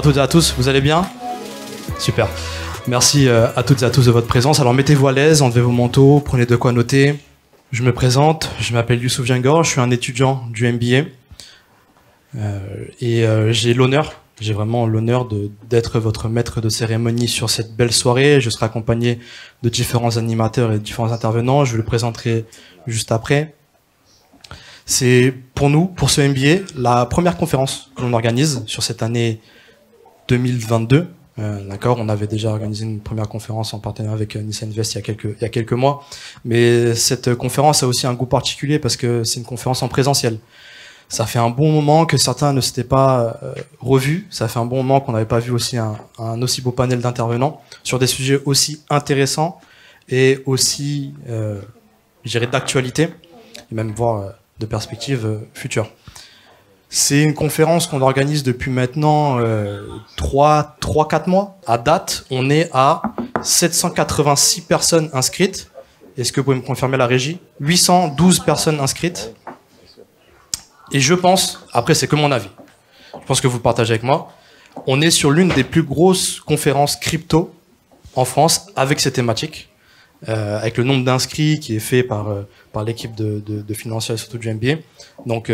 toutes et à tous, vous allez bien? Super. Merci à toutes et à tous de votre présence. Alors mettez-vous à l'aise, enlevez vos manteaux, prenez de quoi noter. Je me présente, je m'appelle Youssouf Viangor, je suis un étudiant du MBA. J'ai vraiment l'honneur d'être votre maître de cérémonie sur cette belle soirée. Je serai accompagné de différents animateurs et différents intervenants. Je vous le présenterai juste après. C'est pour nous, pour ce MBA, la première conférence que l'on organise sur cette année 2022. D'accord, on avait déjà organisé une première conférence en partenariat avec Nice Invest il y a quelques mois. Mais cette conférence a aussi un goût particulier parce que c'est une conférence en présentiel. Ça fait un bon moment que certains ne s'étaient pas revus. Ça fait un bon moment qu'on n'avait pas vu aussi un aussi beau panel d'intervenants sur des sujets aussi intéressants et aussi, je dirais, d'actualité, et même voire de perspectives futures. C'est une conférence qu'on organise depuis maintenant 3-4 mois. À date, on est à 786 personnes inscrites. Est-ce que vous pouvez me confirmer la régie? 812 personnes inscrites. Et je pense, après c'est que mon avis, je pense que vous le partagez avec moi, on est sur l'une des plus grosses conférences crypto en France avec ces thématiques, avec le nombre d'inscrits qui est fait par l'équipe de financiers et surtout du MBA. Donc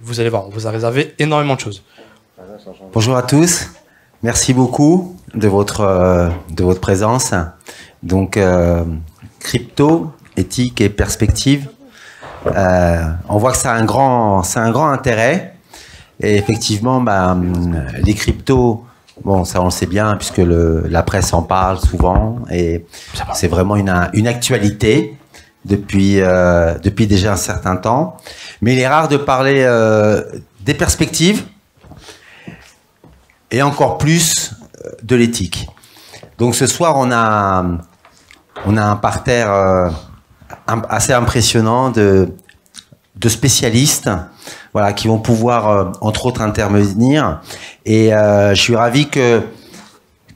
vous allez voir, on vous a réservé énormément de choses. Bonjour à tous, merci beaucoup de votre présence. Donc crypto, éthique et perspective. On voit que c'est un grand intérêt et effectivement les cryptos, bon ça on le sait bien puisque la presse en parle souvent et c'est vraiment une actualité depuis déjà un certain temps, mais il est rare de parler des perspectives et encore plus de l'éthique. Donc ce soir on a un parterre assez impressionnant de spécialistes, voilà, qui vont pouvoir entre autres intervenir. Et je suis ravi que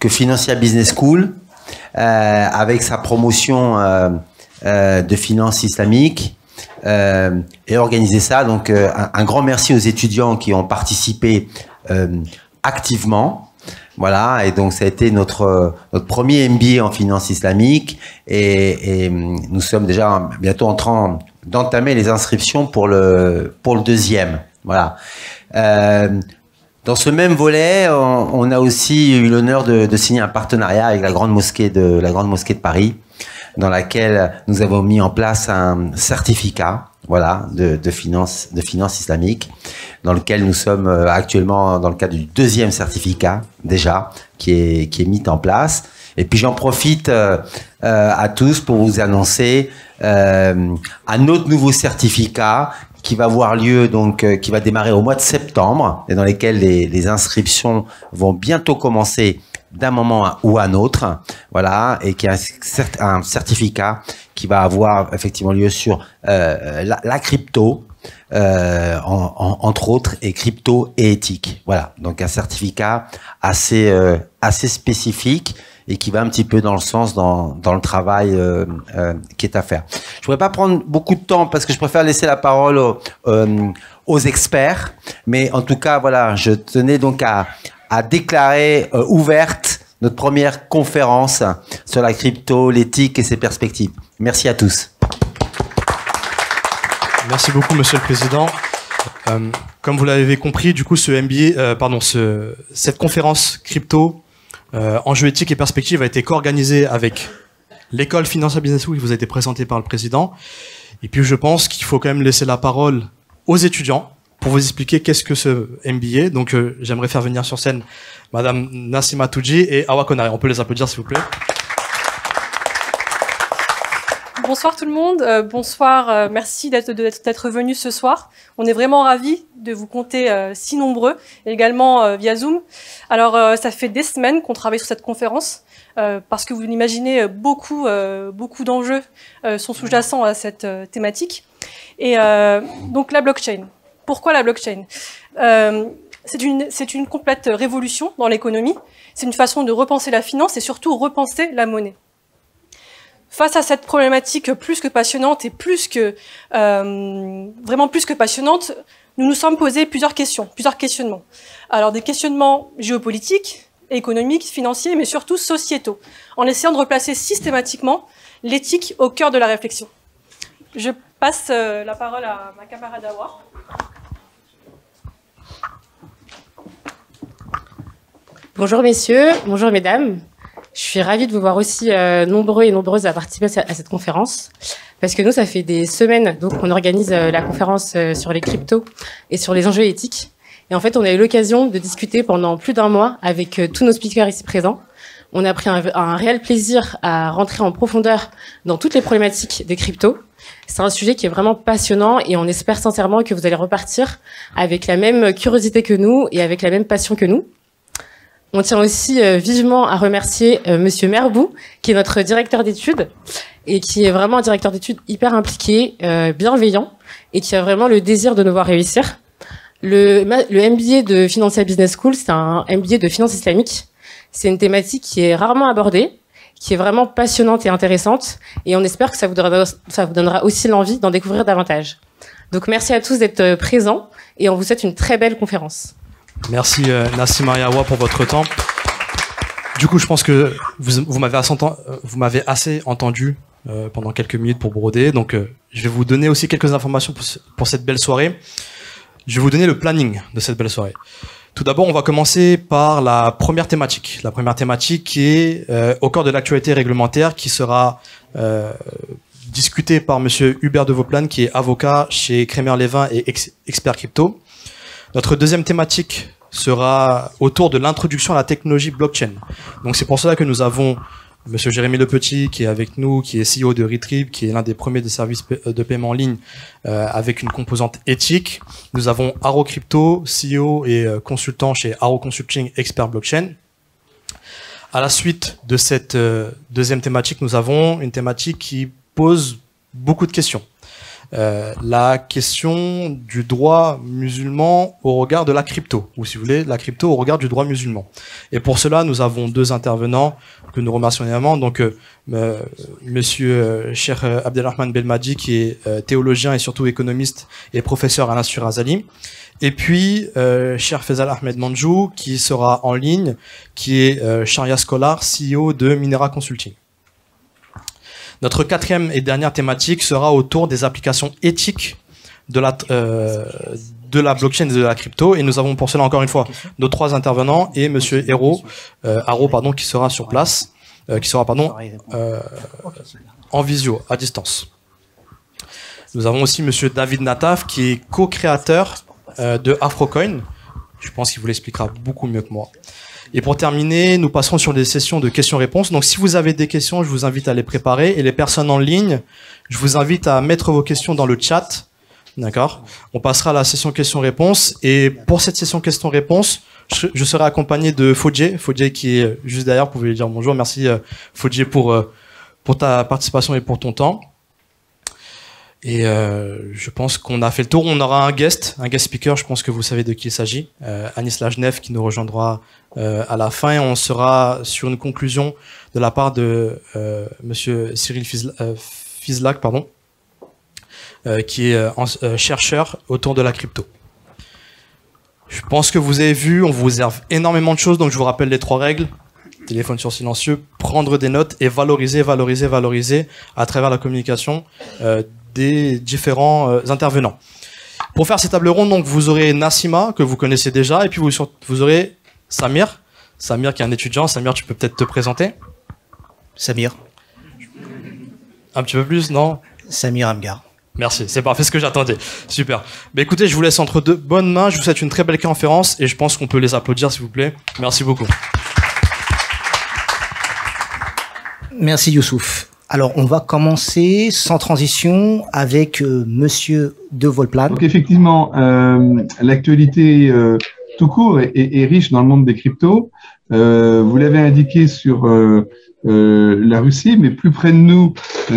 Financial Business School, avec sa promotion de finance islamique, ait organisé ça. Donc un grand merci aux étudiants qui ont participé activement. Voilà, et donc ça a été notre premier MBA en finance islamique et nous sommes déjà bientôt en train d'entamer les inscriptions pour le deuxième. Voilà. Dans ce même volet, on a aussi eu l'honneur de signer un partenariat avec la Grande Mosquée de Paris, dans laquelle nous avons mis en place un certificat, voilà, de finance islamique, dans lequel nous sommes actuellement dans le cadre du deuxième certificat déjà qui est mis en place. Et puis j'en profite à tous pour vous annoncer un autre nouveau certificat qui va avoir lieu, donc qui va démarrer au mois de septembre et dans lesquels les inscriptions vont bientôt commencer d'un moment ou à un autre, voilà, et qui est un certificat qui va avoir effectivement lieu sur la crypto, entre autres, et crypto et éthique. Voilà, donc un certificat assez spécifique et qui va un petit peu dans le sens dans le travail qui est à faire. Je ne pourrais pas prendre beaucoup de temps parce que je préfère laisser la parole aux experts, mais en tout cas, voilà, je tenais donc à déclarer ouverte notre première conférence sur la crypto, l'éthique et ses perspectives. Merci à tous. Merci beaucoup, Monsieur le Président. Comme vous l'avez compris, du coup, cette conférence crypto, enjeux éthiques et perspectives a été co-organisée avec l'école Financial Business School qui vous a été présentée par le Président. Et puis, je pense qu'il faut quand même laisser la parole aux étudiants pour vous expliquer qu'est-ce que ce MBA. Donc, j'aimerais faire venir sur scène Madame Nassima Toudji et Awa Konare. On peut les applaudir, s'il vous plaît. Bonsoir tout le monde, bonsoir, merci d'être venus ce soir. On est vraiment ravis de vous compter si nombreux, également via Zoom. Alors ça fait des semaines qu'on travaille sur cette conférence, parce que vous l'imaginez, beaucoup d'enjeux sont sous-jacents à cette thématique. Et donc la blockchain. Pourquoi la blockchain? C'est une complète révolution dans l'économie, c'est une façon de repenser la finance et surtout repenser la monnaie. Face à cette problématique plus que passionnante et vraiment plus que passionnante, nous nous sommes posés plusieurs questionnements. Alors des questionnements géopolitiques, économiques, financiers, mais surtout sociétaux, en essayant de replacer systématiquement l'éthique au cœur de la réflexion. Je passe la parole à ma camarade Awa. Bonjour messieurs, bonjour mesdames. Je suis ravie de vous voir aussi nombreux et nombreuses à participer à cette conférence. Parce que nous, ça fait des semaines qu'on organise la conférence sur les cryptos et sur les enjeux éthiques. Et en fait, on a eu l'occasion de discuter pendant plus d'un mois avec tous nos speakers ici présents. On a pris un réel plaisir à rentrer en profondeur dans toutes les problématiques des cryptos. C'est un sujet qui est vraiment passionnant et on espère sincèrement que vous allez repartir avec la même curiosité que nous et avec la même passion que nous. On tient aussi vivement à remercier Monsieur Merbou, qui est notre directeur d'études et qui est vraiment un directeur d'études hyper impliqué, bienveillant et qui a vraiment le désir de nous voir réussir. Le MBA de Financial Business School, c'est un MBA de finance islamique. C'est une thématique qui est rarement abordée, qui est vraiment passionnante et intéressante et on espère que ça vous donnera aussi l'envie d'en découvrir davantage. Donc merci à tous d'être présents et on vous souhaite une très belle conférence. Merci Nassim Ariawa pour votre temps. Du coup, je pense que vous m'avez assez entendu pendant quelques minutes pour broder. Donc, je vais vous donner aussi quelques informations pour cette belle soirée. Je vais vous donner le planning de cette belle soirée. Tout d'abord, on va commencer par la première thématique. La première thématique qui est au cœur de l'actualité réglementaire, qui sera discutée par Monsieur Hubert de Vauplane, qui est avocat chez Kremer-Levin et expert crypto. Notre deuxième thématique sera autour de l'introduction à la technologie blockchain. Donc c'est pour cela que nous avons Monsieur Jérémy Lepetit qui est avec nous, qui est CEO de Retrieve, qui est l'un des premiers des services de paiement en ligne avec une composante éthique. Nous avons Haro Crypto, CEO et consultant chez Haro Consulting, expert blockchain. À la suite de cette deuxième thématique, nous avons une thématique qui pose beaucoup de questions. La question du droit musulman au regard de la crypto, ou si vous voulez, la crypto au regard du droit musulman. Et pour cela, nous avons deux intervenants que nous remercions évidemment. Donc, Monsieur Cheikh Abdelrahman Belmadi, qui est théologien et surtout économiste et professeur à l'Institut Razali. Et puis, Cheikh Faisal Ahmed Manjou, qui sera en ligne, qui est Sharia Scholar, CEO de Minera Consulting. Notre quatrième et dernière thématique sera autour des applications éthiques de la blockchain et de la crypto. Et nous avons pour cela, encore une fois, nos trois intervenants et Monsieur Haro, qui sera sur place, en visio, à distance. Nous avons aussi Monsieur David Nataf, qui est co-créateur de Afrocoin. Je pense qu'il vous l'expliquera beaucoup mieux que moi. Et pour terminer, nous passerons sur des sessions de questions-réponses. Donc, si vous avez des questions, je vous invite à les préparer. Et les personnes en ligne, je vous invite à mettre vos questions dans le chat. D'accord ? On passera à la session questions-réponses. Et pour cette session questions-réponses, je serai accompagné de Fodje. Fodje qui est juste derrière. Vous pouvez lui dire bonjour. Merci, Fodje, pour ta participation et pour ton temps. Et je pense qu'on a fait le tour. On aura un guest speaker, je pense que vous savez de qui il s'agit, Anis Lajnef, qui nous rejoindra à la fin. Et on sera sur une conclusion de la part de Monsieur Cyril Fizlak, qui est chercheur autour de la crypto. Je pense que vous avez vu, on vous réserve énormément de choses, donc je vous rappelle les 3 règles. Téléphone sur silencieux, prendre des notes et valoriser à travers la communication des différents intervenants. Pour faire ces tables rondes, donc, vous aurez Nassima, que vous connaissez déjà, et puis vous aurez Samir. Samir qui est un étudiant. Samir, tu peux peut-être te présenter? Samir. Un petit peu plus, non? Samir Amgar. Merci, c'est parfait, ce que j'attendais. Super. Bah, écoutez, je vous laisse entre de bonnes mains. Je vous souhaite une très belle conférence et je pense qu'on peut les applaudir, s'il vous plaît. Merci beaucoup. Merci Youssouf. Alors, on va commencer sans transition avec Monsieur de Vauplane. Donc, effectivement, l'actualité tout court est riche dans le monde des cryptos. Vous l'avez indiqué sur la Russie, mais plus près de nous,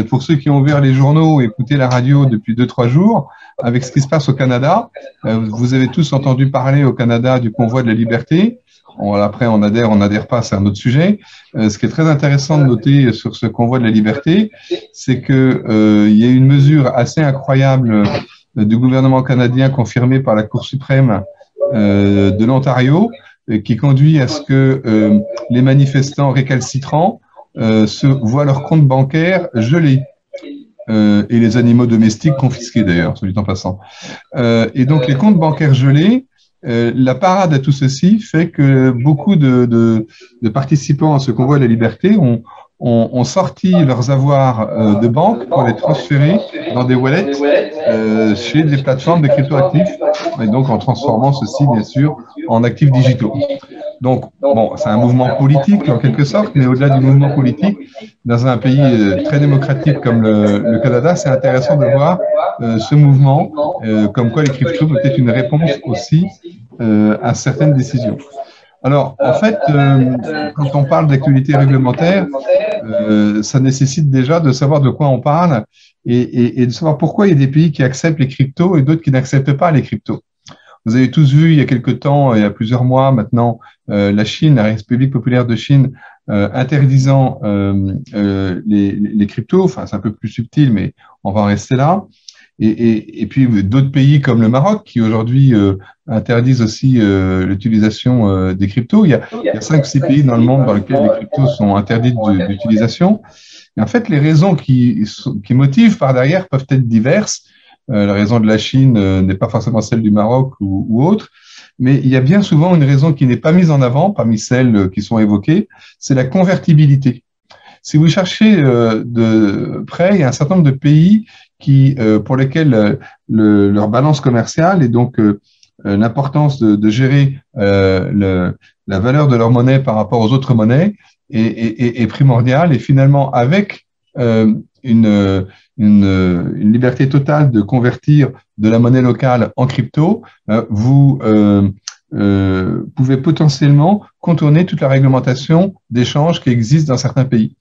pour ceux qui ont ouvert les journaux et écouté la radio depuis 2-3 jours, avec ce qui se passe au Canada. Vous avez tous entendu parler au Canada du convoi de la liberté. Après, on adhère pas, c'est un autre sujet. Ce qui est très intéressant de noter sur ce convoi de la liberté, c'est que il y a une mesure assez incroyable du gouvernement canadien confirmée par la Cour suprême de l'Ontario, qui conduit à ce que les manifestants récalcitrants voient leur compte bancaire gelé. Et les animaux domestiques confisqués d'ailleurs, soit dit en passant. Et donc les comptes bancaires gelés, la parade à tout ceci fait que beaucoup de participants à ce convoi de la liberté ont sorti leurs avoirs de banque pour les transférer dans des wallets chez des plateformes de cryptoactifs, et donc en transformant ceci, bien sûr, en actifs digitaux. Donc, bon, c'est un mouvement politique en quelque sorte, mais au-delà du mouvement politique, dans un pays très démocratique comme le Canada, c'est intéressant de voir ce mouvement, comme quoi les cryptos peuvent être une réponse aussi à certaines décisions. Alors, en fait, quand on parle d'actualité réglementaire, ça nécessite déjà de savoir de quoi on parle et de savoir pourquoi il y a des pays qui acceptent les cryptos et d'autres qui n'acceptent pas les cryptos. Vous avez tous vu il y a quelque temps, il y a plusieurs mois maintenant, la Chine, la République populaire de Chine, interdisant les cryptos. Enfin, c'est un peu plus subtil, mais on va en rester là. Et puis d'autres pays comme le Maroc qui aujourd'hui interdisent aussi l'utilisation des cryptos. Il y a 5 ou 6 pays dans le monde dans lesquels les cryptos sont interdits d'utilisation. Et en fait, les raisons qui motivent par derrière peuvent être diverses. La raison de la Chine n'est pas forcément celle du Maroc ou autre, mais il y a bien souvent une raison qui n'est pas mise en avant parmi celles qui sont évoquées, c'est la convertibilité. Si vous cherchez de près, il y a un certain nombre de pays pour lesquels leur balance commerciale et donc l'importance de gérer la valeur de leur monnaie par rapport aux autres monnaies est primordiale, et finalement avec une liberté totale de convertir de la monnaie locale en crypto, vous pouvez potentiellement contourner toute la réglementation d'échange qui existe dans certains pays.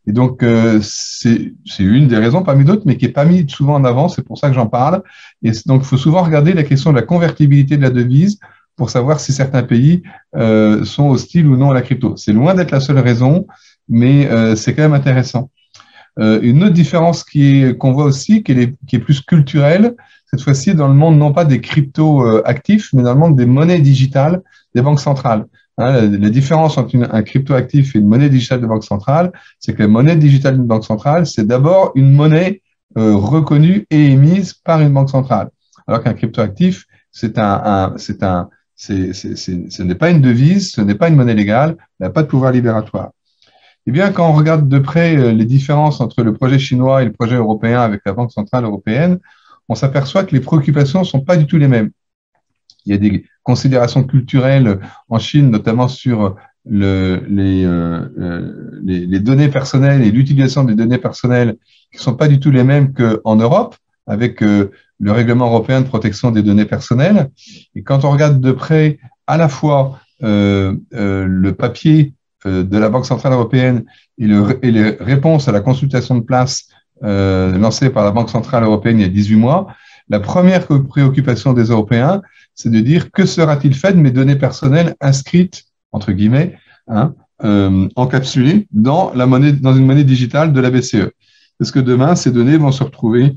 Et donc, c'est une des raisons parmi d'autres, mais qui n'est pas mise souvent en avant, c'est pour ça que j'en parle. Et donc, il faut souvent regarder la question de la convertibilité de la devise pour savoir si certains pays sont hostiles ou non à la crypto. C'est loin d'être la seule raison, mais c'est quand même intéressant. Une autre différence qu'on voit aussi, qui est plus culturelle, cette fois-ci dans le monde non pas des crypto-actifs, mais dans le monde des monnaies digitales des banques centrales. Hein, la différence entre un crypto-actif et une monnaie digitale de banque centrale, c'est que la monnaie digitale d'une banque centrale, c'est d'abord une monnaie reconnue et émise par une banque centrale. Alors qu'un crypto-actif, ce n'est pas une devise, ce n'est pas une monnaie légale, il n'a pas de pouvoir libératoire. Eh bien, quand on regarde de près les différences entre le projet chinois et le projet européen avec la Banque centrale européenne, on s'aperçoit que les préoccupations ne sont pas du tout les mêmes. Il y a des considérations culturelles en Chine, notamment sur les données personnelles et l'utilisation des données personnelles, qui ne sont pas du tout les mêmes qu'en Europe, avec le règlement européen de protection des données personnelles. Et quand on regarde de près à la fois le papier de la Banque centrale européenne et les réponses à la consultation de place lancée par la Banque centrale européenne il y a 18 mois, la première préoccupation des Européens, c'est de dire que sera-t-il fait de mes données personnelles inscrites, entre guillemets, encapsulées dans une monnaie digitale de la BCE. Est-ce que demain, ces données vont se retrouver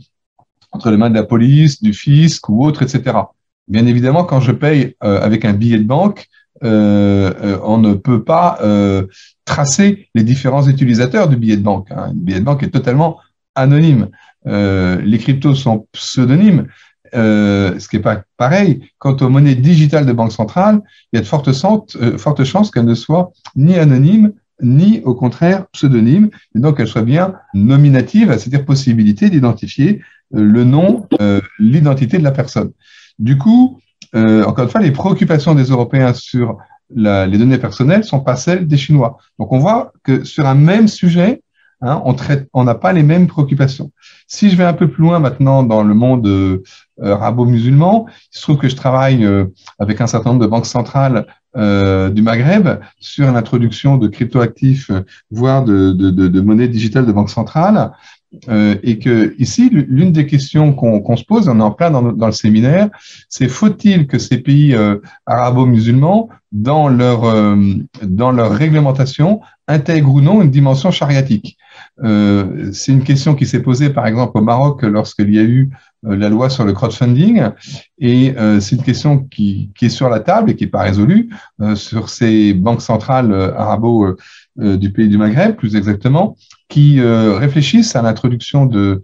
entre les mains de la police, du fisc ou autre, etc. Bien évidemment, quand je paye avec un billet de banque, on ne peut pas tracer les différents utilisateurs du billet de banque. Hein. Le billet de banque est totalement anonyme. Les cryptos sont pseudonymes, ce qui n'est pas pareil. Quant aux monnaies digitales de banque centrale, il y a de fortes chances qu'elles ne soient ni anonymes, ni au contraire pseudonymes, et donc qu'elles soient bien nominatives, c'est-à-dire possibilité d'identifier le nom, l'identité de la personne. Du coup, encore une fois, les préoccupations des Européens sur les données personnelles ne sont pas celles des Chinois. Donc, on voit que sur un même sujet, hein, on n'a pas les mêmes préoccupations. Si je vais un peu plus loin maintenant dans le monde arabo-musulman, il se trouve que je travaille avec un certain nombre de banques centrales du Maghreb sur l'introduction de cryptoactifs, voire de monnaies digitales de banques centrales. et que ici, l'une des questions qu'on se pose, on est en plein dans le séminaire, c'est faut-il que ces pays arabo-musulmans, dans leur réglementation, intègrent ou non une dimension chariatique? C'est une question qui s'est posée, par exemple, au Maroc lorsqu'il y a eu la loi sur le crowdfunding, et c'est une question qui est sur la table et qui n'est pas résolue sur ces banques centrales arabo du pays du Maghreb, plus exactement, qui réfléchissent à l'introduction de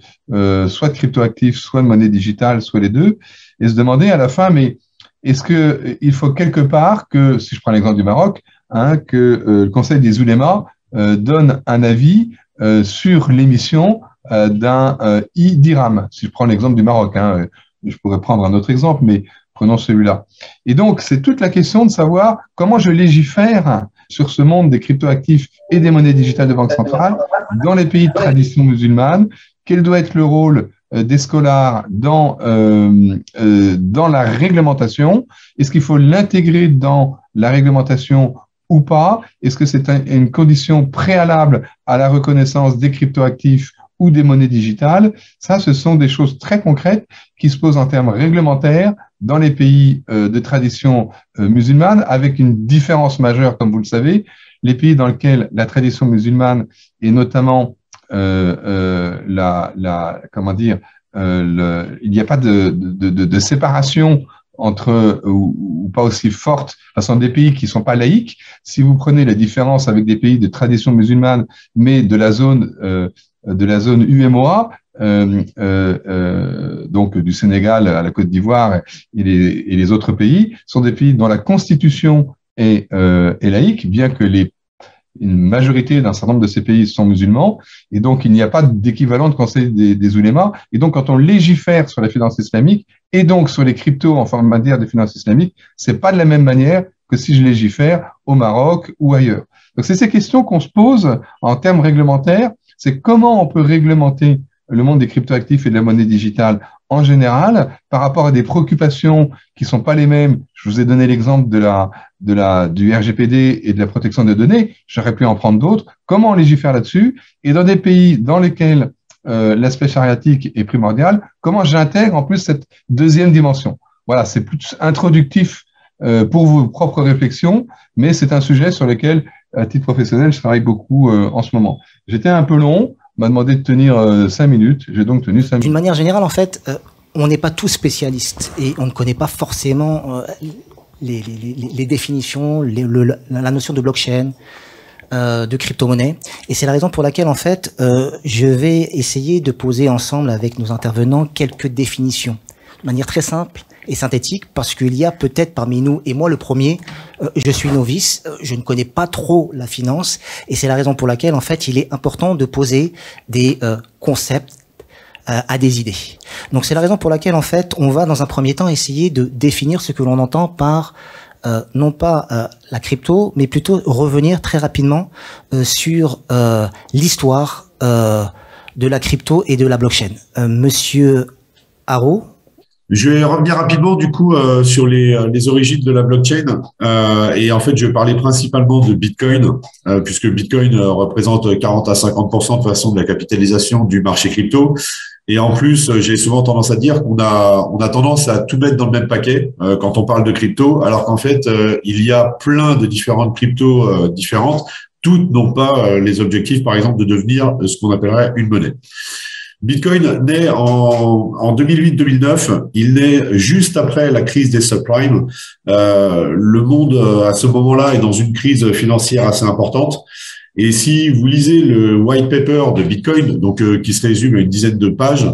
soit de cryptoactifs, soit de monnaie digitale, soit les deux, et se demander à la fin, mais est-ce que il faut quelque part que, si je prends l'exemple du Maroc, que le Conseil des oulémas donne un avis sur l'émission d'un e-dirham. Si je prends l'exemple du Maroc, je pourrais prendre un autre exemple, mais prenons celui-là. Et donc, c'est toute la question de savoir comment je légifère sur ce monde des cryptoactifs et des monnaies digitales de banque centrale dans les pays de tradition musulmane. Quel doit être le rôle des scholars dans la réglementation? Est-ce qu'il faut l'intégrer dans la réglementation ou pas? Est-ce que c'est une condition préalable à la reconnaissance des cryptoactifs ou des monnaies digitales? Ça, ce sont des choses très concrètes qui se posent en termes réglementaires dans les pays de tradition musulmane, avec une différence majeure, comme vous le savez. Les pays dans lesquels la tradition musulmane et notamment il n'y a pas de séparation entre ou pas aussi forte, ce sont des pays qui sont pas laïques. Si vous prenez la différence avec des pays de tradition musulmane, mais de la zone UMOA, donc du Sénégal à la Côte d'Ivoire et les autres pays, sont des pays dont la constitution est laïque, bien que une majorité d'un certain nombre de ces pays sont musulmans, et donc il n'y a pas d'équivalent de conseil des oulémas. Et donc quand on légifère sur la finance islamique et donc sur les cryptos en matière de finance islamique, c'est pas de la même manière que si je légifère au Maroc ou ailleurs. Donc c'est ces questions qu'on se pose en termes réglementaires. C'est comment on peut réglementer le monde des cryptoactifs et de la monnaie digitale en général par rapport à des préoccupations qui sont pas les mêmes. Je vous ai donné l'exemple du RGPD et de la protection des données. J'aurais pu en prendre d'autres. Comment on légifère là-dessus? Et dans des pays dans lesquels l'aspect chariatique est primordial, comment j'intègre en plus cette deuxième dimension? Voilà, c'est plus introductif pour vos propres réflexions, mais c'est un sujet sur lequel, à titre professionnel, je travaille beaucoup en ce moment. J'étais un peu long, on m'a demandé de tenir 5 minutes, j'ai donc tenu 5 minutes. D'une manière générale, en fait, on n'est pas tous spécialistes et on ne connaît pas forcément les définitions, la notion de blockchain, de crypto-monnaie. Et c'est la raison pour laquelle, en fait, je vais essayer de poser ensemble avec nos intervenants quelques définitions, de manière très simple et synthétique, parce qu'il y a peut-être parmi nous, et moi le premier, je suis novice, je ne connais pas trop la finance, et c'est la raison pour laquelle, en fait, il est important de poser des concepts à des idées. Donc c'est la raison pour laquelle, en fait, on va dans un premier temps essayer de définir ce que l'on entend par non pas la crypto, mais plutôt revenir très rapidement sur l'histoire de la crypto et de la blockchain. Monsieur Haro. Je vais revenir rapidement du coup sur les origines de la blockchain et en fait je vais parler principalement de Bitcoin puisque Bitcoin représente 40 à 50% de façon de la capitalisation du marché crypto. Et en plus, j'ai souvent tendance à dire qu'on a tendance à tout mettre dans le même paquet quand on parle de crypto, alors qu'en fait, il y a plein de différentes cryptos différentes. Toutes n'ont pas les objectifs, par exemple, de devenir ce qu'on appellerait une monnaie. Bitcoin naît en 2008-2009. Il naît juste après la crise des subprimes. Le monde, à ce moment-là, est dans une crise financière assez importante. Et si vous lisez le white paper de Bitcoin, donc qui se résume à une dizaine de pages,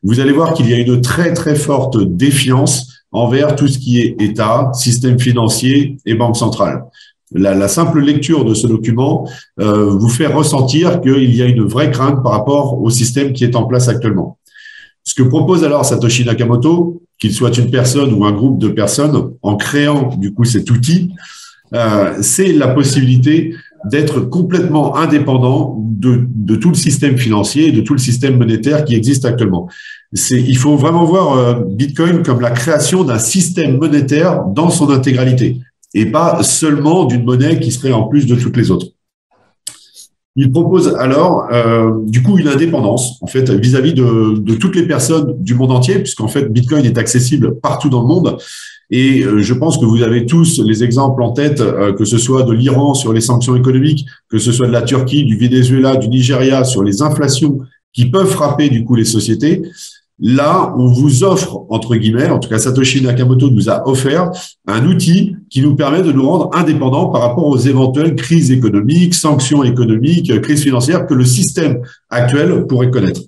vous allez voir qu'il y a une très très forte défiance envers tout ce qui est État, système financier et banque centrale. La simple lecture de ce document vous fait ressentir qu'il y a une vraie crainte par rapport au système qui est en place actuellement. Ce que propose alors Satoshi Nakamoto, qu'il soit une personne ou un groupe de personnes, en créant du coup cet outil, c'est la possibilité d'être complètement indépendant de tout le système financier et de tout le système monétaire qui existe actuellement. Il faut vraiment voir Bitcoin comme la création d'un système monétaire dans son intégralité et pas seulement d'une monnaie qui serait en plus de toutes les autres. Il propose alors, du coup, une indépendance, en fait, vis-à-vis de toutes les personnes du monde entier, puisqu'en fait, Bitcoin est accessible partout dans le monde. Et je pense que vous avez tous les exemples en tête, que ce soit de l'Iran sur les sanctions économiques, que ce soit de la Turquie, du Venezuela, du Nigeria sur les inflations qui peuvent frapper, du coup, les sociétés. Là, on vous offre, entre guillemets, en tout cas Satoshi Nakamoto nous a offert un outil qui nous permet de nous rendre indépendants par rapport aux éventuelles crises économiques, sanctions économiques, crises financières que le système actuel pourrait connaître.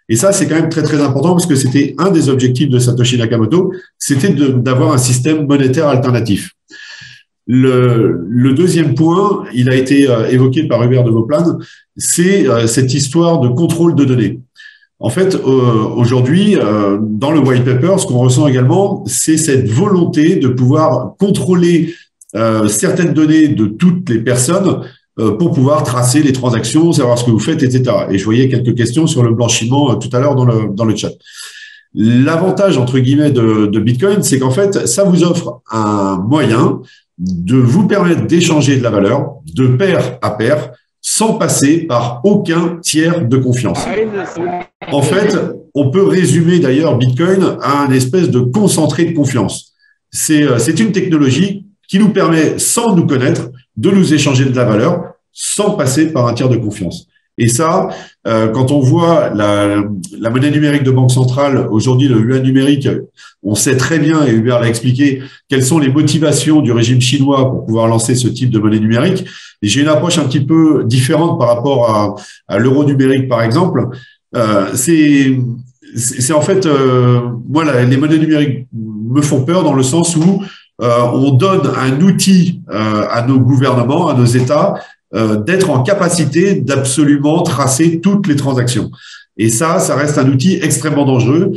Et ça, c'est quand même très, très important parce que c'était un des objectifs de Satoshi Nakamoto, c'était d'avoir un système monétaire alternatif. Le deuxième point, il a été évoqué par Hubert de Vauplane, c'est cette histoire de contrôle de données. En fait, aujourd'hui, dans le white paper, ce qu'on ressent également, c'est cette volonté de pouvoir contrôler certaines données de toutes les personnes pour pouvoir tracer les transactions, savoir ce que vous faites, etc. Et je voyais quelques questions sur le blanchiment tout à l'heure dans le chat. L'avantage, entre guillemets, de Bitcoin, c'est qu'en fait, ça vous offre un moyen de vous permettre d'échanger de la valeur de pair à pair, sans passer par aucun tiers de confiance. En fait, on peut résumer d'ailleurs Bitcoin à un espèce de concentré de confiance. C'est une technologie qui nous permet, sans nous connaître, de nous échanger de la valeur sans passer par un tiers de confiance. Et ça, quand on voit la monnaie numérique de banque centrale, aujourd'hui le yuan numérique, on sait très bien, et Hubert l'a expliqué, quelles sont les motivations du régime chinois pour pouvoir lancer ce type de monnaie numérique. Et j'ai une approche un petit peu différente par rapport à l'euro numérique, par exemple. C'est en fait, moi, les monnaies numériques me font peur dans le sens où on donne un outil à nos gouvernements, à nos États, d'être en capacité d'absolument tracer toutes les transactions. Et ça reste un outil extrêmement dangereux.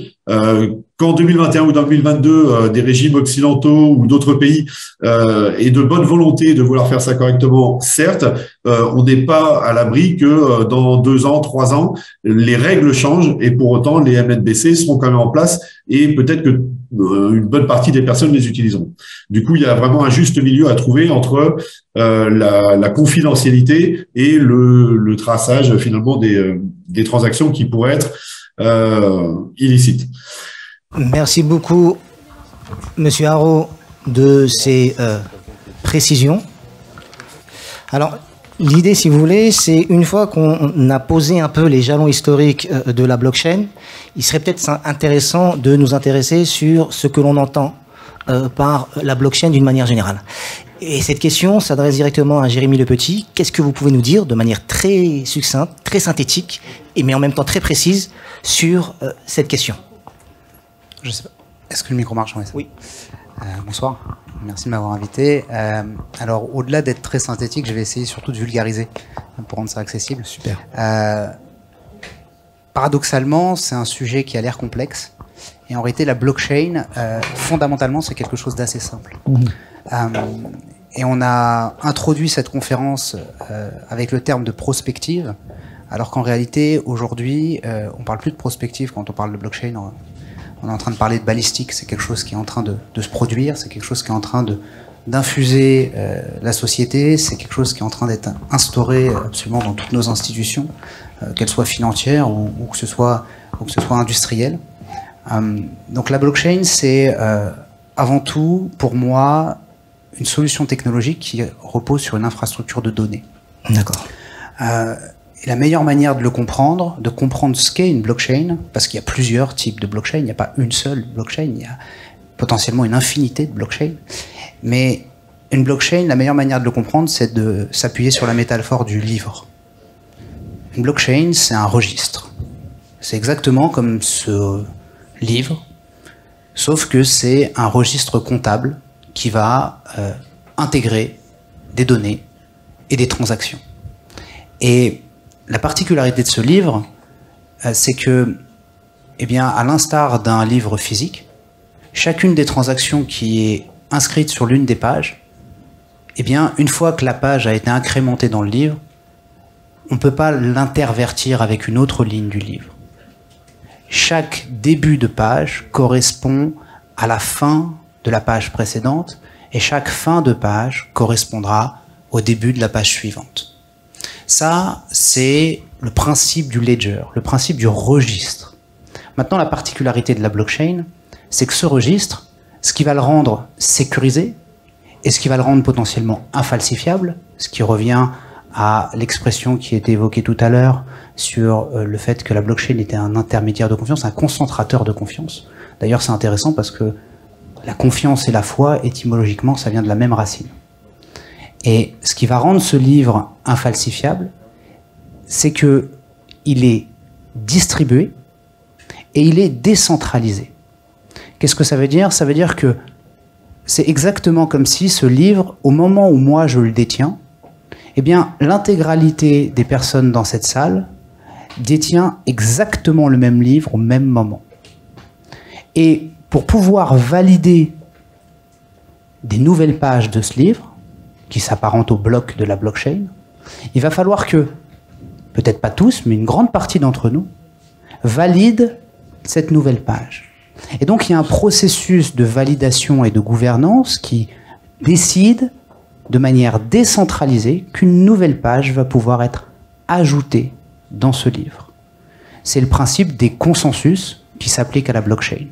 Qu'en 2021 ou dans 2022, des régimes occidentaux ou d'autres pays aient de bonne volonté de vouloir faire ça correctement, certes, on n'est pas à l'abri que dans 2 ans, 3 ans, les règles changent et pour autant, les MNBC seront quand même en place et peut-être que une bonne partie des personnes les utiliseront. Du coup, il y a vraiment un juste milieu à trouver entre la confidentialité et le traçage finalement des transactions qui pourraient être illicites. Merci beaucoup, Monsieur Haro, de ces précisions. Alors, l'idée, si vous voulez, c'est une fois qu'on a posé un peu les jalons historiques de la blockchain, il serait peut-être intéressant de nous intéresser sur ce que l'on entend par la blockchain d'une manière générale. Et cette question s'adresse directement à Jérémy Lepetit. Qu'est-ce que vous pouvez nous dire de manière très succincte, très synthétique, mais en même temps très précise sur cette question? Je sais pas. Est-ce que le micro marche? Oui. Bonsoir. Merci de m'avoir invité. Alors, au-delà d'être très synthétique, je vais essayer surtout de vulgariser pour rendre ça accessible. Super. Paradoxalement, c'est un sujet qui a l'air complexe. Et en réalité, la blockchain, fondamentalement, c'est quelque chose d'assez simple. Et on a introduit cette conférence avec le terme de prospective, alors qu'en réalité, aujourd'hui, on parle plus de prospective quand on parle de blockchain. On est en train de parler de balistique, c'est quelque chose qui est en train de se produire, c'est quelque chose qui est en train d'infuser la société, c'est quelque chose qui est en train d'être instauré absolument dans toutes nos institutions, qu'elles soient financières ou que ce soit industrielles. Donc la blockchain, c'est avant tout, pour moi, une solution technologique qui repose sur une infrastructure de données. D'accord. Et la meilleure manière de le comprendre, de comprendre ce qu'est une blockchain, parce qu'il y a plusieurs types de blockchain, il n'y a pas une seule blockchain, il y a potentiellement une infinité de blockchains. Mais une blockchain, la meilleure manière de le comprendre, c'est de s'appuyer sur la métaphore du livre. Une blockchain, c'est un registre. C'est exactement comme ce livre, sauf que c'est un registre comptable qui va intégrer des données et des transactions. Et la particularité de ce livre, c'est que, eh bien, à l'instar d'un livre physique, chacune des transactions qui est inscrite sur l'une des pages, eh bien, une fois que la page a été incrémentée dans le livre, on ne peut pas l'intervertir avec une autre ligne du livre. Chaque début de page correspond à la fin de la page précédente et chaque fin de page correspondra au début de la page suivante. Ça, c'est le principe du ledger, le principe du registre. Maintenant, la particularité de la blockchain, c'est que ce registre, ce qui va le rendre sécurisé et ce qui va le rendre potentiellement infalsifiable, ce qui revient à l'expression qui a été évoquée tout à l'heure sur le fait que la blockchain était un intermédiaire de confiance, un concentrateur de confiance. D'ailleurs, c'est intéressant parce que la confiance et la foi, étymologiquement, ça vient de la même racine. Et ce qui va rendre ce livre infalsifiable, c'est que il est distribué et il est décentralisé. Qu'est-ce que ça veut dire? Ça veut dire que c'est exactement comme si ce livre, au moment où moi je le détiens, eh bien, l'intégralité des personnes dans cette salle détient exactement le même livre au même moment. Et pour pouvoir valider des nouvelles pages de ce livre, qui s'apparentent au bloc de la blockchain, il va falloir que, peut-être pas tous, mais une grande partie d'entre nous, valident cette nouvelle page. Et donc, il y a un processus de validation et de gouvernance qui décide de manière décentralisée qu'une nouvelle page va pouvoir être ajoutée dans ce livre. C'est le principe des consensus qui s'applique à la blockchain.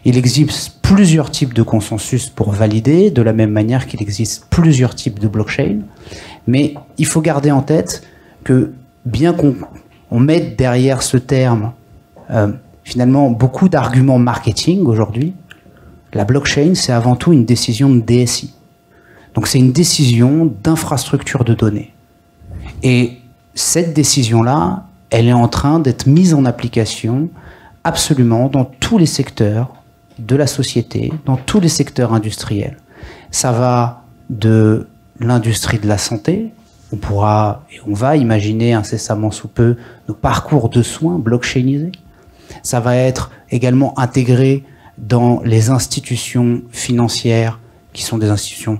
Il existe plusieurs types de consensus pour valider, de la même manière qu'il existe plusieurs types de blockchain, mais il faut garder en tête que bien qu'on mette derrière ce terme finalement beaucoup d'arguments marketing aujourd'hui, la blockchain c'est avant tout une décision de DSI. Donc c'est une décision d'infrastructure de données. Et cette décision-là, elle est en train d'être mise en application absolument dans tous les secteurs de la société, dans tous les secteurs industriels. Ça va de l'industrie de la santé, on pourra et on va imaginer incessamment sous peu nos parcours de soins blockchainisés. Ça va être également intégré dans les institutions financières qui sont des institutions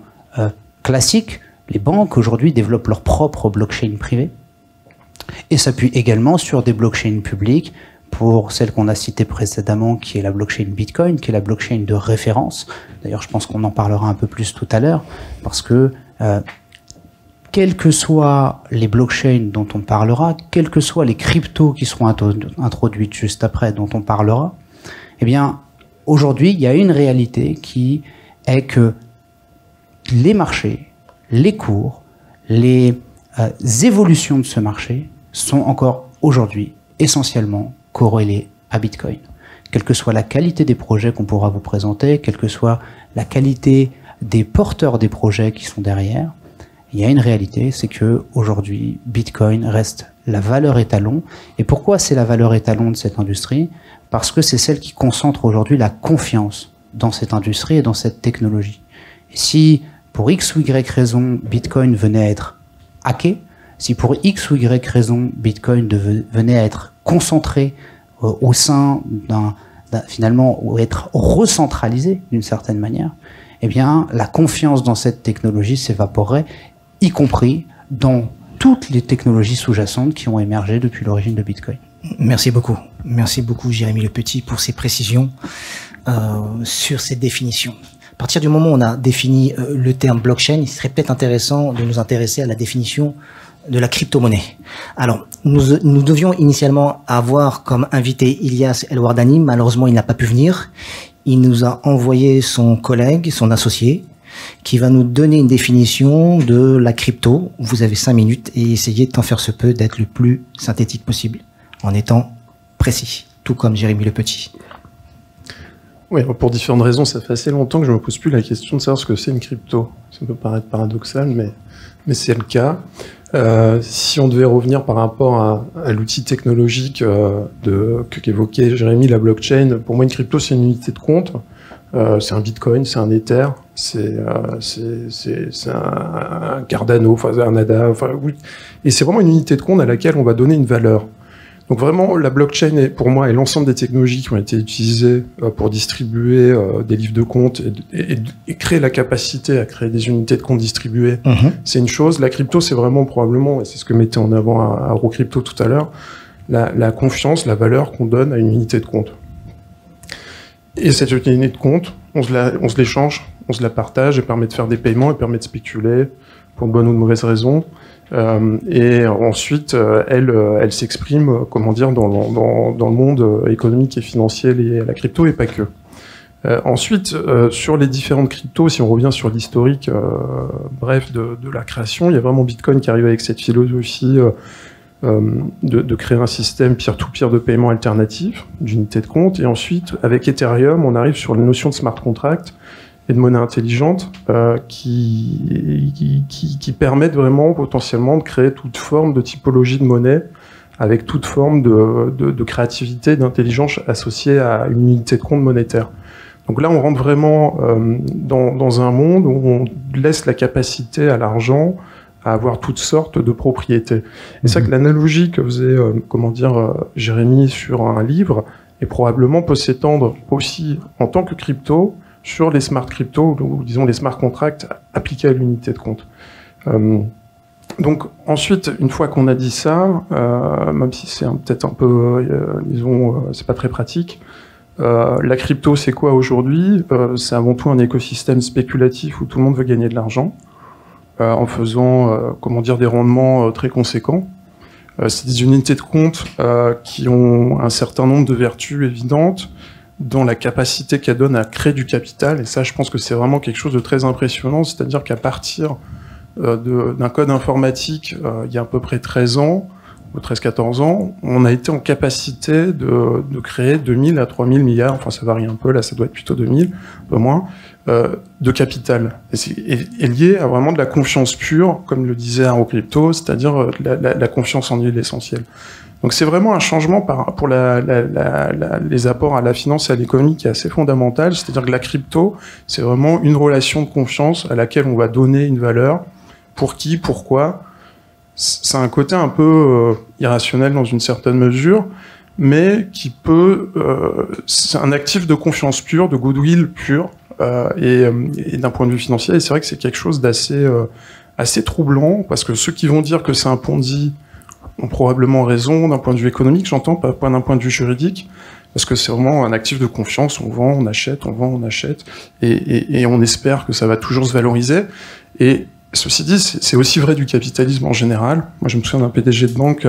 classiques. Les banques aujourd'hui développent leur propre blockchain privée et s'appuient également sur des blockchains publiques pour celle qu'on a citée précédemment, qui est la blockchain Bitcoin, qui est la blockchain de référence. D'ailleurs, je pense qu'on en parlera un peu plus tout à l'heure, parce que quelles que soient les blockchains dont on parlera, quelles que soient les cryptos qui seront introduites juste après, dont on parlera, eh bien, aujourd'hui, il y a une réalité qui est que les marchés, les cours, les évolutions de ce marché sont encore aujourd'hui essentiellement corrélés à Bitcoin. Quelle que soit la qualité des projets qu'on pourra vous présenter, quelle que soit la qualité des porteurs des projets qui sont derrière, il y a une réalité, c'est que aujourd'hui Bitcoin reste la valeur étalon. Et pourquoi c'est la valeur étalon de cette industrie? Parce que c'est celle qui concentre aujourd'hui la confiance dans cette industrie et dans cette technologie. Et si pour X ou Y raison Bitcoin venait à être hacké, si pour X ou Y raison Bitcoin venait à être concentré au sein finalement, ou être recentralisé d'une certaine manière, eh bien, la confiance dans cette technologie s'évaporerait, y compris dans toutes les technologies sous-jacentes qui ont émergé depuis l'origine de Bitcoin. Merci beaucoup. Merci beaucoup, Jérémy Le Petit, pour ces précisions sur cette définition. À partir du moment où on a défini le terme blockchain, il serait peut-être intéressant de nous intéresser à la définition de la crypto-monnaie. Alors, nous devions initialement avoir comme invité Ilyas El-Wardani. Malheureusement, il n'a pas pu venir. Il nous a envoyé son collègue, son associé, qui va nous donner une définition de la crypto. Vous avez 5 minutes et essayez, tant faire se peut, d'être le plus synthétique possible, en étant précis, tout comme Jérémy Le Petit. Oui, pour différentes raisons, ça fait assez longtemps que je ne me pose plus la question de savoir ce que c'est une crypto. Ça peut paraître paradoxal, mais c'est le cas. Si on devait revenir par rapport à l'outil technologique qu'évoquait Jérémy, la blockchain, pour moi une crypto c'est une unité de compte, c'est un bitcoin, c'est un ether, c'est un Cardano, enfin un ADA, enfin oui, et c'est vraiment une unité de compte à laquelle on va donner une valeur. Donc vraiment, la blockchain, pour moi, est l'ensemble des technologies qui ont été utilisées pour distribuer des livres de compte et créer la capacité à créer des unités de compte distribuées. C'est une chose. La crypto, c'est vraiment probablement, et c'est ce que mettait en avant à Eurocrypto tout à l'heure, la confiance, la valeur qu'on donne à une unité de compte. Et cette unité de compte, on se l'échange, on se la partage, et permet de faire des paiements, et permet de spéculer pour de bonnes ou de mauvaises raisons. Et ensuite, elle s'exprime, comment dire, dans le monde économique et financier lié à la crypto et pas que. Ensuite, sur les différentes cryptos, si on revient sur l'historique, bref, de la création, il y a vraiment Bitcoin qui arrive avec cette philosophie de créer un système peer-to-peer de paiement alternatif, d'unité de compte. Et ensuite, avec Ethereum, on arrive sur la notion de smart contract et de monnaie intelligente qui permettent vraiment potentiellement de créer toute forme de typologie de monnaie avec toute forme de créativité, d'intelligence associée à une unité de compte monétaire. Donc là, on rentre vraiment dans un monde où on laisse la capacité à l'argent à avoir toutes sortes de propriétés. Et c'est ça que l'analogie que faisait, Jérémy sur un livre, et probablement peut s'étendre aussi en tant que crypto sur les smart crypto, ou disons les smart contracts appliqués à l'unité de compte. Donc ensuite, une fois qu'on a dit ça, même si c'est peut-être un peu, c'est pas très pratique, la crypto, c'est quoi aujourd'hui? C'est avant tout un écosystème spéculatif où tout le monde veut gagner de l'argent en faisant, des rendements très conséquents. C'est des unités de compte qui ont un certain nombre de vertus évidentes dans la capacité qu'elles donnent à créer du capital. Et ça, je pense que c'est vraiment quelque chose de très impressionnant. C'est-à-dire qu'à partir d'un code informatique, il y a à peu près 13 ans, 13-14 ans, on a été en capacité de créer 2000 à 3000 milliards, enfin ça varie un peu, là ça doit être plutôt 2000, un peu moins, de capital. Et c'est lié à vraiment de la confiance pure, comme le disait Haro Crypto, c'est-à-dire la confiance en l'huile essentielle. Donc c'est vraiment un changement pour les apports à la finance et à l'économie qui est assez fondamental, c'est-à-dire que la crypto, c'est vraiment une relation de confiance à laquelle on va donner une valeur, pour qui, pourquoi. C'est un côté un peu irrationnel dans une certaine mesure, mais qui peut... c'est un actif de confiance pure, de goodwill pure, et d'un point de vue financier. Et c'est vrai que c'est quelque chose d'assez assez troublant, parce que ceux qui vont dire que c'est un Ponzi ont probablement raison d'un point de vue économique, j'entends, pas d'un point de vue juridique, parce que c'est vraiment un actif de confiance, on vend, on achète, on vend, on achète, et on espère que ça va toujours se valoriser. Et ceci dit, c'est aussi vrai du capitalisme en général. Moi, je me souviens d'un PDG de banque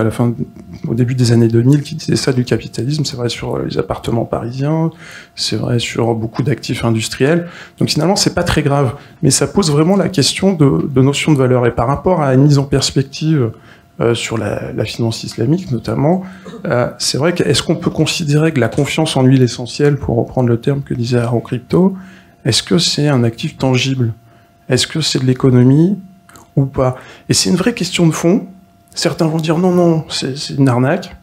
au début des années 2000 qui disait ça du capitalisme. C'est vrai sur les appartements parisiens, c'est vrai sur beaucoup d'actifs industriels. Donc finalement, c'est pas très grave. Mais ça pose vraiment la question de notion de valeur. Et par rapport à une mise en perspective sur la finance islamique notamment, c'est vrai est-ce qu'on peut considérer que la confiance en l'huile essentielle, pour reprendre le terme que disait Haro Crypto, est-ce que c'est un actif tangible? Est-ce que c'est de l'économie ou pas? Et c'est une vraie question de fond. Certains vont dire non, c'est une arnaque,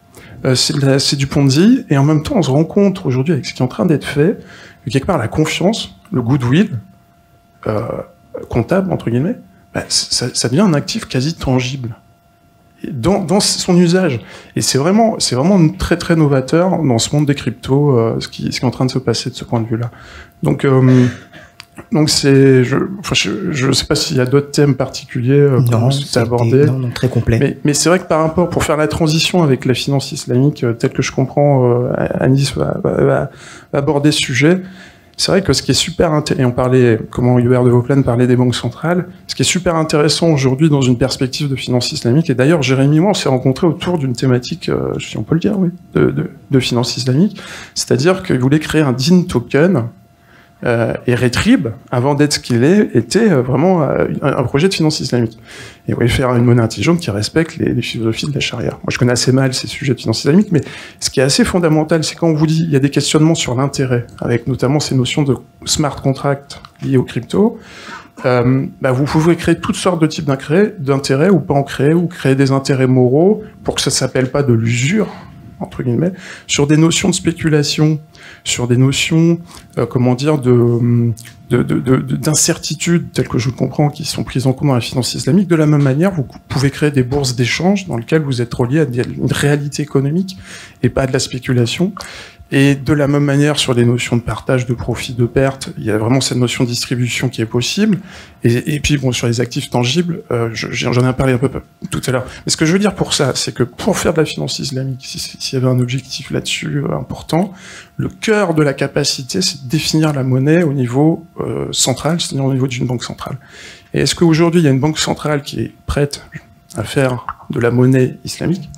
c'est du Ponzi, et en même temps on se rend compte aujourd'hui avec ce qui est en train d'être fait, que quelque part la confiance, le goodwill, comptable entre guillemets, ça devient un actif quasi tangible dans son usage. Et c'est vraiment très très novateur dans ce monde des cryptos, ce qui est en train de se passer de ce point de vue-là. Donc je sais pas s'il y a d'autres thèmes particuliers que tu as abordés. Non, très complet. Mais c'est vrai que par rapport, pour faire la transition avec la finance islamique, telle que je comprends, Anis va aborder ce sujet. C'est vrai que ce qui est super intéressant, et on parlait, comment Hubert de Vauplaine parlait des banques centrales, ce qui est super intéressant aujourd'hui dans une perspective de finance islamique, et d'ailleurs Jérémy et moi on s'est rencontrés autour d'une thématique, si on peut le dire, oui, de finance islamique, c'est-à-dire qu'il voulait créer un DIN token, et Retrib, avant d'être ce qu'il est, était vraiment un projet de finance islamique. Et il voulait faire une monnaie intelligente qui respecte les philosophies de la charia. Moi, je connais assez mal ces sujets de finance islamique, mais ce qui est assez fondamental, c'est quand on vous dit il y a des questionnements sur l'intérêt, avec notamment ces notions de smart contract liées aux cryptos, vous pouvez créer toutes sortes de types d'intérêts, ou pas en créer, ou créer des intérêts moraux, pour que ça s'appelle pas de l'usure, entre guillemets, sur des notions de spéculation, sur des notions, d'incertitude, telles que je le comprends, qui sont prises en compte dans la finance islamique. De la même manière, vous pouvez créer des bourses d'échange dans lesquelles vous êtes relié à une réalité économique et pas à de la spéculation. Et de la même manière, sur des notions de partage, de profit, de perte, il y a vraiment cette notion de distribution qui est possible. Et puis, bon, sur les actifs tangibles, j'en ai parlé un peu tout à l'heure. Mais ce que je veux dire pour ça, c'est que pour faire de la finance islamique, s'il y avait un objectif là-dessus important, le cœur de la capacité, c'est de définir la monnaie au niveau central, c'est-à-dire au niveau d'une banque centrale. Et est-ce qu'aujourd'hui, il y a une banque centrale qui est prête, à faire de la monnaie islamique.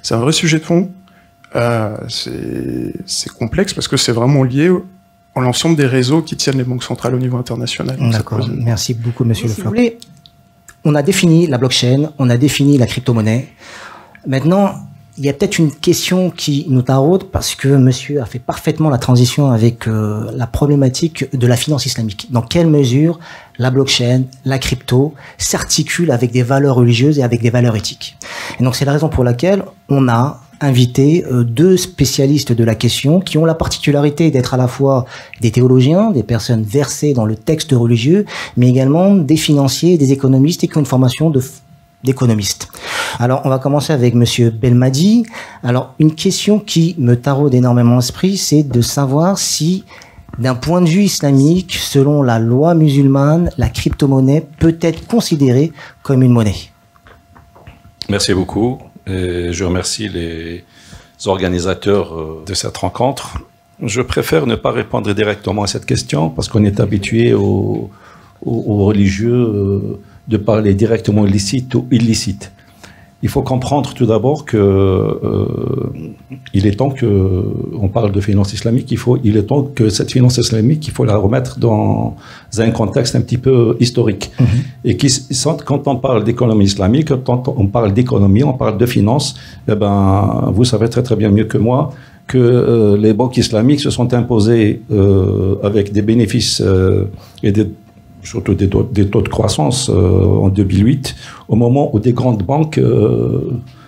C'est un vrai sujet de fond. C'est complexe parce que c'est vraiment lié à l'ensemble des réseaux qui tiennent les banques centrales au niveau international. D'accord, merci beaucoup monsieur Le Floch. On a défini la blockchain, on a défini la crypto-monnaie. Maintenant, il y a peut-être une question qui nous taraude parce que monsieur a fait parfaitement la transition avec la problématique de la finance islamique. Dans quelle mesure la blockchain, la crypto s'articule avec des valeurs religieuses et avec des valeurs éthiques. Et donc c'est la raison pour laquelle on a invité deux spécialistes de la question qui ont la particularité d'être à la fois des théologiens, des personnes versées dans le texte religieux, mais également des financiers, des économistes et qui ont une formation d'économistes. Alors, on va commencer avec monsieur Belmadi. Alors, une question qui me taraude énormément l'esprit, c'est de savoir si, d'un point de vue islamique, selon la loi musulmane, la crypto-monnaie peut être considérée comme une monnaie. Merci beaucoup. Et je remercie les organisateurs de cette rencontre. Je préfère ne pas répondre directement à cette question parce qu'on est habitué aux religieux de parler directement licite ou illicite. Il faut comprendre tout d'abord que il est temps que on parle de finance islamique. Il est temps que cette finance islamique, il faut la remettre dans un contexte un petit peu historique. Et quand on parle d'économie islamique, quand on parle d'économie, on parle de finance. Eh ben, vous savez très très bien mieux que moi que les banques islamiques se sont imposées avec des bénéfices et surtout des taux de croissance en 2008, au moment où des grandes banques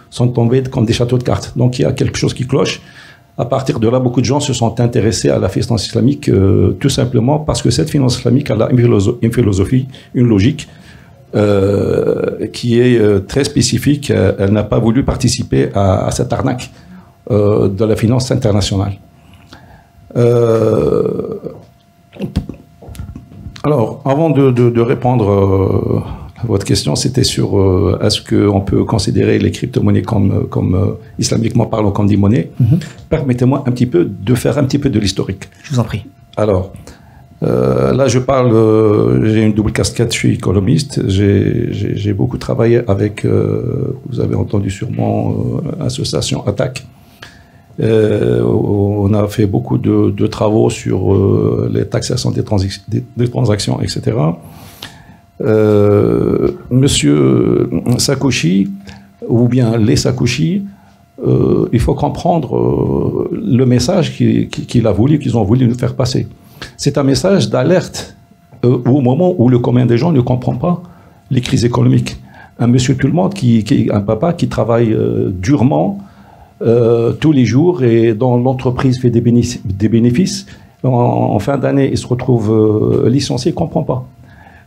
sont tombées comme des châteaux de cartes. Donc il y a quelque chose qui cloche. À partir de là, beaucoup de gens se sont intéressés à la finance islamique tout simplement parce que cette finance islamique elle a une philosophie, une logique qui est très spécifique. Elle n'a pas voulu participer à cette arnaque de la finance internationale. Alors, avant de répondre à votre question, c'était sur est-ce qu'on peut considérer les crypto-monnaies comme islamiquement parlant, comme des monnaies. Permettez-moi un petit peu de faire un petit peu de l'historique. Je vous en prie. Alors, là, je parle, j'ai une double casquette, je suis économiste, j'ai beaucoup travaillé avec, vous avez entendu sûrement, l'association Attac. On a fait beaucoup de travaux sur les taxations des transactions, etc. Monsieur Sakoshi, ou bien les Sakoshi, il faut comprendre le message qu'ils ont voulu nous faire passer. C'est un message d'alerte au moment où le commun des gens ne comprend pas les crises économiques. Un monsieur tout le monde, un papa qui travaille durement tous les jours et dont l'entreprise fait des bénéfices. En fin d'année, il se retrouve licencié, il ne comprend pas.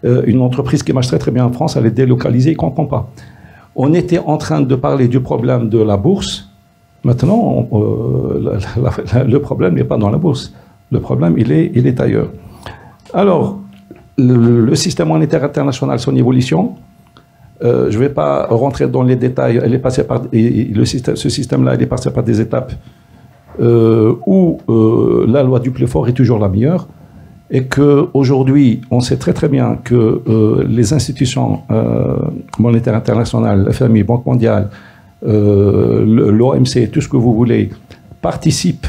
Une entreprise qui marche très très bien en France, elle est délocalisée, il ne comprend pas. On était en train de parler du problème de la bourse. Maintenant, le problème n'est pas dans la bourse. Le problème, il est ailleurs. Alors, le système monétaire international, son évolution, je ne vais pas rentrer dans les détails. Elle est passée par, ce système-là, il est passé par des étapes où la loi du plus fort est toujours la meilleure et qu'aujourd'hui, on sait très très bien que les institutions monétaires internationales, la FMI, Banque mondiale, l'OMC, tout ce que vous voulez, participent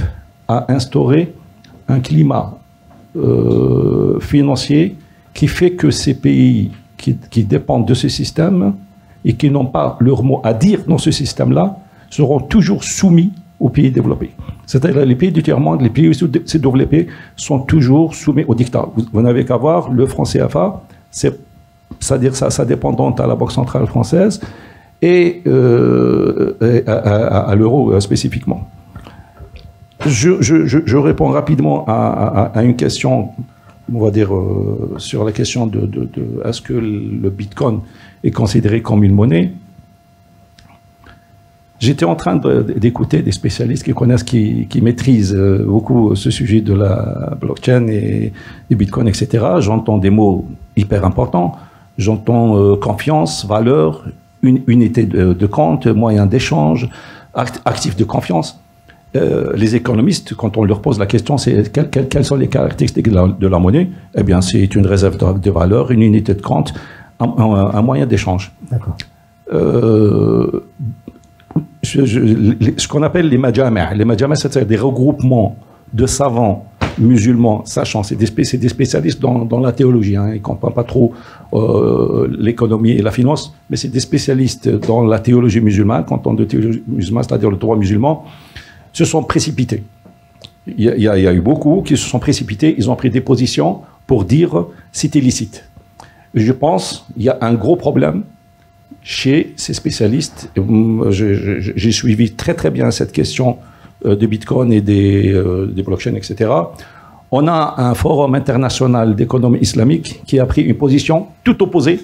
à instaurer un climat financier qui fait que ces pays qui dépendent de ce système et qui n'ont pas leur mot à dire dans ce système-là, seront toujours soumis aux pays développés. C'est-à-dire les pays du tiers-monde, les pays sous-développés sont toujours soumis au dictat. Vous n'avez qu'à voir le franc CFA, c'est-à-dire sa dépendante à la Banque centrale française et à l'euro spécifiquement. Je réponds rapidement à une question, on va dire, sur la question de est-ce que le Bitcoin est considéré comme une monnaie. J'étais en train d'écouter des spécialistes qui connaissent, qui maîtrisent beaucoup ce sujet de la blockchain et du Bitcoin, etc. J'entends des mots hyper importants. J'entends confiance, valeur, unité de compte, moyen d'échange, actif de confiance. Les économistes, quand on leur pose la question, c'est quelles sont les caractéristiques de la monnaie? Eh bien, c'est une réserve de valeur, une unité de compte, un moyen d'échange. D'accord. ce qu'on appelle les majama'. Les majama', c'est des regroupements de savants musulmans, sachant, c'est des spécialistes dans la théologie, hein, ils ne comprennent pas trop l'économie et la finance, mais c'est des spécialistes dans la théologie musulmane. Quand on dit théologie musulmane, c'est-à-dire le droit musulman, se sont précipités. Il y a eu beaucoup qui se sont précipités, ils ont pris des positions pour dire c'est illicite. Je pense qu'il y a un gros problème chez ces spécialistes. J'ai suivi très très bien cette question de Bitcoin et des blockchains, etc. On a un forum international d'économie islamique qui a pris une position tout opposée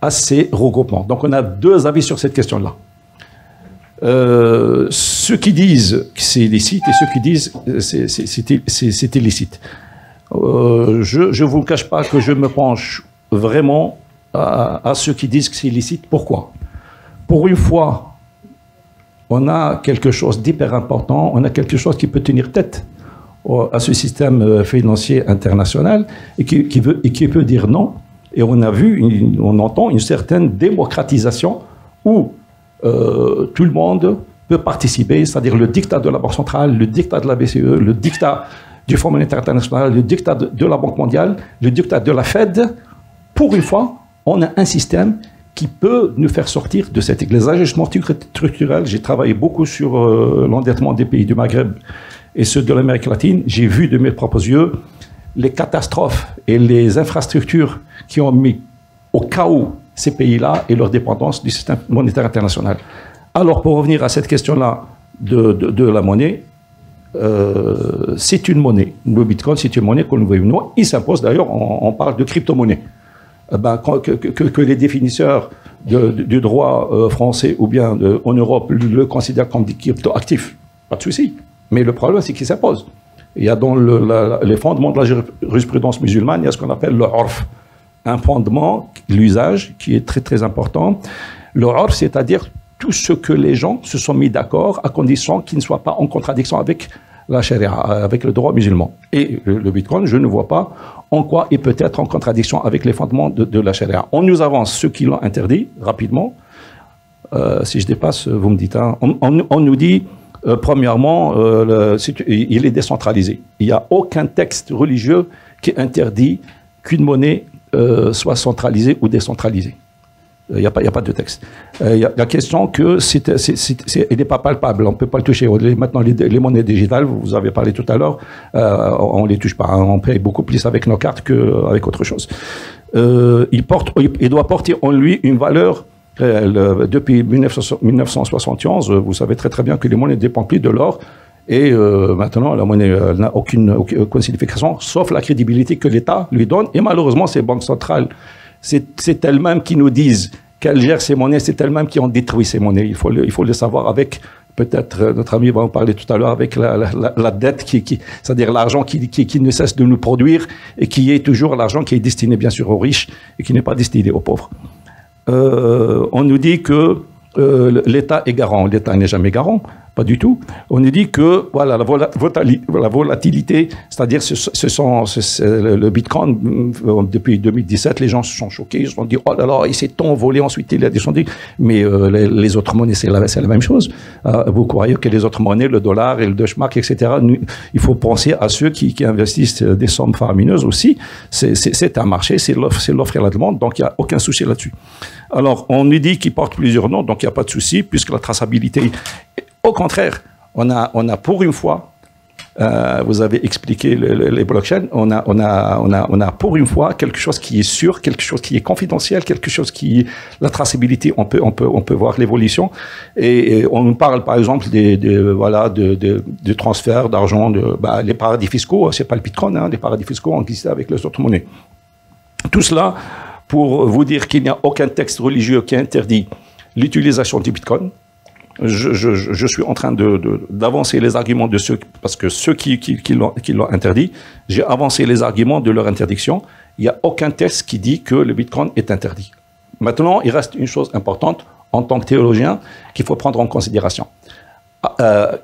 à ces regroupements. Donc on a deux avis sur cette question-là. Ceux qui disent que c'est illicite et ceux qui disent que c'est illicite. Je ne vous cache pas que je me penche vraiment à ceux qui disent que c'est illicite. Pourquoi? Pour une fois, on a quelque chose d'hyper important, on a quelque chose qui peut tenir tête à ce système financier international et qui peut dire non. Et on a vu, on entend une certaine démocratisation où tout le monde peut participer, c'est-à-dire le diktat de la Banque centrale, le diktat de la BCE, le diktat du Fonds monétaire international, le diktat de la Banque mondiale, le diktat de la Fed. Pour une fois, on a un système qui peut nous faire sortir de cet église. Les ajustements structurels, j'ai travaillé beaucoup sur l'endettement des pays du Maghreb et ceux de l'Amérique latine. J'ai vu de mes propres yeux les catastrophes et les infrastructures qui ont mis au chaos ces pays-là et leur dépendance du système monétaire international. Alors, pour revenir à cette question-là de la monnaie, c'est une monnaie. Le Bitcoin, c'est une monnaie qu'on le veuille ou non. Il s'impose, d'ailleurs, on parle de crypto-monnaie. Que les définisseurs du droit français ou bien en Europe le considèrent comme des crypto-actifs, pas de souci. Mais le problème, c'est qu'il s'impose. Il y a dans les fondements de la jurisprudence musulmane, il y a ce qu'on appelle le urf, un fondement, l'usage, qui est très très important. Le urf, c'est-à-dire tout ce que les gens se sont mis d'accord à condition qu'ils ne soient pas en contradiction avec la charia, avec le droit musulman. Et le Bitcoin, je ne vois pas en quoi il peut être en contradiction avec les fondements de la charia. On nous avance ceux qui l'ont interdit, rapidement. Si je dépasse, vous me dites. Hein. On nous dit, premièrement, il est décentralisé. Il n'y a aucun texte religieux qui interdit qu'une monnaie soit centralisée ou décentralisée. Il n'y a pas de texte. Il y a la question que il n'est pas palpable, on ne peut pas le toucher. Maintenant, les monnaies digitales, vous avez parlé tout à l'heure, on ne les touche pas. Hein, on paye beaucoup plus avec nos cartes qu'avec autre chose. Il doit porter en lui une valeur réelle. Depuis 1971, vous savez très très bien que les monnaies ne dépendent plus de l'or. Et maintenant, la monnaie n'a aucune signification, sauf la crédibilité que l'État lui donne. Et malheureusement, ces banques centrales, c'est elles-mêmes qui nous disent qu'elles gèrent ces monnaies, c'est elles-mêmes qui ont détruit ces monnaies. Il faut le savoir avec, peut-être notre ami va en parler tout à l'heure, avec la dette, c'est-à-dire l'argent qui ne cesse de nous produire et qui est toujours l'argent qui est destiné bien sûr aux riches et qui n'est pas destiné aux pauvres. On nous dit que l'État est garant. L'État n'est jamais garant, pas du tout. On nous dit que voilà, la volatilité, c'est-à-dire le Bitcoin, depuis 2017, les gens se sont choqués, ils se sont dit, oh là là, il s'est envolé, ensuite il a descendu. Mais les autres monnaies, c'est la même chose. Vous croyez que les autres monnaies, le dollar et le Deutschmark, etc., il faut penser à ceux qui investissent des sommes faramineuses aussi. C'est un marché, c'est l'offre et la demande, donc il n'y a aucun souci là-dessus. Alors, on nous dit qu'ils portent plusieurs noms, donc il n'y a pas de souci, puisque la traçabilité... Au contraire, on a pour une fois, vous avez expliqué les blockchains, on a pour une fois quelque chose qui est sûr, quelque chose qui est confidentiel, quelque chose qui, la traçabilité, on peut voir l'évolution. Et on parle par exemple des transferts d'argent, les paradis fiscaux, c'est pas le Bitcoin, hein, les paradis fiscaux ont existé avec les autres monnaies. Tout cela pour vous dire qu'il n'y a aucun texte religieux qui interdit l'utilisation du Bitcoin. Je suis en train d'avancer les arguments de ceux, parce que ceux qui l'ont interdit, j'ai avancé les arguments de leur interdiction. Il n'y a aucun texte qui dit que le Bitcoin est interdit. Maintenant, il reste une chose importante en tant que théologien qu'il faut prendre en considération.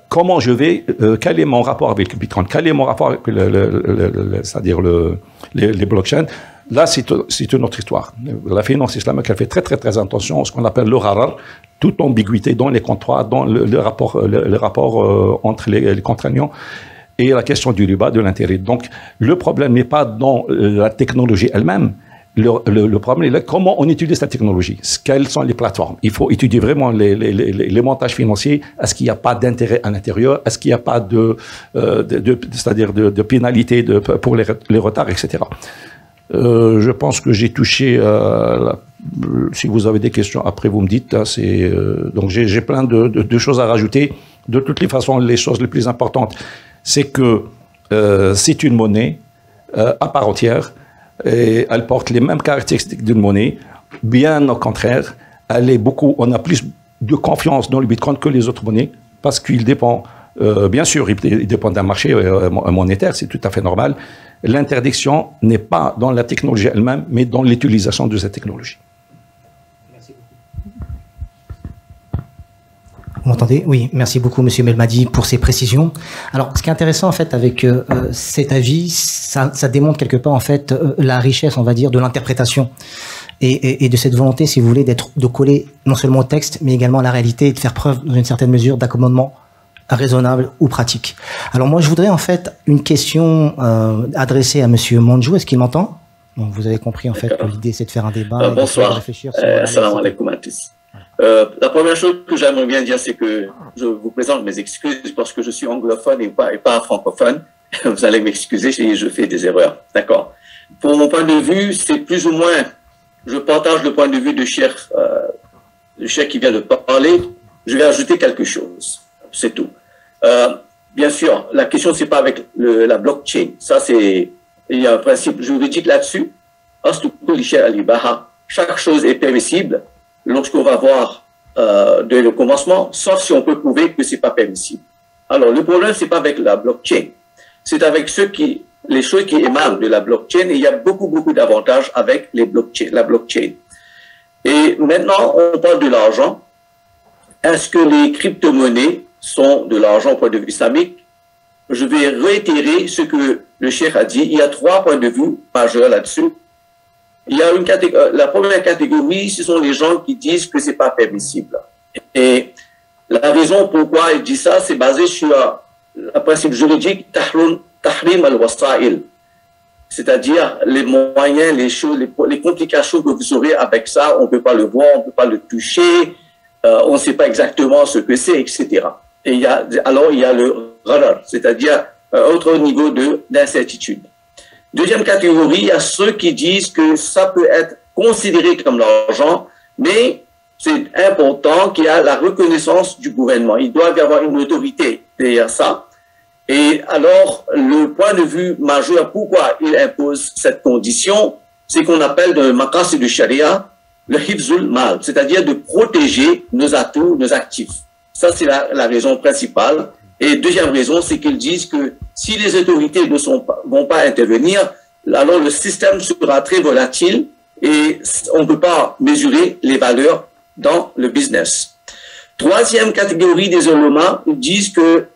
Comment quel est mon rapport avec le Bitcoin? Quel est mon rapport avec c'est-à-dire les blockchains? Là, c'est une autre histoire. La finance islamique, elle fait très, très, très attention à ce qu'on appelle le gharar, toute ambiguïté dans les contrats, dans le rapport entre les contraignants et la question du riba, de l'intérêt. Donc, le problème n'est pas dans la technologie elle-même. Le problème est là, comment on utilise la technologie. Quelles sont les plateformes? Il faut étudier vraiment les montages financiers. Est-ce qu'il n'y a pas d'intérêt à l'intérieur? Est-ce qu'il n'y a pas c'est-à-dire de pénalité pour les retards, etc. Je pense que j'ai touché. Si vous avez des questions, après vous me dites. Donc j'ai plein de choses à rajouter. De toutes les façons, les choses les plus importantes, c'est que c'est une monnaie à part entière et elle porte les mêmes caractéristiques d'une monnaie. Bien au contraire, on a plus de confiance dans le Bitcoin que les autres monnaies parce qu'il dépend. Bien sûr, il dépend d'un marché monétaire, c'est tout à fait normal. L'interdiction n'est pas dans la technologie elle-même, mais dans l'utilisation de cette technologie. Vous m'entendez? Oui, merci beaucoup, Monsieur Belmadi, pour ces précisions. Alors, ce qui est intéressant, en fait, avec cet avis, ça démontre quelque part, en fait, la richesse, on va dire, de l'interprétation et de cette volonté, si vous voulez, de coller non seulement au texte, mais également à la réalité et de faire preuve, dans une certaine mesure, d'accommodement raisonnable ou pratique. Alors moi, je voudrais en fait une question adressée à Monsieur Manjou. Est-ce qu'il m'entend? Donc vous avez compris en fait que l'idée c'est de faire un débat. Bonsoir. De réfléchir sur Salam alaikum à tous. La première chose que j'aimerais bien dire, c'est que je vous présente mes excuses parce que je suis anglophone et pas francophone. Vous allez m'excuser si je fais des erreurs. D'accord. Pour mon point de vue, c'est plus ou moins, je partage le point de vue du cheikh qui vient de parler. Je vais ajouter quelque chose. C'est tout. Bien sûr, la question, c'est pas avec la blockchain. Ça, il y a un principe juridique là-dessus. Chaque chose est permissible lorsqu'on va voir dès le commencement, sauf si on peut prouver que c'est pas permissible. Alors, le problème, c'est pas avec la blockchain. C'est avec les choses qui émanent de la blockchain, et il y a beaucoup, beaucoup d'avantages avec la blockchain. Et maintenant, on parle de l'argent. Est-ce que les crypto-monnaies sont de l'argent au point de vue islamique? Je vais réitérer ce que le cheikh a dit. Il y a 3 points de vue majeurs là-dessus. Il y a la première catégorie, ce sont les gens qui disent que c'est pas permissible. Et la raison pourquoi il dit ça, c'est basé sur le principe juridique tahrim al-wasa'il. C'est-à-dire les moyens, les choses, les complications que vous aurez avec ça, on peut pas le voir, on peut pas le toucher, on ne sait pas exactement ce que c'est, etc. Et alors il y a le gharar, c'est-à-dire un autre niveau d'incertitude. Deuxième catégorie, il y a ceux qui disent que ça peut être considéré comme l'argent, mais c'est important qu'il y ait la reconnaissance du gouvernement. Il doit y avoir une autorité derrière ça. Et alors, le point de vue majeur, pourquoi il impose cette condition, c'est qu'on appelle dans le maqasid du sharia le hifzul mal, c'est-à-dire de protéger nos atouts, nos actifs. Ça, c'est la raison principale. Et deuxième raison, c'est qu'ils disent que si les autorités ne vont pas intervenir, alors le système sera très volatile et on ne peut pas mesurer les valeurs dans le business. Troisième catégorie des ulémas, ils disent que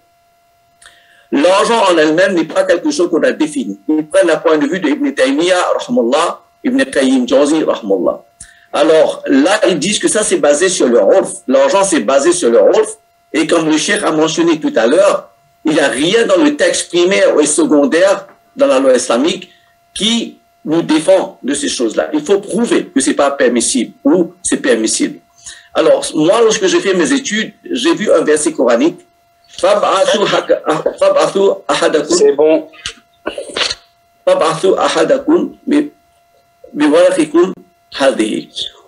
l'argent en elle-même n'est pas quelque chose qu'on a défini. Ils prennent le point de vue d'Ibn Taymiyyah, rahmallah, Ibn Qayyim Jawzi, rahmallah. Alors là, ils disent que ça, c'est basé sur le urf. L'argent, c'est basé sur le urf. Et comme le cheikh a mentionné tout à l'heure, il n'y a rien dans le texte primaire et secondaire, dans la loi islamique, qui nous défend de ces choses-là. Il faut prouver que c'est pas permissible ou c'est permissible. Alors, moi, lorsque j'ai fait mes études, j'ai vu un verset coranique. C'est bon.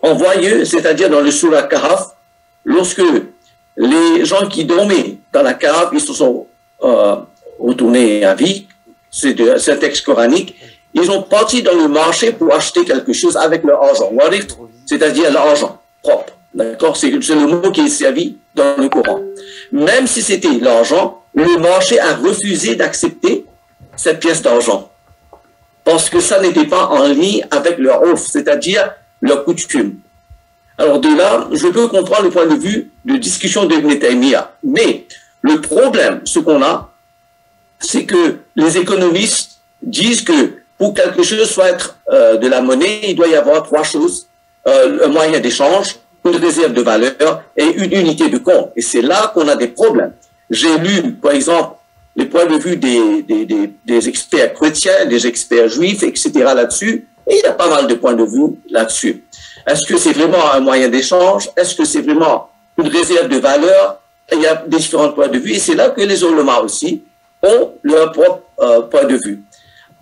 Envoyez, c'est-à-dire dans le Surah Kahf, lorsque les gens qui dormaient dans la cave, ils se sont retournés à vie, c'est un texte coranique, ils ont parti dans le marché pour acheter quelque chose avec leur argent, c'est-à-dire l'argent propre. D'accord? C'est le mot qui est servi dans le Coran. Même si c'était l'argent, le marché a refusé d'accepter cette pièce d'argent. Parce que ça n'était pas en ligne avec leur offre, c'est-à-dire leur coutume. Alors de là, je peux comprendre le point de vue de discussion d'Ibn Taymiyyah. Mais le problème, ce qu'on a, c'est que les économistes disent que pour que quelque chose soit de la monnaie, il doit y avoir trois choses. Un moyen d'échange, une réserve de valeur et une unité de compte. Et c'est là qu'on a des problèmes. J'ai lu, par exemple, les points de vue des experts chrétiens, des experts juifs, etc. là-dessus, et il y a pas mal de points de vue là-dessus. Est-ce que c'est vraiment un moyen d'échange? Est-ce que c'est vraiment une réserve de valeur? Il y a des différents points de vue, et c'est là que les ulémas aussi ont leur propre point de vue.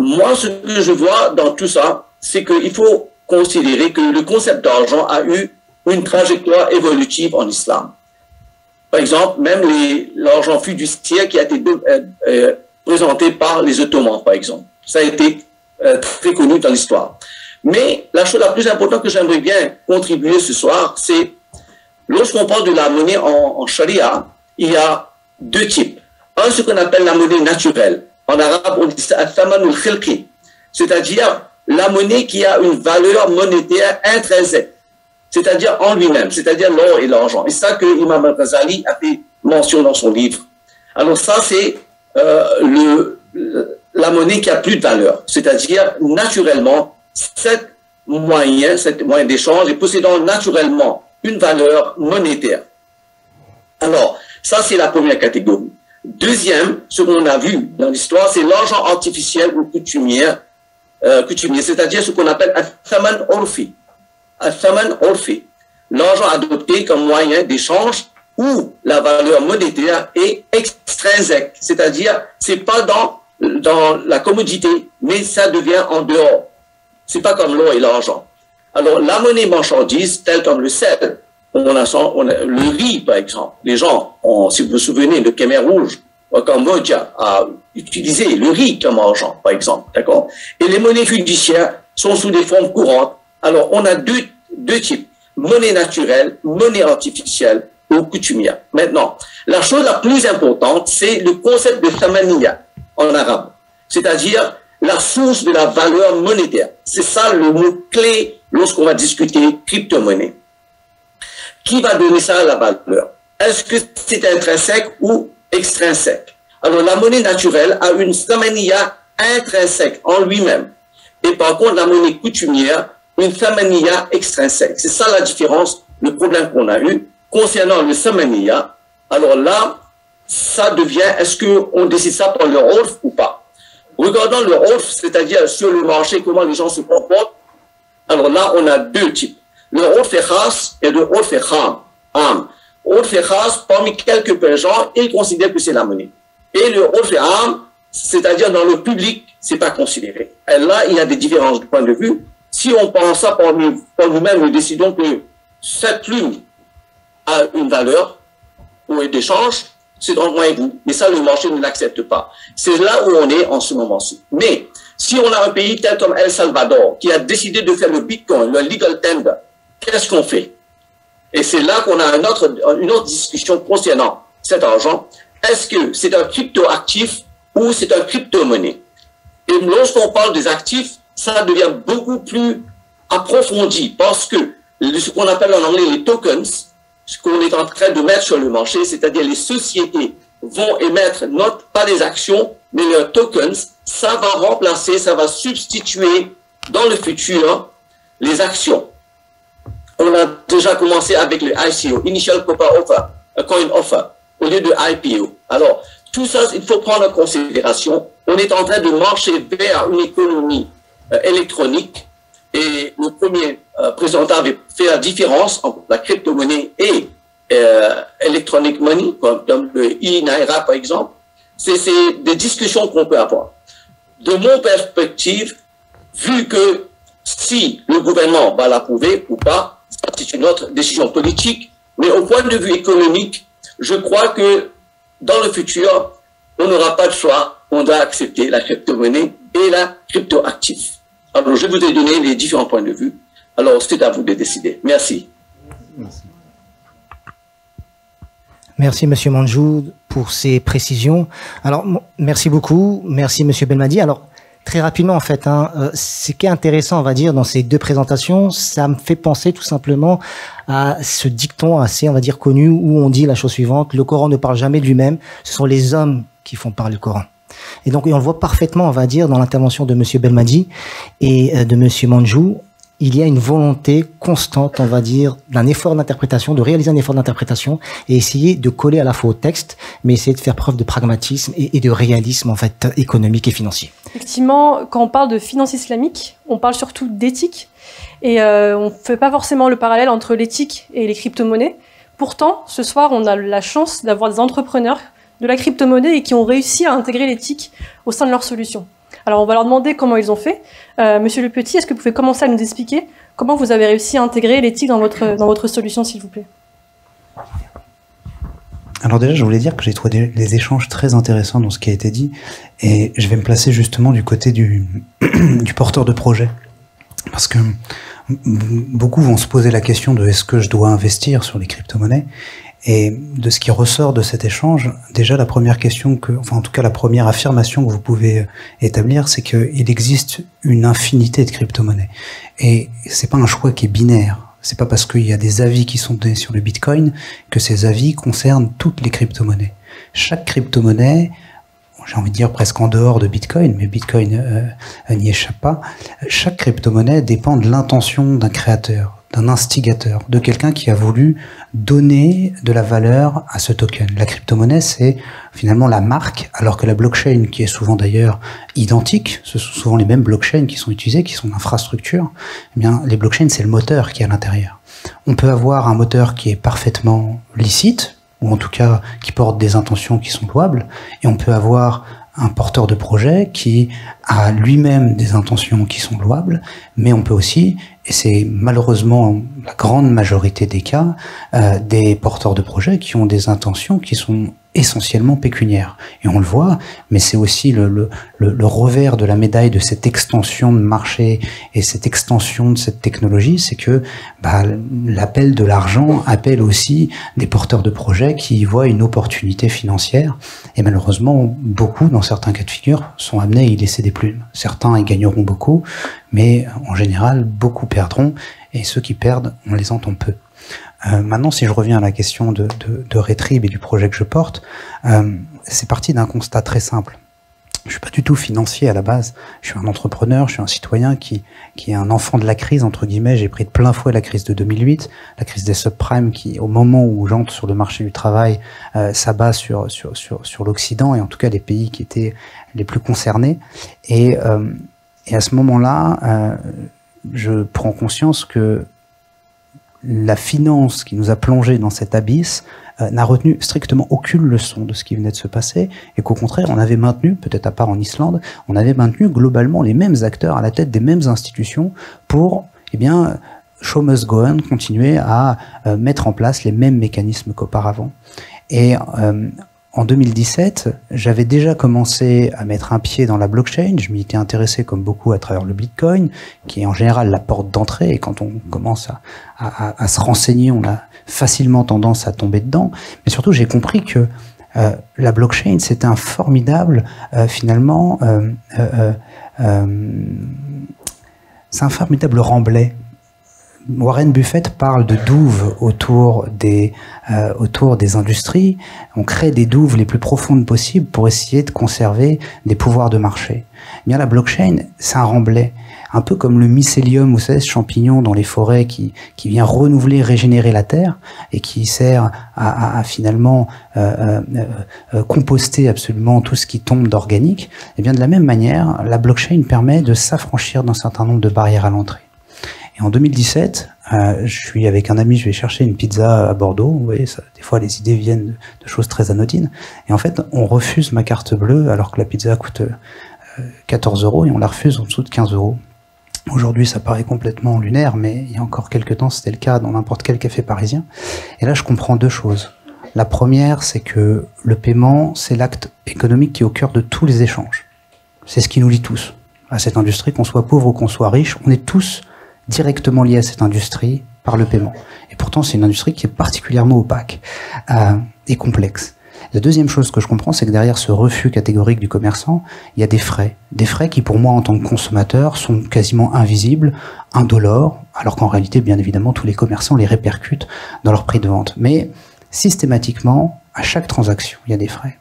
Moi, ce que je vois dans tout ça, c'est qu'il faut considérer que le concept d'argent a eu une trajectoire évolutive en islam. Par exemple, même l'argent fiduciaire qui a été présenté par les Ottomans, par exemple. Ça a été très connu dans l'histoire. Mais la chose la plus importante que j'aimerais bien contribuer ce soir, c'est lorsqu'on parle de la monnaie en charia, il y a deux types. Un, ce qu'on appelle la monnaie naturelle. En arabe, on dit ça al-thamanul khilqi, c'est-à-dire la monnaie qui a une valeur monétaire intrinsèque, c'est-à-dire en lui-même, c'est-à-dire l'or et l'argent. Et ça que Imam al-Ghazali a fait mention dans son livre. Alors ça, c'est la monnaie qui a plus de valeur, c'est-à-dire naturellement, cette moyen d'échange est possédant naturellement une valeur monétaire. Alors, ça c'est la première catégorie. Deuxième, ce qu'on a vu dans l'histoire, c'est l'argent artificiel ou coutumier, c'est-à-dire ce qu'on appelle al-thaman urfi. Al-thaman urfi, l'argent adopté comme moyen d'échange où la valeur monétaire est extrinsèque, c'est-à-dire c'est pas dans la commodité, mais ça devient en dehors. C'est pas comme l'or et l'argent. Alors la monnaie marchandise, telle comme le sel, on a le riz par exemple. Les gens, si vous vous souvenez, le Khmer rouge au Cambodge a utilisé le riz comme argent par exemple, d'accord. Et les monnaies fiduciaires sont sous des formes courantes. Alors on a deux types, monnaie naturelle, monnaie artificielle ou coutumière. Maintenant, la chose la plus importante, c'est le concept de thamaniya en arabe, c'est-à-dire la source de la valeur monétaire. C'est ça le mot clé lorsqu'on va discuter crypto-monnaie. Qui va donner ça à la valeur? Est-ce que c'est intrinsèque ou extrinsèque? Alors la monnaie naturelle a une thamaniya intrinsèque en lui-même. Et par contre, la monnaie coutumière, une thamaniya extrinsèque. C'est ça la différence, le problème qu'on a eu concernant le thamaniya. Alors là, ça devient, est-ce qu'on décide ça par le urf ou pas? Regardons le urf, c'est-à-dire sur le marché, comment les gens se comportent. Alors là, on a deux types. Le urf khas et le urf am. Urf khas, parmi quelques gens, ils considèrent que c'est la monnaie. Et le urf am, c'est-à-dire dans le public, c'est pas considéré. Et là, il y a des différences de point de vue. Si on pense ça par nous-mêmes, nous décidons que cette plume a une valeur ou d'échange, c'est entre moi et vous. Mais ça, le marché ne l'accepte pas. C'est là où on est en ce moment-ci. Mais si on a un pays tel comme El Salvador qui a décidé de faire le Bitcoin, le legal tender, qu'est-ce qu'on fait? Et c'est là qu'on a une autre discussion concernant cet argent. Est-ce que c'est un crypto-actif ou c'est un crypto-monnaie? Et lorsqu'on parle des actifs, ça devient beaucoup plus approfondi parce que ce qu'on appelle en anglais les tokens, ce qu'on est en train de mettre sur le marché, c'est-à-dire les sociétés vont émettre pas les actions, mais leurs tokens, ça va remplacer, ça va substituer dans le futur les actions. On a déjà commencé avec le ICO, Initial Coin Offer, au lieu de IPO. Alors, tout ça, il faut prendre en considération. On est en train de marcher vers une économie électronique. Et le premier présentant avait fait la différence entre la crypto-monnaie et electronic money, comme le e-Naira par exemple. C'est des discussions qu'on peut avoir. De mon perspective, vu que si le gouvernement va l'approuver ou pas, c'est une autre décision politique, mais au point de vue économique, je crois que dans le futur, on n'aura pas de choix, on doit accepter la crypto-monnaie et la crypto-actif. Alors, je vous ai donné les différents points de vue. Alors, c'est à vous de décider. Merci. Merci, Monsieur Manjou, pour ces précisions. Alors, merci beaucoup. Merci, Monsieur Belmadi. Alors, très rapidement, en fait, ce qui est intéressant, on va dire, dans ces deux présentations, ça me fait penser tout simplement à ce dicton assez, on va dire, connu, où on dit la chose suivante: le Coran ne parle jamais de lui-même, ce sont les hommes qui font parler le Coran. Et donc, on le voit parfaitement, on va dire, dans l'intervention de Monsieur Belmadi et de Monsieur Manjou. Il y a une volonté constante, on va dire, d'un effort d'interprétation, de réaliser un effort d'interprétation et essayer de coller à la fois au texte, mais essayer de faire preuve de pragmatisme et de réalisme, en fait, économique et financier. Effectivement, quand on parle de finance islamique, on parle surtout d'éthique et on ne fait pas forcément le parallèle entre l'éthique et les crypto-monnaies. Pourtant, ce soir, on a la chance d'avoir des entrepreneurs de la crypto-monnaie et qui ont réussi à intégrer l'éthique au sein de leurs solutions. Alors, on va leur demander comment ils ont fait. Monsieur Le Petit, est-ce que vous pouvez commencer à nous expliquer comment vous avez réussi à intégrer l'éthique dans votre solution, s'il vous plaît? Alors déjà, je voulais dire que j'ai trouvé les échanges très intéressants dans ce qui a été dit, et je vais me placer justement du côté du porteur de projet. Parce que beaucoup vont se poser la question de est-ce que je dois investir sur les crypto-monnaies? Et de ce qui ressort de cet échange, déjà la première question en tout cas la première affirmation que vous pouvez établir, c'est qu'il existe une infinité de crypto-monnaies. Et c'est pas un choix qui est binaire. C'est pas parce qu'il y a des avis qui sont donnés sur le Bitcoin que ces avis concernent toutes les crypto-monnaies. Chaque crypto-monnaie, j'ai envie de dire presque en dehors de Bitcoin, mais Bitcoin n'y échappe pas, chaque crypto-monnaie dépend de l'intention d'un créateur, d'un instigateur, de quelqu'un qui a voulu donner de la valeur à ce token. La crypto-monnaie, c'est finalement la marque, alors que la blockchain, qui est souvent d'ailleurs identique, ce sont souvent les mêmes blockchains qui sont utilisées, qui sont d'infrastructure, eh bien, les blockchains, c'est le moteur qui est à l'intérieur. On peut avoir un moteur qui est parfaitement licite, ou en tout cas qui porte des intentions qui sont louables, et on peut avoir un porteur de projet qui a lui-même des intentions qui sont louables, mais on peut aussi, et c'est malheureusement la grande majorité des cas, des porteurs de projet qui ont des intentions qui sont essentiellement pécuniaires. Et on le voit, mais c'est aussi le revers de la médaille de cette extension de marché et cette extension de cette technologie, c'est que l'appel de l'argent appelle aussi des porteurs de projets qui y voient une opportunité financière. Et malheureusement, beaucoup, dans certains cas de figure, sont amenés à y laisser des plumes. Certains y gagneront beaucoup, mais en général, beaucoup perdront, et ceux qui perdent, on les entend peu. Maintenant, si je reviens à la question de Retrib et du projet que je porte, c'est parti d'un constat très simple. Je suis pas du tout financier à la base. Je suis un entrepreneur, je suis un citoyen qui est un enfant de la crise, entre guillemets. J'ai pris de plein fouet la crise de 2008, la crise des subprimes qui, au moment où j'entre sur le marché du travail, s'abat sur l'Occident et en tout cas les pays qui étaient les plus concernés. Et à ce moment-là, je prends conscience que la finance qui nous a plongé dans cet abysse n'a retenu strictement aucune leçon de ce qui venait de se passer, et qu'au contraire, on avait maintenu, peut-être à part en Islande, on avait maintenu globalement les mêmes acteurs à la tête des mêmes institutions pour, show must go on, continuer à mettre en place les mêmes mécanismes qu'auparavant. Et en 2017, j'avais déjà commencé à mettre un pied dans la blockchain. Je m'y étais intéressé comme beaucoup à travers le Bitcoin, qui est en général la porte d'entrée. Et quand on commence à se renseigner, on a facilement tendance à tomber dedans. Mais surtout, j'ai compris que la blockchain, c'était un formidable, c'est un formidable remblai. Warren Buffett parle de douves autour des industries. On crée des douves les plus profondes possibles pour essayer de conserver des pouvoirs de marché. Eh bien, la blockchain, c'est un remblai. Un peu comme le mycélium, vous savez, ce champignon dans les forêts qui vient renouveler, régénérer la terre et qui sert à finalement composter absolument tout ce qui tombe d'organique. Eh bien, de la même manière, la blockchain permet de s'affranchir d'un certain nombre de barrières à l'entrée. Et en 2017, je suis avec un ami, je vais chercher une pizza à Bordeaux. Vous voyez, des fois les idées viennent de choses très anodines. Et en fait, on refuse ma carte bleue alors que la pizza coûte 14 € et on la refuse en dessous de 15 €. Aujourd'hui, ça paraît complètement lunaire, mais il y a encore quelques temps, c'était le cas dans n'importe quel café parisien. Et là, je comprends deux choses. La première, c'est que le paiement, c'est l'acte économique qui est au cœur de tous les échanges. C'est ce qui nous lie tous à cette industrie, qu'on soit pauvre ou qu'on soit riche. On est tous directement liés à cette industrie par le paiement. Et pourtant, c'est une industrie qui est particulièrement opaque et complexe. La deuxième chose que je comprends, c'est que derrière ce refus catégorique du commerçant, il y a des frais. Des frais qui, pour moi, en tant que consommateur, sont quasiment invisibles, indolores, alors qu'en réalité, bien évidemment, tous les commerçants les répercutent dans leur prix de vente. Mais systématiquement, à chaque transaction, il y a des frais.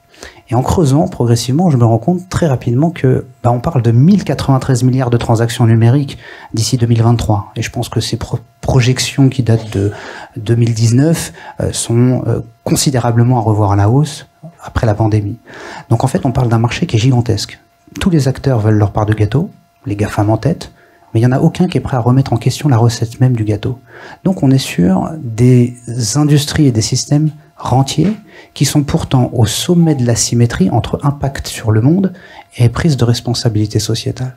Et en creusant progressivement, je me rends compte très rapidement que on parle de 1093 milliards de transactions numériques d'ici 2023. Et je pense que ces projections qui datent de 2019 sont considérablement à revoir à la hausse après la pandémie. Donc en fait, on parle d'un marché qui est gigantesque. Tous les acteurs veulent leur part de gâteau, les GAFAM en tête, mais il n'y en a aucun qui est prêt à remettre en question la recette même du gâteau. Donc on est sur des industries et des systèmes rentiers qui sont pourtant au sommet de la symétrie entre impact sur le monde et prise de responsabilité sociétale.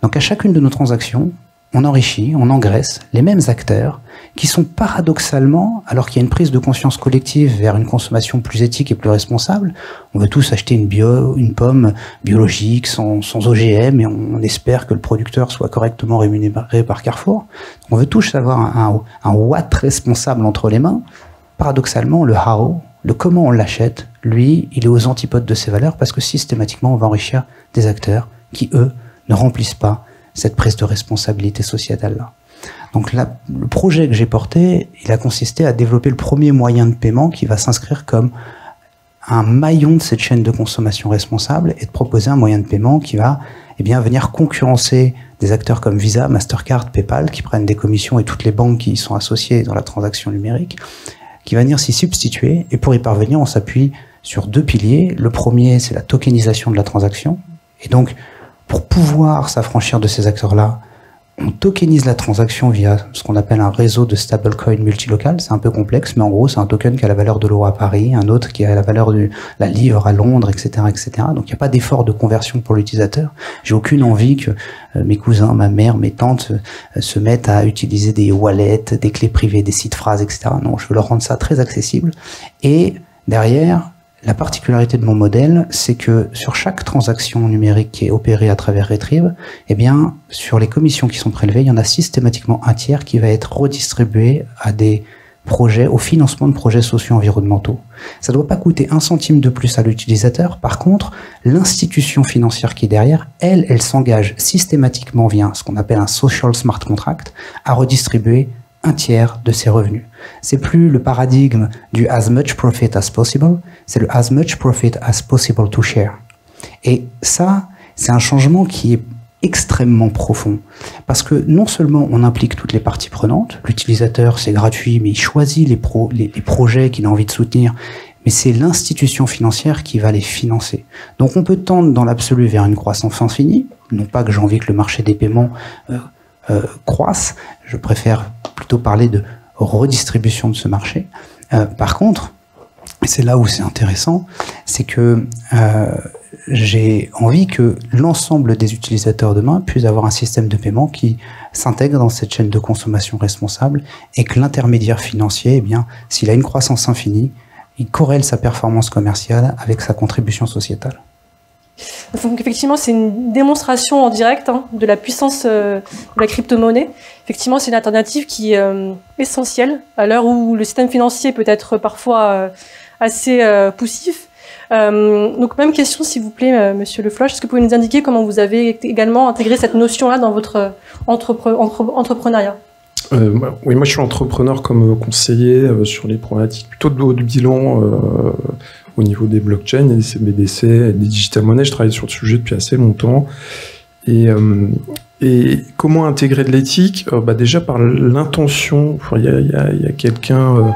Donc à chacune de nos transactions, on enrichit, on engraisse les mêmes acteurs qui sont paradoxalement, alors qu'il y a une prise de conscience collective vers une consommation plus éthique et plus responsable, on veut tous acheter une pomme biologique, sans OGM, et on espère que le producteur soit correctement rémunéré par Carrefour. On veut tous avoir un what responsable entre les mains. Paradoxalement, le how, le comment on l'achète, lui, il est aux antipodes de ces valeurs parce que systématiquement, on va enrichir des acteurs qui, eux, ne remplissent pas cette prise de responsabilité sociétale-là. Donc là, le projet que j'ai porté, il a consisté à développer le premier moyen de paiement qui va s'inscrire comme un maillon de cette chaîne de consommation responsable et de proposer un moyen de paiement qui va venir concurrencer des acteurs comme Visa, Mastercard, PayPal, qui prennent des commissions et toutes les banques qui y sont associées dans la transaction numérique, qui va venir s'y substituer. Et pour y parvenir, on s'appuie sur deux piliers. Le premier, c'est la tokenisation de la transaction. Et donc, pour pouvoir s'affranchir de ces acteurs-là, on tokenise la transaction via ce qu'on appelle un réseau de stablecoin multilocal. C'est un peu complexe, mais en gros, c'est un token qui a la valeur de l'euro à Paris, un autre qui a la valeur de la livre à Londres, etc., etc. Donc, il n'y a pas d'effort de conversion pour l'utilisateur. J'ai aucune envie que mes cousins, ma mère, mes tantes se mettent à utiliser des wallets, des clés privées, des sites phrases, etc. Non, je veux leur rendre ça très accessible. Et derrière, la particularité de mon modèle, c'est que sur chaque transaction numérique qui est opérée à travers Retrieve, sur les commissions qui sont prélevées, il y en a systématiquement un tiers qui va être redistribué à des projets, au financement de projets socio-environnementaux. Ça ne doit pas coûter un centime de plus à l'utilisateur. Par contre, l'institution financière qui est derrière, elle s'engage systématiquement via ce qu'on appelle un social smart contract à redistribuer un tiers de ses revenus. C'est plus le paradigme du as much profit as possible, c'est le as much profit as possible to share. Et ça, c'est un changement qui est extrêmement profond. Parce que non seulement on implique toutes les parties prenantes, l'utilisateur c'est gratuit, mais il choisit les projets qu'il a envie de soutenir, mais c'est l'institution financière qui va les financer. Donc on peut tendre dans l'absolu vers une croissance infinie, non pas que j'ai envie que le marché des paiements croisse, je préfère plutôt parler de redistribution de ce marché. Par contre, et c'est là où c'est intéressant, c'est que j'ai envie que l'ensemble des utilisateurs demain puissent avoir un système de paiement qui s'intègre dans cette chaîne de consommation responsable et que l'intermédiaire financier, s'il a une croissance infinie, il corrèle sa performance commerciale avec sa contribution sociétale. Donc effectivement, c'est une démonstration en direct de la puissance de la crypto-monnaie. Effectivement, c'est une alternative qui est essentielle à l'heure où le système financier peut être parfois assez poussif. Donc même question, s'il vous plaît, Monsieur Le Floch, est-ce que vous pouvez nous indiquer comment vous avez également intégré cette notion-là dans votre entrepreneuriat? Oui, moi je suis entrepreneur comme conseiller sur les problématiques plutôt de haut du bilan au niveau des blockchains, des CBDC, des digital monnaies. Je travaille sur le sujet depuis assez longtemps. Et comment intégrer de l'éthique? Déjà par l'intention. Il y a quelqu'un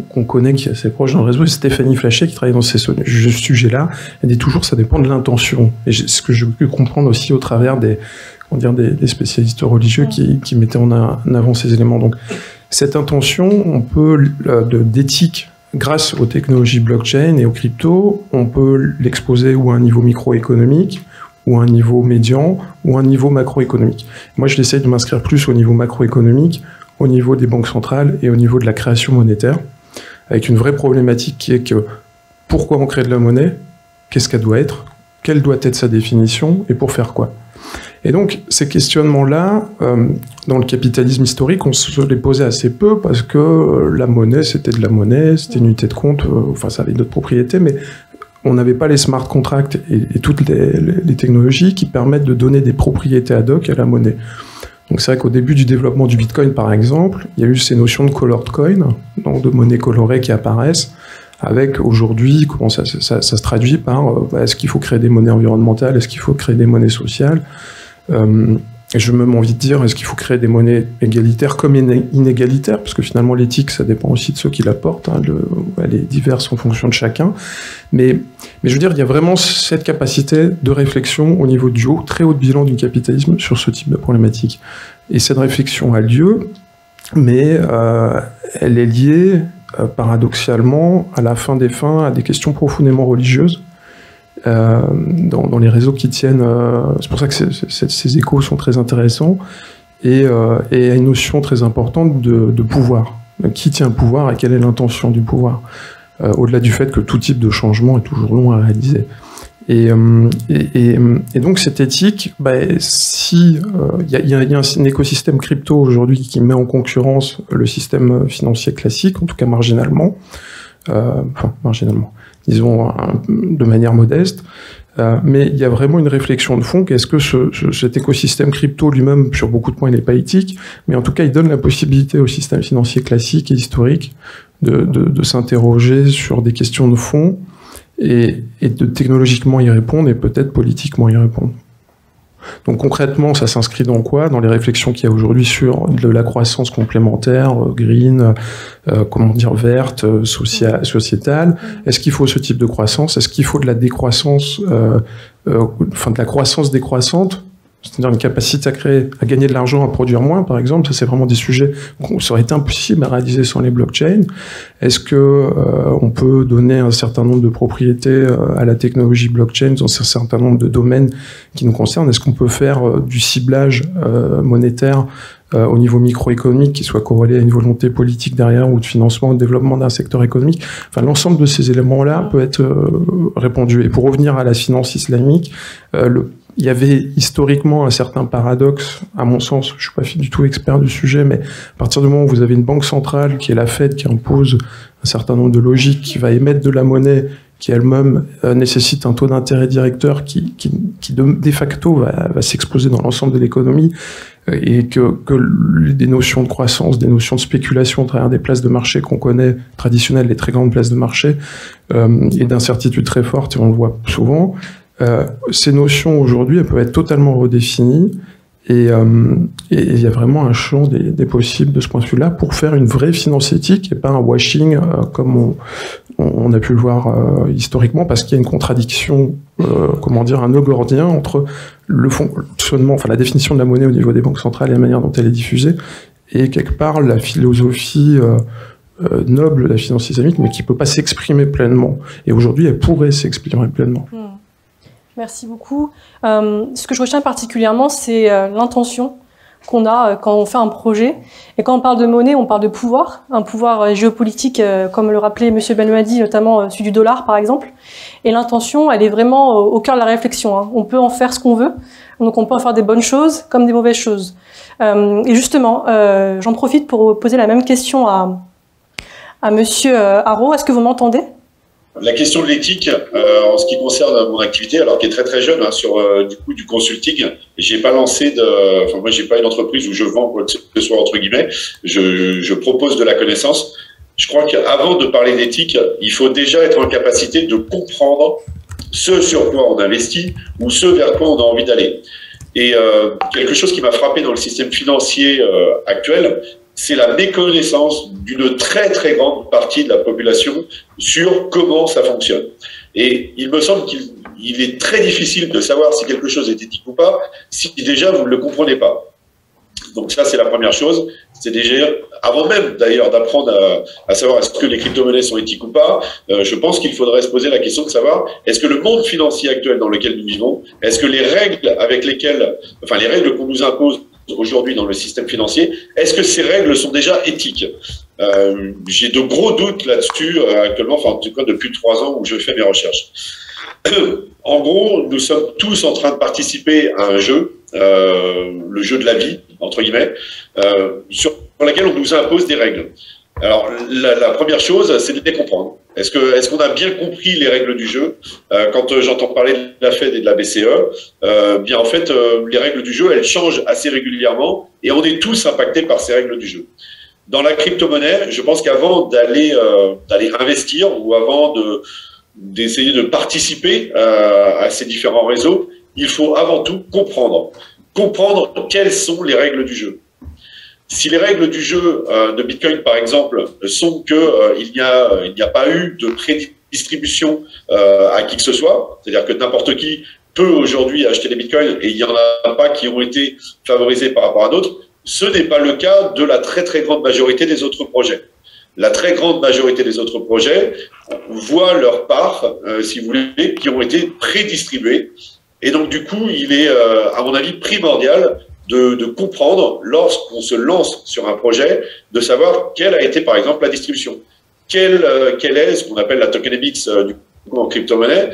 qu'on connaît qui est assez proche dans le réseau, Stéphanie Flachet, qui travaille dans ces sujets-là. Elle dit toujours ça dépend de l'intention. Et ce que j'ai pu comprendre aussi au travers des spécialistes religieux qui mettaient en avant ces éléments. Donc, cette intention, on peut, d'éthique, grâce aux technologies blockchain et aux cryptos, on peut l'exposer ou à un niveau microéconomique, ou à un niveau médian, ou à un niveau macroéconomique. Moi, je l'essaye de m'inscrire plus au niveau macroéconomique, au niveau des banques centrales et au niveau de la création monétaire, avec une vraie problématique qui est que pourquoi on crée de la monnaie, qu'est-ce qu'elle doit être, quelle doit être sa définition, et pour faire quoi. Et donc, ces questionnements-là, dans le capitalisme historique, on se les posait assez peu parce que la monnaie, c'était de la monnaie, c'était une unité de compte, ça avait d'autres propriétés, mais on n'avait pas les smart contracts et toutes les technologies qui permettent de donner des propriétés ad hoc à la monnaie. Donc c'est vrai qu'au début du développement du Bitcoin, par exemple, il y a eu ces notions de colored coin, donc de monnaie colorée qui apparaissent, avec aujourd'hui comment ça se traduit par est-ce qu'il faut créer des monnaies environnementales, est-ce qu'il faut créer des monnaies sociales, et je me envie de dire, est-ce qu'il faut créer des monnaies égalitaires comme inégalitaires, parce que finalement l'éthique, ça dépend aussi de ceux qui la portent, hein, elle est diverse en fonction de chacun, mais je veux dire, il y a vraiment cette capacité de réflexion au niveau du très haut bilan du capitalisme sur ce type de problématique. Et cette réflexion a lieu, mais elle est liée, paradoxalement, à la fin des fins, à des questions profondément religieuses, dans les réseaux qui tiennent, c'est pour ça que ces échos sont très intéressants, et à une notion très importante de pouvoir. Qui tient le pouvoir et quelle est l'intention du pouvoir, au-delà du fait que tout type de changement est toujours long à réaliser. Et donc cette éthique, si il y a un écosystème crypto aujourd'hui qui met en concurrence le système financier classique, en tout cas marginalement, disons de manière modeste, mais il y a vraiment une réflexion de fond qu'est-ce que cet écosystème crypto lui-même, sur beaucoup de points, il n'est pas éthique, mais en tout cas, il donne la possibilité au système financier classique et historique de s'interroger sur des questions de fond et de technologiquement y répondre et peut-être politiquement y répondre. Donc concrètement, ça s'inscrit dans quoi? Dans les réflexions qu'il y a aujourd'hui sur de la croissance complémentaire, green, verte, sociétale. Est-ce qu'il faut ce type de croissance? Est-ce qu'il faut de la décroissance, de la croissance décroissante? C'est-à-dire une capacité à gagner de l'argent, à produire moins, par exemple. Ça, c'est vraiment des sujets qui auraient été impossibles à réaliser sans les blockchains. Est-ce que on peut donner un certain nombre de propriétés à la technologie blockchain dans un certain nombre de domaines qui nous concernent? Est-ce qu'on peut faire du ciblage monétaire au niveau microéconomique qui soit corrélé à une volonté politique derrière ou de financement ou de développement d'un secteur économique? Enfin, l'ensemble de ces éléments-là peut être répondu. Et pour revenir à la finance islamique, il y avait historiquement un certain paradoxe, à mon sens, je ne suis pas du tout expert du sujet, mais à partir du moment où vous avez une banque centrale qui est la Fed, qui impose un certain nombre de logiques, qui va émettre de la monnaie, qui elle-même nécessite un taux d'intérêt directeur qui de facto va s'exposer dans l'ensemble de l'économie, et que des notions de croissance, des notions de spéculation à travers des places de marché qu'on connaît traditionnelles, les très grandes places de marché, et d'incertitudes très fortes, et on le voit souvent, ces notions aujourd'hui, elles peuvent être totalement redéfinies, et il y a vraiment un champ des possibles de ce point de vue-là pour faire une vraie finance éthique et pas un washing comme on a pu le voir historiquement, parce qu'il y a une contradiction, un nœud gordien entre le fonctionnement, la définition de la monnaie au niveau des banques centrales et la manière dont elle est diffusée, et quelque part la philosophie noble de la finance islamique, mais qui ne peut pas s'exprimer pleinement. Et aujourd'hui, elle pourrait s'exprimer pleinement. Merci beaucoup. Ce que je retiens particulièrement, c'est l'intention qu'on a quand on fait un projet. Et quand on parle de monnaie, on parle de pouvoir, un pouvoir géopolitique, comme le rappelait M. Benouadi, notamment celui du dollar, par exemple. Et l'intention, elle est vraiment au cœur de la réflexion, hein. On peut en faire ce qu'on veut, donc on peut en faire des bonnes choses comme des mauvaises choses. Et justement, j'en profite pour poser la même question à M. Haro. Est-ce que vous m'entendez ? La question de l'éthique, en ce qui concerne mon activité, alors qui est très très jeune, hein, sur du consulting, j'ai pas lancé moi j'ai pas une entreprise où je vends quoi que ce soit entre guillemets. Je propose de la connaissance. Je crois qu'avant de parler d'éthique, il faut déjà être en capacité de comprendre ce sur quoi on investit ou ce vers quoi on a envie d'aller. Et quelque chose qui m'a frappé dans le système financier actuel, c'est la méconnaissance d'une très très grande partie de la population sur comment ça fonctionne. Et il me semble qu'il est très difficile de savoir si quelque chose est éthique ou pas, si déjà vous ne le comprenez pas. Donc ça, c'est la première chose. C'est déjà, avant même d'ailleurs d'apprendre à savoir est-ce que les crypto-monnaies sont éthiques ou pas, je pense qu'il faudrait se poser la question de savoir est-ce que le monde financier actuel dans lequel nous vivons, est-ce que les règles les règles qu'on nous impose aujourd'hui dans le système financier, est-ce que ces règles sont déjà éthiques? J'ai de gros doutes là-dessus actuellement, en tout cas depuis 3 ans où je fais mes recherches. En gros, nous sommes tous en train de participer à un jeu, le jeu de la vie, entre guillemets, sur laquelle on nous impose des règles. Alors, la première chose, c'est de les comprendre. Est-ce qu'on a bien compris les règles du jeu? Quand j'entends parler de la Fed et de la BCE, bien en fait, les règles du jeu, elles changent assez régulièrement et on est tous impactés par ces règles du jeu. dans la crypto-monnaie, je pense qu'avant d'aller investir ou avant d'essayer de participer à ces différents réseaux, il faut avant tout comprendre quelles sont les règles du jeu. Si les règles du jeu de Bitcoin, par exemple, sont qu'il n'y a pas eu de prédistribution à qui que ce soit, c'est-à-dire que n'importe qui peut aujourd'hui acheter des Bitcoins et il n'y en a pas qui ont été favorisés par rapport à d'autres, ce n'est pas le cas de la très très grande majorité des autres projets. La très grande majorité des autres projets voient leur part, si vous voulez, qui ont été prédistribués. Et donc, du coup, il est, à mon avis, primordial de comprendre, lorsqu'on se lance sur un projet, de savoir quelle a été, par exemple, la distribution. Quelle est ce qu'on appelle la tokenomics du coup, en crypto-monnaie,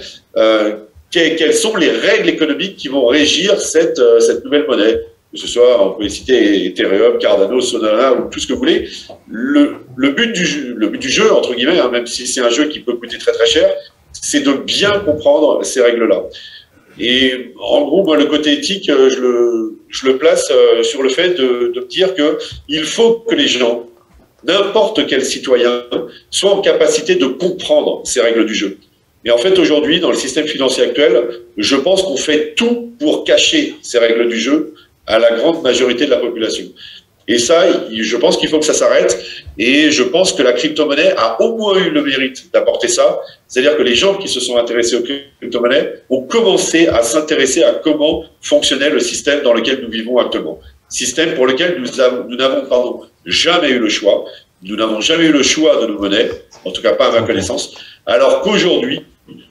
quelles sont les règles économiques qui vont régir cette nouvelle monnaie, que ce soit, on peut citer Ethereum, Cardano, Solana ou tout ce que vous voulez. Le but du jeu, entre guillemets, hein, même si c'est un jeu qui peut coûter très très cher, c'est de bien comprendre ces règles-là. Et en gros, moi, le côté éthique, je le place sur le fait de me dire qu'il faut que les gens, n'importe quel citoyen, soient en capacité de comprendre ces règles du jeu. Et en fait, aujourd'hui, dans le système financier actuel, je pense qu'on fait tout pour cacher ces règles du jeu à la grande majorité de la population. Et ça, je pense qu'il faut que ça s'arrête. Et je pense que la crypto-monnaie a au moins eu le mérite d'apporter ça. C'est-à-dire que les gens qui se sont intéressés aux crypto-monnaies ont commencé à s'intéresser à comment fonctionnait le système dans lequel nous vivons actuellement. Système pour lequel nous n'avons jamais eu le choix. Nous n'avons jamais eu le choix de nos monnaies, en tout cas pas à ma connaissance, alors qu'aujourd'hui,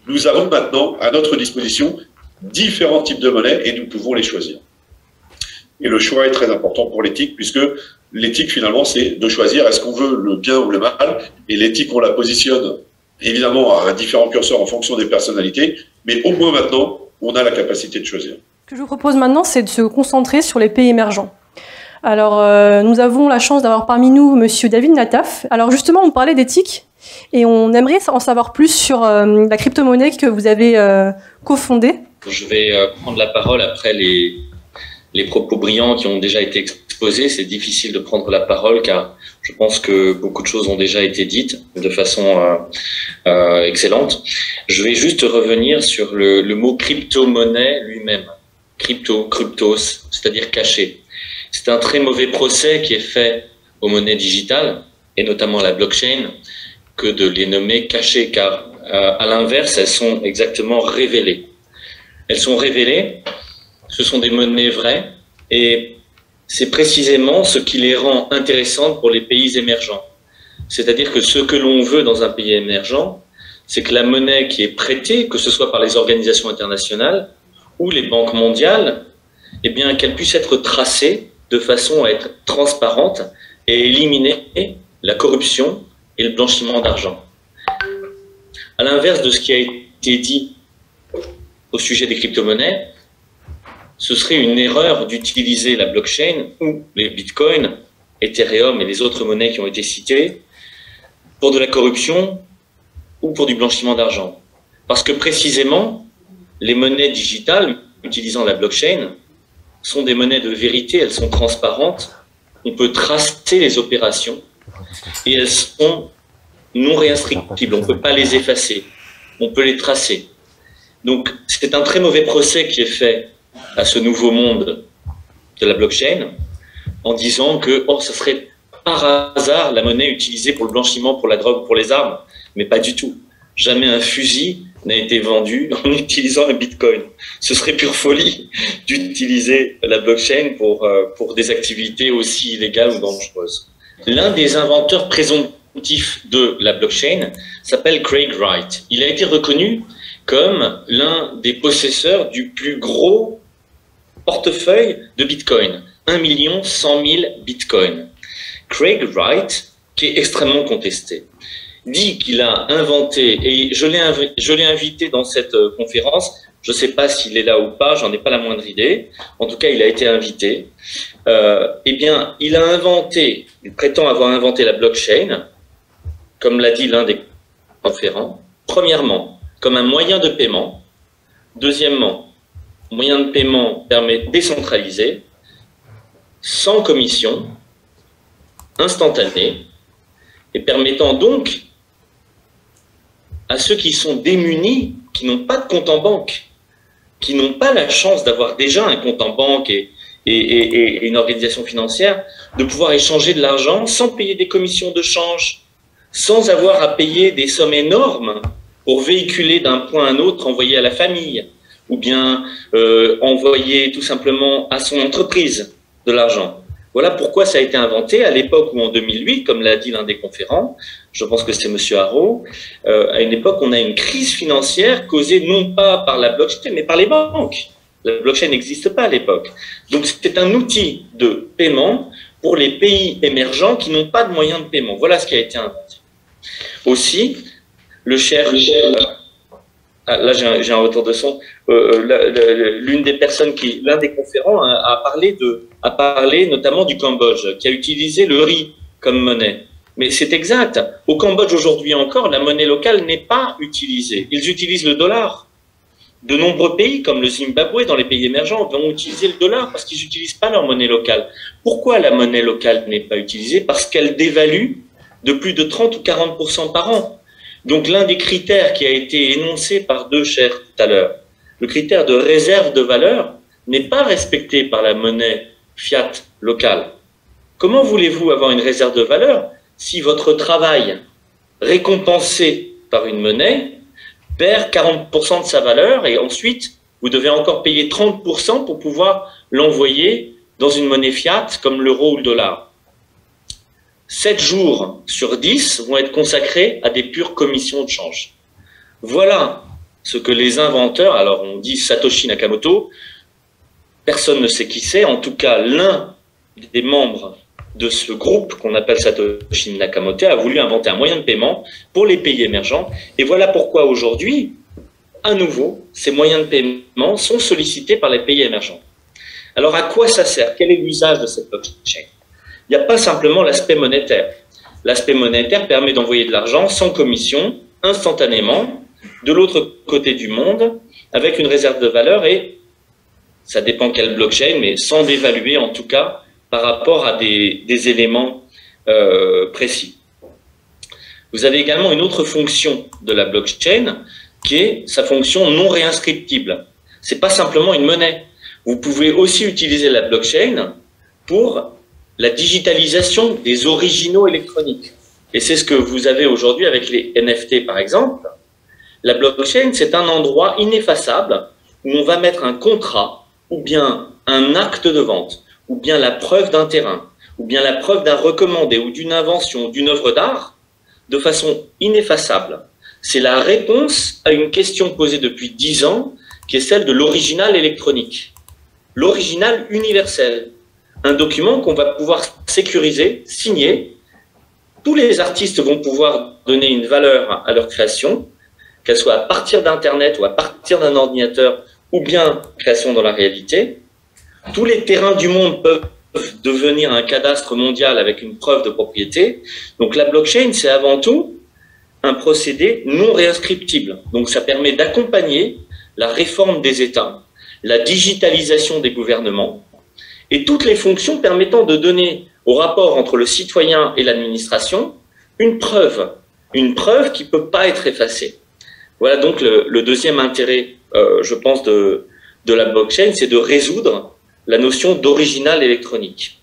nous avons maintenant à notre disposition différents types de monnaies et nous pouvons les choisir. Et le choix est très important pour l'éthique, puisque l'éthique, finalement, c'est de choisir est-ce qu'on veut le bien ou le mal. Et l'éthique, on la positionne, évidemment, à différents curseurs en fonction des personnalités, mais au moins maintenant, on a la capacité de choisir. Ce que je vous propose maintenant, c'est de se concentrer sur les pays émergents. Alors, nous avons la chance d'avoir parmi nous Monsieur David Nataf. Alors justement, on parlait d'éthique, et on aimerait en savoir plus sur la crypto-monnaie que vous avez cofondée. Je vais prendre la parole après les propos brillants qui ont déjà été exposés. C'est difficile de prendre la parole car je pense que beaucoup de choses ont déjà été dites de façon excellente. Je vais juste revenir sur le mot crypto-monnaie lui-même. Cryptos, c'est-à-dire caché. C'est un très mauvais procès qui est fait aux monnaies digitales, et notamment la blockchain, que de les nommer cachées, car à l'inverse, elles sont exactement révélées. Elles sont révélées, ce sont des monnaies vraies, et c'est précisément ce qui les rend intéressantes pour les pays émergents. C'est-à-dire que ce que l'on veut dans un pays émergent, c'est que la monnaie qui est prêtée, que ce soit par les organisations internationales ou les banques mondiales, eh bien, qu'elle puisse être tracée de façon à être transparente et éliminer la corruption et le blanchiment d'argent. À l'inverse de ce qui a été dit au sujet des crypto-monnaies, ce serait une erreur d'utiliser la blockchain ou les bitcoins, Ethereum et les autres monnaies qui ont été citées pour de la corruption ou pour du blanchiment d'argent. Parce que précisément, les monnaies digitales utilisant la blockchain sont des monnaies de vérité, elles sont transparentes, on peut tracer les opérations et elles sont non réinstructibles, on ne peut pas les effacer, on peut les tracer. Donc c'est un très mauvais procès qui est fait à ce nouveau monde de la blockchain en disant que ça serait par hasard la monnaie utilisée pour le blanchiment, pour la drogue, pour les armes, mais pas du tout. Jamais un fusil n'a été vendu en utilisant le bitcoin. Ce serait pure folie d'utiliser la blockchain pour des activités aussi illégales ou dangereuses. L'un des inventeurs présomptifs de la blockchain s'appelle Craig Wright. Il a été reconnu comme l'un des possesseurs du plus gros portefeuille de bitcoin, 1 100 000 bitcoins. Craig Wright, qui est extrêmement contesté, dit qu'il a inventé, et je l'ai invité dans cette conférence, je ne sais pas s'il est là ou pas, j'en ai pas la moindre idée, en tout cas il a été invité, eh bien il a inventé, il prétend avoir inventé la blockchain, comme l'a dit l'un des conférents, premièrement, comme un moyen de paiement, deuxièmement, moyen de paiement décentralisé, sans commission, instantanée, et permettant donc à ceux qui sont démunis, qui n'ont pas de compte en banque, qui n'ont pas la chance d'avoir déjà un compte en banque et une organisation financière, de pouvoir échanger de l'argent sans payer des commissions de change, sans avoir à payer des sommes énormes pour véhiculer d'un point à un autre, envoyer à la famille, ou bien envoyer tout simplement à son entreprise de l'argent. Voilà pourquoi ça a été inventé à l'époque où en 2008, comme l'a dit l'un des conférents, je pense que c'est Monsieur Haro, à une époque on a une crise financière causée non pas par la blockchain, mais par les banques. La blockchain n'existe pas à l'époque. Donc c'est un outil de paiement pour les pays émergents qui n'ont pas de moyens de paiement. Voilà ce qui a été inventé. Aussi, le cher là j'ai un retour de son. L'une des personnes l'un des conférents a parlé notamment du Cambodge, qui a utilisé le riz comme monnaie. Mais c'est exact. Au Cambodge aujourd'hui encore, la monnaie locale n'est pas utilisée. Ils utilisent le dollar. De nombreux pays, comme le Zimbabwe, dans les pays émergents, vont utiliser le dollar parce qu'ils n'utilisent pas leur monnaie locale. Pourquoi la monnaie locale n'est pas utilisée? Parce qu'elle dévalue de plus de 30 ou 40% par an. Donc l'un des critères qui a été énoncé par deux chers tout à l'heure, le critère de réserve de valeur, n'est pas respecté par la monnaie fiat locale. Comment voulez-vous avoir une réserve de valeur si votre travail, récompensé par une monnaie, perd 40% de sa valeur et ensuite vous devez encore payer 30% pour pouvoir l'envoyer dans une monnaie fiat comme l'euro ou le dollar? 7 jours sur 10 vont être consacrés à des pures commissions de change. Voilà ce que les inventeurs, alors on dit Satoshi Nakamoto, personne ne sait qui c'est, en tout cas l'un des membres de ce groupe qu'on appelle Satoshi Nakamoto a voulu inventer un moyen de paiement pour les pays émergents. Et voilà pourquoi aujourd'hui, à nouveau, ces moyens de paiement sont sollicités par les pays émergents. Alors à quoi ça sert? Quel est l'usage de cette blockchain? Il n'y a pas simplement l'aspect monétaire. L'aspect monétaire permet d'envoyer de l'argent sans commission, instantanément, de l'autre côté du monde, avec une réserve de valeur et, ça dépend quelle blockchain, mais sans dévaluer en tout cas, par rapport à des éléments précis. Vous avez également une autre fonction de la blockchain, qui est sa fonction non réinscriptible. Ce n'est pas simplement une monnaie. Vous pouvez aussi utiliser la blockchain pour la digitalisation des originaux électroniques. Et c'est ce que vous avez aujourd'hui avec les NFT, par exemple. La blockchain, c'est un endroit ineffaçable où on va mettre un contrat ou bien un acte de vente, ou bien la preuve d'un terrain, ou bien la preuve d'un recommandé, ou d'une invention, d'une œuvre d'art, de façon ineffaçable. C'est la réponse à une question posée depuis 10 ans, qui est celle de l'original électronique. L'original universel. Un document qu'on va pouvoir sécuriser, signer. Tous les artistes vont pouvoir donner une valeur à leur création, qu'elle soit à partir d'Internet ou à partir d'un ordinateur, ou bien création dans la réalité. Tous les terrains du monde peuvent devenir un cadastre mondial avec une preuve de propriété. Donc la blockchain, c'est avant tout un procédé non réinscriptible. Donc ça permet d'accompagner la réforme des États, la digitalisation des gouvernements, et toutes les fonctions permettant de donner au rapport entre le citoyen et l'administration une preuve qui ne peut pas être effacée. Voilà donc le deuxième intérêt, je pense, de la blockchain, c'est de résoudre la notion d'original électronique.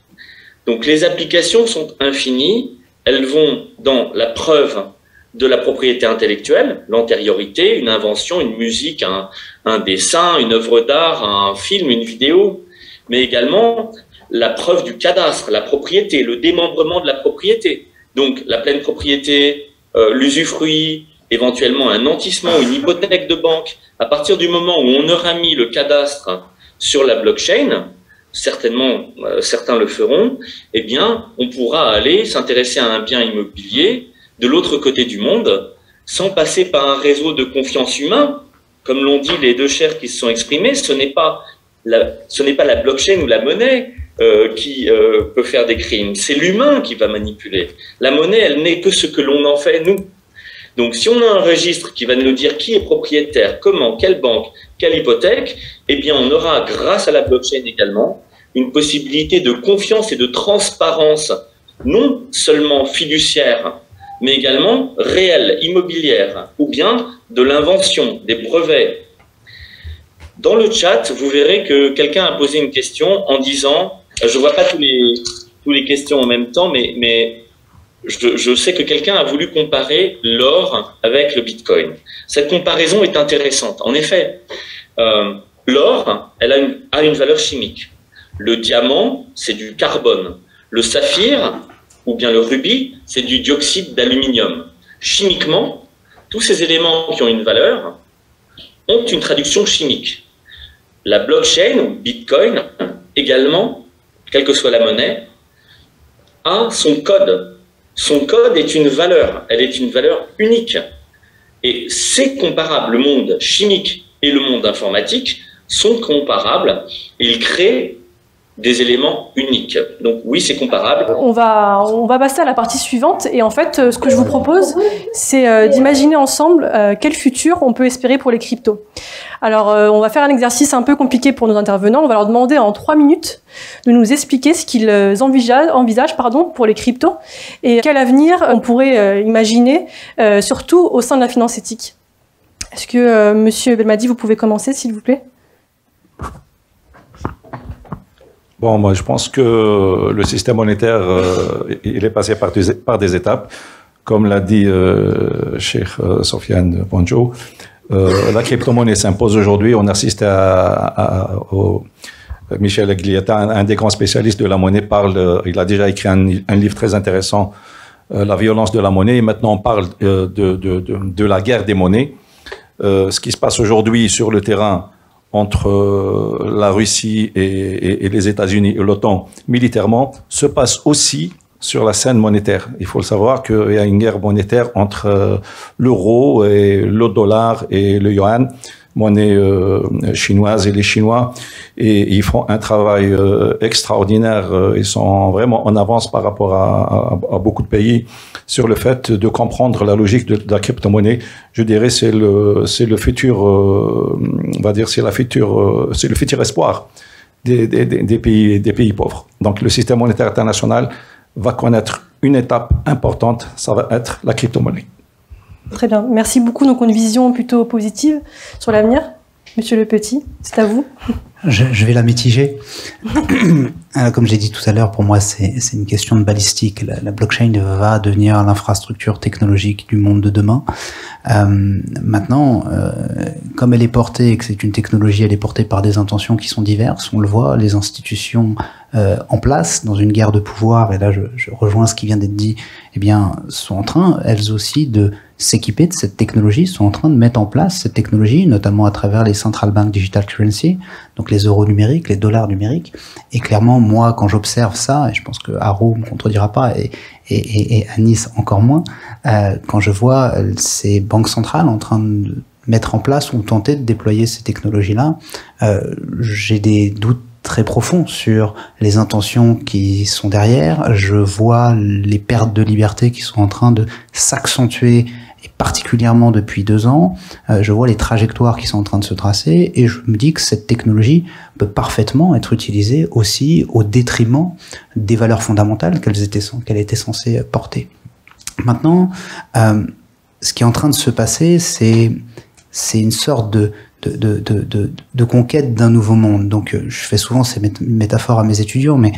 Donc les applications sont infinies, elles vont dans la preuve de la propriété intellectuelle, l'antériorité, une invention, une musique, un dessin, une œuvre d'art, un film, une vidéo, mais également la preuve du cadastre, la propriété, le démembrement de la propriété. Donc la pleine propriété, l'usufruit, éventuellement un nantissement ou une hypothèque de banque. À partir du moment où on aura mis le cadastre sur la blockchain, certainement certains le feront, eh bien on pourra aller s'intéresser à un bien immobilier de l'autre côté du monde, sans passer par un réseau de confiance humain. Comme l'ont dit les deux chers qui se sont exprimés, ce n'est pas la blockchain ou la monnaie qui peut faire des crimes, c'est l'humain qui va manipuler. La monnaie, elle n'est que ce que l'on en fait, nous. Donc si on a un registre qui va nous dire qui est propriétaire, comment, quelle banque, quelle hypothèque, eh bien on aura, grâce à la blockchain également, une possibilité de confiance et de transparence non seulement fiduciaire, mais également réelle, immobilière, ou bien de l'invention, des brevets. Dans le chat, vous verrez que quelqu'un a posé une question en disant, je ne vois pas tous les questions en même temps, mais je sais que quelqu'un a voulu comparer l'or avec le Bitcoin. Cette comparaison est intéressante. En effet, l'or, elle a une valeur chimique. Le diamant, c'est du carbone. Le saphir, ou bien le rubis, c'est du dioxyde d'aluminium. Chimiquement, tous ces éléments qui ont une valeur ont une traduction chimique. La blockchain, ou Bitcoin, également, quelle que soit la monnaie, a son code. Son code est une valeur, elle est une valeur unique. Et c'est comparable, le monde chimique et le monde informatique sont comparables et ils créent des éléments uniques. Donc oui, c'est comparable. On va passer à la partie suivante et en fait, ce que je vous propose, c'est d'imaginer ensemble quel futur on peut espérer pour les cryptos. Alors, on va faire un exercice un peu compliqué pour nos intervenants. On va leur demander en 3 minutes de nous expliquer ce qu'ils envisagent pour les cryptos et quel avenir on pourrait imaginer, surtout au sein de la finance éthique. Est-ce que, Monsieur Belmadi, vous pouvez commencer, s'il vous plaît ? Bon, moi, je pense que le système monétaire, il est passé par des étapes. Comme l'a dit Cheikh Sofiane Bonjo, la crypto-monnaie s'impose aujourd'hui. On assiste Michel Aglietta, un des grands spécialistes de la monnaie, il a déjà écrit un livre très intéressant, La violence de la monnaie. Et maintenant, on parle de la guerre des monnaies. Ce qui se passe aujourd'hui sur le terrain entre la Russie et les États-Unis et l'OTAN militairement se passe aussi sur la scène monétaire. Il faut le savoir qu'il y a une guerre monétaire entre l'euro et le dollar et le yuan, monnaie chinoise, et les Chinois, et ils font un travail extraordinaire. Ils sont vraiment en avance par rapport à beaucoup de pays sur le fait de comprendre la logique de la crypto-monnaie. Je dirais c'est le futur, on va dire c'est le futur espoir des pays pauvres. Donc le système monétaire international va connaître une étape importante, ça va être la crypto-monnaie. Très bien, merci beaucoup. Donc, une vision plutôt positive sur l'avenir. Monsieur Le Petit, c'est à vous. Je vais la mitigé. Comme j'ai dit tout à l'heure, pour moi, c'est une question de balistique. La blockchain va devenir l'infrastructure technologique du monde de demain. Maintenant, comme elle est portée, et que c'est une technologie, elle est portée par des intentions qui sont diverses. On le voit, les institutions en place dans une guerre de pouvoir, et là je rejoins ce qui vient d'être dit, eh bien, sont en train, elles aussi, de s'équiper de cette technologie, sont en train de mettre en place cette technologie, notamment à travers les Central Bank Digital Currency, donc les euros numériques, les dollars numériques. Et clairement, moi, quand j'observe ça, et je pense que Haro me contredira pas, et Anis encore moins, quand je vois ces banques centrales en train de mettre en place ou tenter de déployer ces technologies-là, j'ai des doutes très profonds sur les intentions qui sont derrière. Je vois les pertes de liberté qui sont en train de s'accentuer, et particulièrement depuis 2 ans. Je vois les trajectoires qui sont en train de se tracer, et je me dis que cette technologie peut parfaitement être utilisée aussi au détriment des valeurs fondamentales qu'elle était censée porter. Maintenant, ce qui est en train de se passer, c'est une sorte de conquête d'un nouveau monde. Donc, je fais souvent ces métaphores à mes étudiants, mais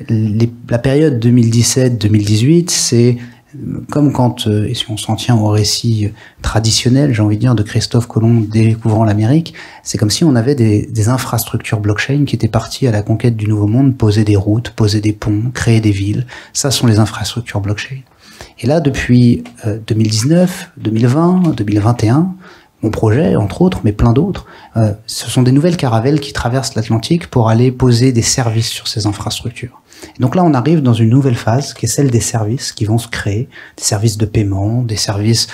la période 2017-2018, c'est comme quand, et si on s'en tient au récit traditionnel, j'ai envie de dire, de Christophe Colomb découvrant l'Amérique, c'est comme si on avait des infrastructures blockchain qui étaient parties à la conquête du nouveau monde, poser des routes, poser des ponts, créer des villes. Ça sont les infrastructures blockchain. Et là, depuis 2019, 2020, 2021, mon projet, entre autres, mais plein d'autres, ce sont des nouvelles caravelles qui traversent l'Atlantique pour aller poser des services sur ces infrastructures. Et donc là, on arrive dans une nouvelle phase qui est celle des services qui vont se créer, des services de paiement, des services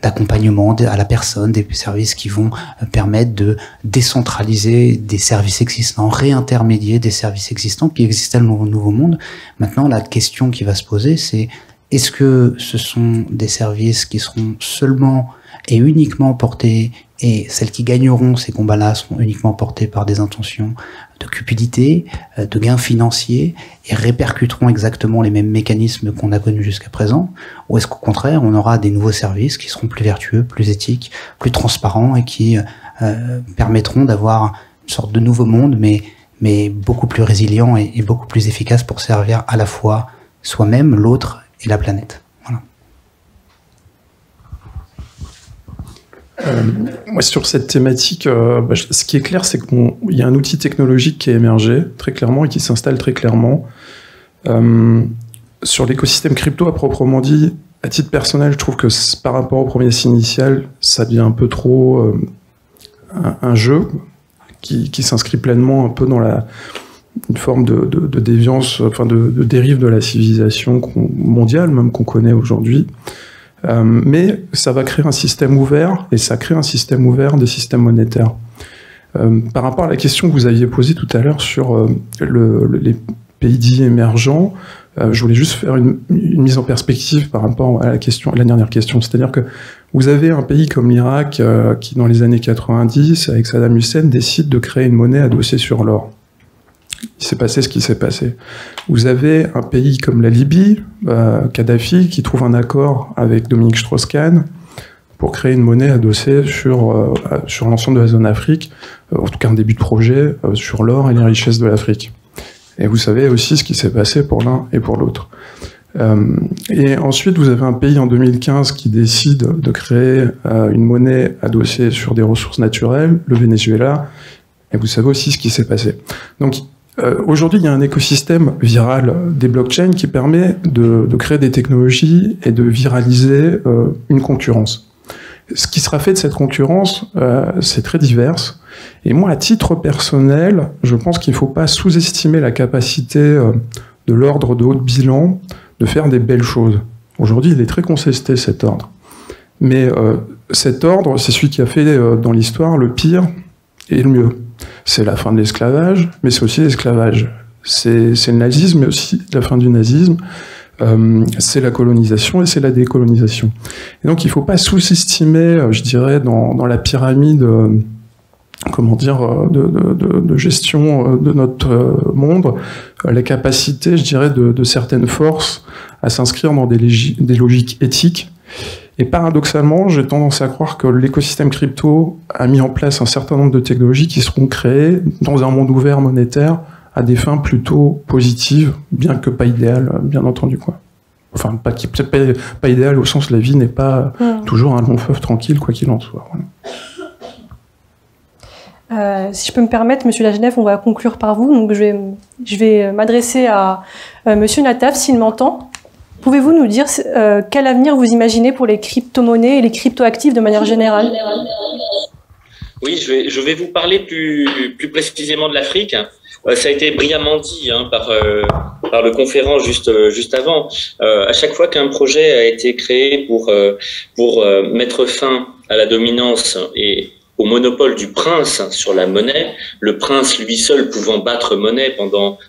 d'accompagnement à la personne, des services qui vont permettre de décentraliser des services existants, réintermédier des services existants qui existaient dans le nouveau monde. Maintenant, la question qui va se poser, c'est est-ce que ce sont des services qui seront seulement et uniquement portés Et celles qui gagneront ces combats-là seront uniquement portées par des intentions de cupidité, de gains financiers, et répercuteront exactement les mêmes mécanismes qu'on a connus jusqu'à présent? Ou est-ce qu'au contraire, on aura des nouveaux services qui seront plus vertueux, plus éthiques, plus transparents, et qui permettront d'avoir une sorte de nouveau monde, mais beaucoup plus résilient et beaucoup plus efficace pour servir à la fois soi-même, l'autre et la planète? Voilà. Moi, sur cette thématique, ce qui est clair, c'est qu'il y a un outil technologique qui a émergé très clairement et qui s'installe très clairement. Sur l'écosystème crypto à proprement dit, à titre personnel, je trouve que par rapport aux promesses initiales, ça devient un peu trop un jeu qui s'inscrit pleinement un peu dans une forme de déviance, enfin de dérive de la civilisation mondiale, même qu'on connaît aujourd'hui. Mais ça va créer un système ouvert, et ça crée un système ouvert des systèmes monétaires. Par rapport à la question que vous aviez posée tout à l'heure sur les pays dits émergents, je voulais juste faire une mise en perspective par rapport à la dernière question. C'est-à-dire que vous avez un pays comme l'Irak qui, dans les années 90, avec Saddam Hussein, décide de créer une monnaie adossée sur l'or. Il s'est passé ce qui s'est passé. Vous avez un pays comme la Libye, Kadhafi, qui trouve un accord avec Dominique Strauss-Kahn pour créer une monnaie adossée sur l'ensemble de la zone Afrique, en tout cas un début de projet sur l'or et les richesses de l'Afrique. Et vous savez aussi ce qui s'est passé pour l'un et pour l'autre. Et ensuite, vous avez un pays en 2015 qui décide de créer une monnaie adossée sur des ressources naturelles, le Venezuela, et vous savez aussi ce qui s'est passé. Donc, aujourd'hui, il y a un écosystème viral des blockchains qui permet de créer des technologies et de viraliser une concurrence. Ce qui sera fait de cette concurrence, c'est très divers. Et moi, à titre personnel, je pense qu'il ne faut pas sous-estimer la capacité de l'ordre de haut de bilan de faire des belles choses. Aujourd'hui, il est très contesté, cet ordre. Mais cet ordre, c'est celui qui a fait dans l'histoire le pire et le mieux. C'est la fin de l'esclavage, mais c'est aussi l'esclavage. C'est le nazisme, mais aussi la fin du nazisme. C'est la colonisation et c'est la décolonisation. Et donc il ne faut pas sous-estimer, je dirais, dans la pyramide de gestion de notre monde, la capacité, je dirais, de certaines forces à s'inscrire dans des logiques éthiques. Et paradoxalement, j'ai tendance à croire que l'écosystème crypto a mis en place un certain nombre de technologies qui seront créées dans un monde ouvert monétaire à des fins plutôt positives, bien que pas idéales, bien entendu, quoi. Enfin, peut-être pas idéal au sens où la vie n'est pas toujours un long fleuve tranquille, quoi qu'il en soit. Voilà. Si je peux me permettre, Monsieur Lagenève, on va conclure par vous. Donc, je vais m'adresser à Monsieur Nataf, s'il m'entend. Pouvez-vous nous dire quel avenir vous imaginez pour les crypto-monnaies et les crypto-actifs de manière générale? Oui, je vais vous parler plus précisément de l'Afrique. Ça a été brillamment dit par le conférent juste avant. À chaque fois qu'un projet a été créé pour mettre fin à la dominance et au monopole du prince sur la monnaie, le prince lui seul pouvant battre monnaie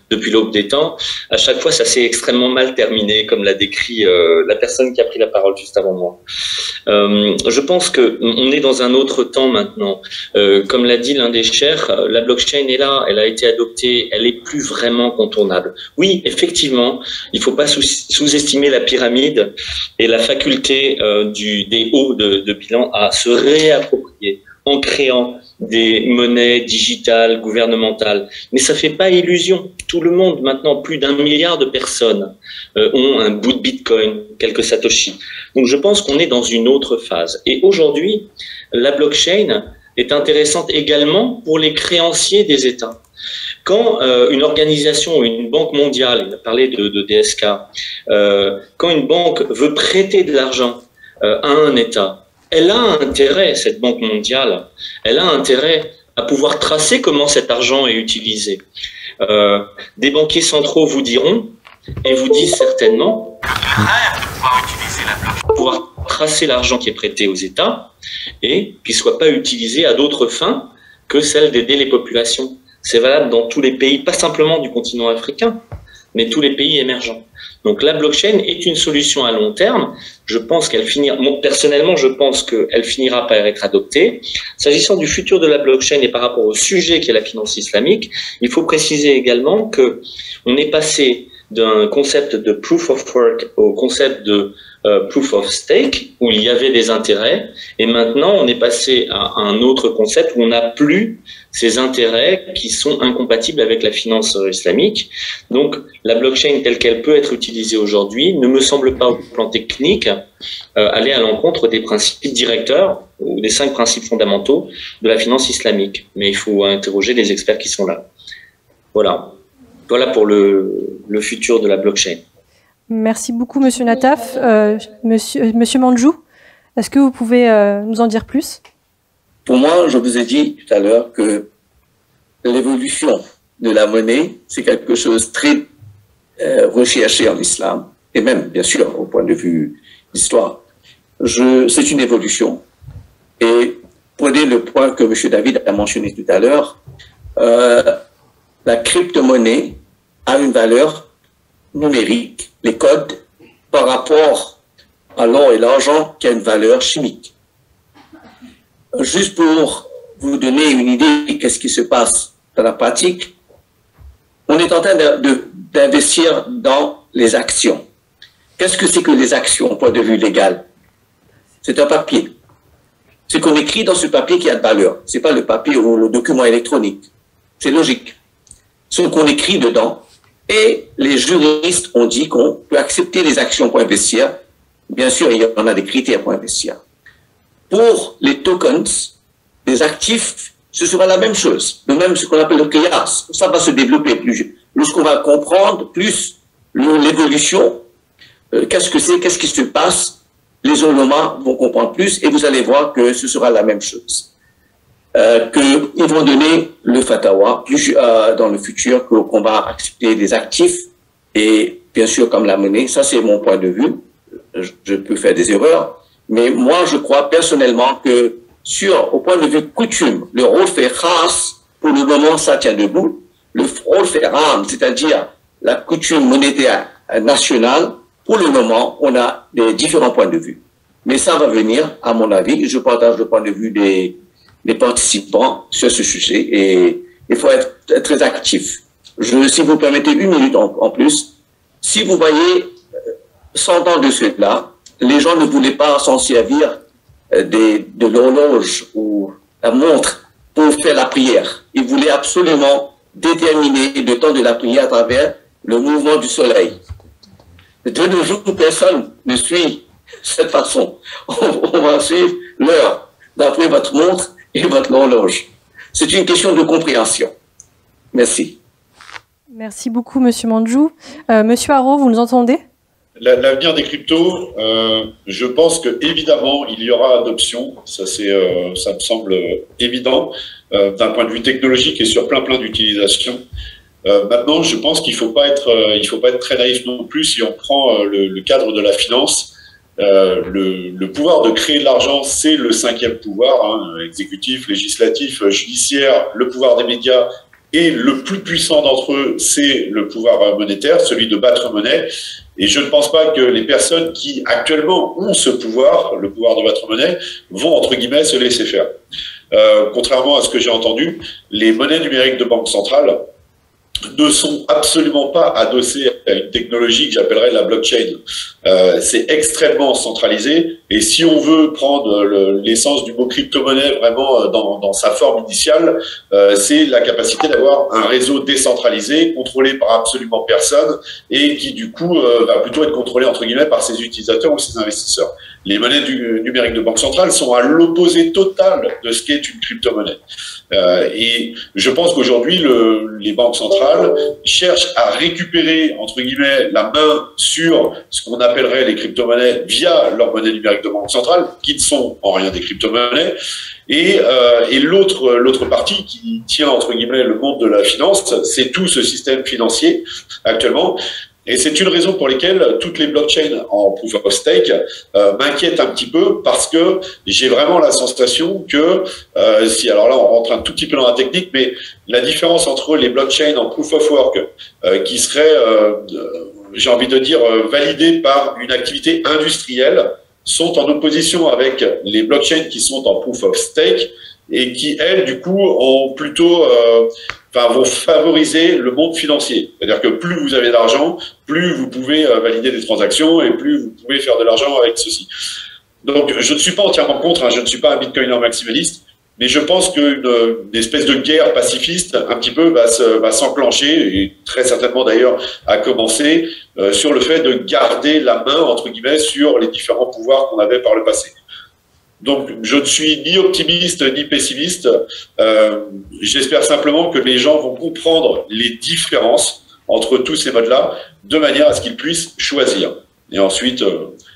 depuis l'aube des temps, à chaque fois ça s'est extrêmement mal terminé, comme l'a décrit la personne qui a pris la parole juste avant moi. Je pense que on est dans un autre temps maintenant. Comme l'a dit l'un des chers, la blockchain est là, elle a été adoptée, elle est plus vraiment contournable. Oui, effectivement, il faut pas sous-estimer la pyramide et la faculté des hauts de bilan à se réapproprier en créant des monnaies digitales, gouvernementales. Mais ça fait pas illusion. Tout le monde, maintenant, plus d'1 milliard de personnes ont un bout de Bitcoin, quelques Satoshi. Donc je pense qu'on est dans une autre phase. Et aujourd'hui, la blockchain est intéressante également pour les créanciers des États. Quand une organisation ou une banque mondiale, il a parlé de DSK, quand une banque veut prêter de l'argent à un État, elle a intérêt, cette banque mondiale, elle a intérêt à pouvoir tracer comment cet argent est utilisé. Des banquiers centraux vous diront, et vous disent certainement, pouvoir tracer l'argent qui est prêté aux États et qu'il ne soit pas utilisé à d'autres fins que celles d'aider les populations. C'est valable dans tous les pays, pas simplement du continent africain, mais tous les pays émergents. Donc la blockchain est une solution à long terme. Je pense qu'elle finira, personnellement, je pense qu'elle finira par être adoptée. S'agissant du futur de la blockchain et par rapport au sujet qui est la finance islamique, il faut préciser également que on est passé d'un concept de proof of work au concept de proof of stake, où il y avait des intérêts, et maintenant on est passé à un autre concept où on n'a plus ces intérêts qui sont incompatibles avec la finance islamique. Donc la blockchain telle qu'elle peut être utilisée aujourd'hui ne me semble pas au plan technique aller à l'encontre des principes directeurs ou des 5 principes fondamentaux de la finance islamique. Mais il faut interroger les experts qui sont là. Voilà. Voilà pour le futur de la blockchain. Merci beaucoup, Monsieur Nataf. Monsieur Manjou, est-ce que vous pouvez nous en dire plus? Pour moi, je vous ai dit tout à l'heure que l'évolution de la monnaie, c'est quelque chose de très recherché en islam, et même, bien sûr, au point de vue d'histoire. C'est une évolution. Et prenez le point que M. David a mentionné tout à l'heure, la crypto-monnaie a une valeur numérique, les codes, par rapport à l'or et l'argent qui a une valeur chimique. Juste pour vous donner une idée de ce qui se passe dans la pratique, on est en train d'investir dans les actions. Qu'est-ce que c'est que les actions au point de vue légal? C'est un papier. Ce qu'on écrit dans ce papier qui a de valeur, ce n'est pas le papier ou le document électronique. C'est logique. Ce qu'on écrit dedans, et les juristes ont dit qu'on peut accepter les actions pour investir. Bien sûr, il y en a des critères pour investir. Pour les tokens, les actifs, ce sera la même chose. Le même, ce qu'on appelle le qiyas. Ça va se développer plus. Lorsqu'on va comprendre plus l'évolution, qu'est-ce que c'est, qu'est-ce qui se passe, les ulémas vont comprendre plus et vous allez voir que ce sera la même chose. Qu'ils vont donner le fatawa dans le futur qu'on va accepter des actifs et bien sûr comme la monnaie. Ça, c'est mon point de vue. Je peux faire des erreurs, mais moi, je crois personnellement que au point de vue coutume, le rôle fait khas, pour le moment, ça tient debout. Le rôle fait ram, c'est-à-dire la coutume monétaire nationale, pour le moment, on a des différents points de vue. Mais ça va venir, à mon avis. Je partage le point de vue des participants sur ce sujet et il faut être très actif. Si vous permettez 1 minute en plus, si vous voyez 100 ans de cela, les gens ne voulaient pas s'en servir de l'horloge ou la montre pour faire la prière. Ils voulaient absolument déterminer le temps de la prière à travers le mouvement du soleil. De nos jours, personne ne suit cette façon. On va suivre l'heure d'après votre montre et votre horloge. C'est une question de compréhension. Merci. Merci beaucoup, Monsieur Manjou. Monsieur Haro, vous nous entendez? L'avenir des cryptos, je pense que évidemment il y aura adoption. Ça me semble évident d'un point de vue technologique et sur plein d'utilisations. Maintenant, je pense qu'il faut pas être très naïf non plus si on prend le cadre de la finance. Le pouvoir de créer de l'argent, c'est le 5e pouvoir, exécutif, législatif, judiciaire, le pouvoir des médias, et le plus puissant d'entre eux, c'est le pouvoir monétaire, celui de battre monnaie. Et je ne pense pas que les personnes qui actuellement ont ce pouvoir, le pouvoir de battre monnaie, vont entre guillemets se laisser faire. Contrairement à ce que j'ai entendu, les monnaies numériques de banque centrale ne sont absolument pas adossés à une technologie que j'appellerais la blockchain. C'est extrêmement centralisé, et si on veut prendre l'essence du mot crypto-monnaie vraiment dans sa forme initiale, c'est la capacité d'avoir un réseau décentralisé, contrôlé par absolument personne, et qui du coup va plutôt être contrôlé entre guillemets par ses utilisateurs ou ses investisseurs. Les monnaies numériques de banque centrale sont à l'opposé total de ce qu'est une crypto-monnaie. Et je pense qu'aujourd'hui, les banques centrales cherchent à récupérer, entre guillemets, la main sur ce qu'on appellerait les crypto-monnaies via leurs monnaies numériques de banque centrale, qui ne sont en rien des crypto-monnaies. Et l'autre partie qui tient, entre guillemets, le monde de la finance, c'est tout ce système financier actuellement. Et c'est une raison pour laquelle toutes les blockchains en proof of stake m'inquiètent un petit peu, parce que j'ai vraiment la sensation que, alors là on rentre un tout petit peu dans la technique, mais la différence entre les blockchains en proof of work qui seraient, j'ai envie de dire, validées par une activité industrielle, sont en opposition avec les blockchains qui sont en proof of stake et qui, elles, du coup, ont plutôt, vont favoriser le monde financier. C'est-à-dire que plus vous avez d'argent, plus vous pouvez valider des transactions et plus vous pouvez faire de l'argent avec ceci. Donc, je ne suis pas entièrement contre, je ne suis pas un bitcoiner maximaliste, mais je pense qu'une espèce de guerre pacifiste, un petit peu, va s'enclencher, et très certainement d'ailleurs a commencé, sur le fait de garder la main, entre guillemets, sur les différents pouvoirs qu'on avait par le passé. Donc, je ne suis ni optimiste ni pessimiste. J'espère simplement que les gens vont comprendre les différences entre tous ces modes-là, de manière à ce qu'ils puissent choisir. Et ensuite,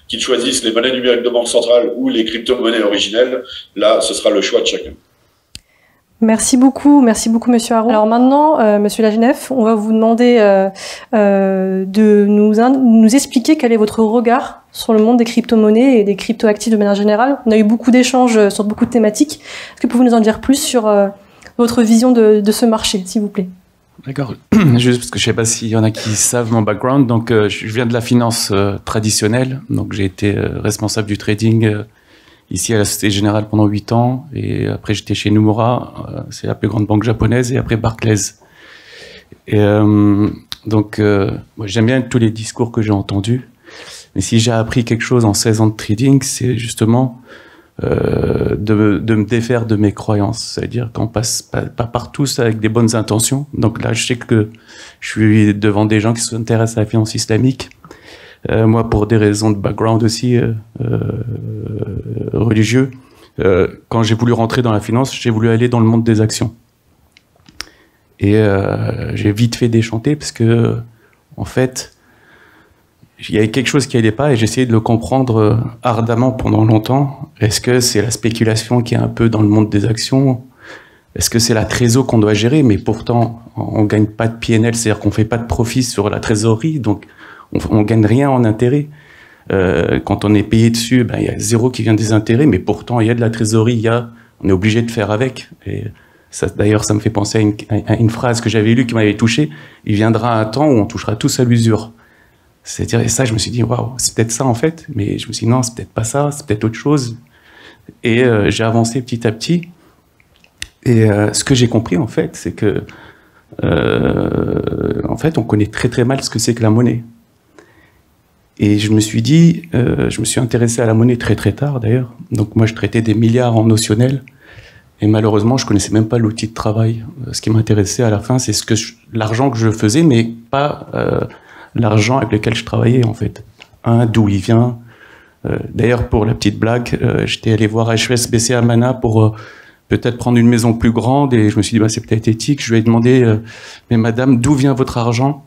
qu'ils choisissent les monnaies numériques de banque centrale ou les crypto-monnaies originelles, là, ce sera le choix de chacun. Merci beaucoup, Monsieur Aron. Alors maintenant, Monsieur Lagenef, on va vous demander de nous expliquer quel est votre regard sur le monde des crypto-monnaies et des crypto-actifs de manière générale. On a eu beaucoup d'échanges sur beaucoup de thématiques. Est-ce que vous pouvez nous en dire plus sur votre vision de ce marché, s'il vous plaît? D'accord. Juste parce que je ne sais pas s'il y en a qui savent mon background. Donc, je viens de la finance traditionnelle. Donc, j'ai été responsable du trading ici à la Société Générale pendant 8 ans. Et après, j'étais chez Nomura. C'est la plus grande banque japonaise. Et après, Barclays. Et donc, moi, j'aime bien tous les discours que j'ai entendus. Mais si j'ai appris quelque chose en 16 ans de trading, c'est justement de me défaire de mes croyances. C'est-à-dire qu'on passe pas par tous avec des bonnes intentions. Donc là, je sais que je suis devant des gens qui s'intéressent à la finance islamique. Moi, pour des raisons de background aussi religieux, quand j'ai voulu rentrer dans la finance, j'ai voulu aller dans le monde des actions. Et j'ai vite fait déchanter parce que, en fait, il y avait quelque chose qui n'allait pas et j'essayais de le comprendre ardemment pendant longtemps. Est-ce que c'est la spéculation qui est un peu dans le monde des actions? Est-ce que c'est la trésor qu'on doit gérer? Mais pourtant, on ne gagne pas de PNL, c'est-à-dire qu'on ne fait pas de profit sur la trésorerie, donc on ne gagne rien en intérêt. Quand on est payé dessus, il y a zéro qui vient des intérêts, mais pourtant, il y a de la trésorerie, on est obligé de faire avec. Et ça, d'ailleurs, ça me fait penser à une phrase que j'avais lue qui m'avait touché. Il viendra un temps où on touchera tous à l'usure. C'est-à-dire, et ça, je me suis dit, waouh, c'est peut-être ça en fait, mais je me suis dit, non, c'est peut-être pas ça, c'est peut-être autre chose. Et j'ai avancé petit à petit. Et ce que j'ai compris en fait, c'est que, en fait, on connaît très très mal ce que c'est que la monnaie. Et je me suis dit, je me suis intéressé à la monnaie très très tard d'ailleurs. Donc moi, je traitais des milliards en notionnel. Et malheureusement, je connaissais même pas l'outil de travail. Ce qui m'intéressait à la fin, c'est l'argent que je faisais, mais pas l'argent avec lequel je travaillais en fait. D'où il vient. D'ailleurs, pour la petite blague, j'étais allé voir HSBC à Mana pour peut-être prendre une maison plus grande et je me suis dit, c'est peut-être éthique. Je lui ai demandé, mais madame, d'où vient votre argent?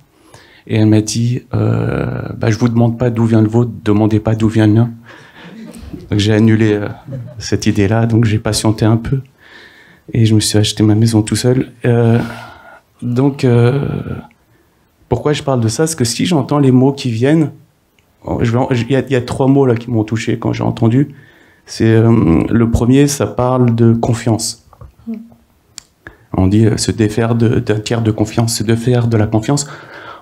Et elle m'a dit, je vous demande pas d'où vient le vôtre, demandez pas d'où vient le mien. Donc j'ai annulé cette idée-là, donc j'ai patienté un peu et je me suis acheté ma maison tout seul. Pourquoi je parle de ça? Parce que si j'entends les mots qui viennent, il y a 3 mots là qui m'ont touché quand j'ai entendu. C'est le premier, ça parle de confiance. On dit se défaire d'un tiers de confiance, se défaire de la confiance.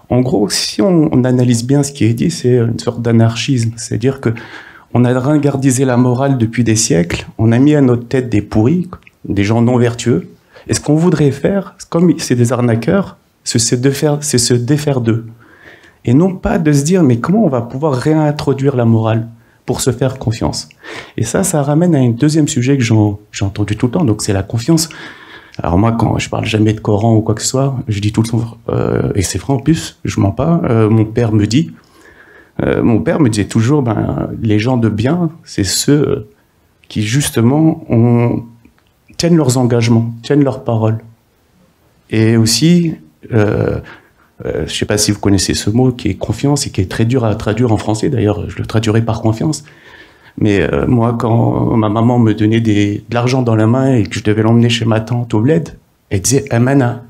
En gros, si on analyse bien ce qui est dit, c'est une sorte d'anarchisme. C'est-à-dire que on a ringardisé la morale depuis des siècles, on a mis à notre tête des pourris, des gens non vertueux. Et ce qu'on voudrait faire, comme c'est des arnaqueurs, c'est se défaire d'eux. Et non pas de se dire, mais comment on va pouvoir réintroduire la morale pour se faire confiance. Et ça ramène à un deuxième sujet que j'ai entendu tout le temps, donc c'est la confiance. Alors moi, quand je parle jamais de Coran ou quoi que ce soit, je dis tout le temps, et c'est vrai en plus, je mens pas, mon père me disait toujours, les gens de bien, c'est ceux qui justement tiennent leurs engagements, tiennent leurs paroles. Et aussi, je sais pas si vous connaissez ce mot qui est confiance et qui est très dur à traduire en français, d'ailleurs je le traduirai par confiance. Mais moi, quand ma maman me donnait de l'argent dans la main et que je devais l'emmener chez ma tante au bled, elle disait Amana.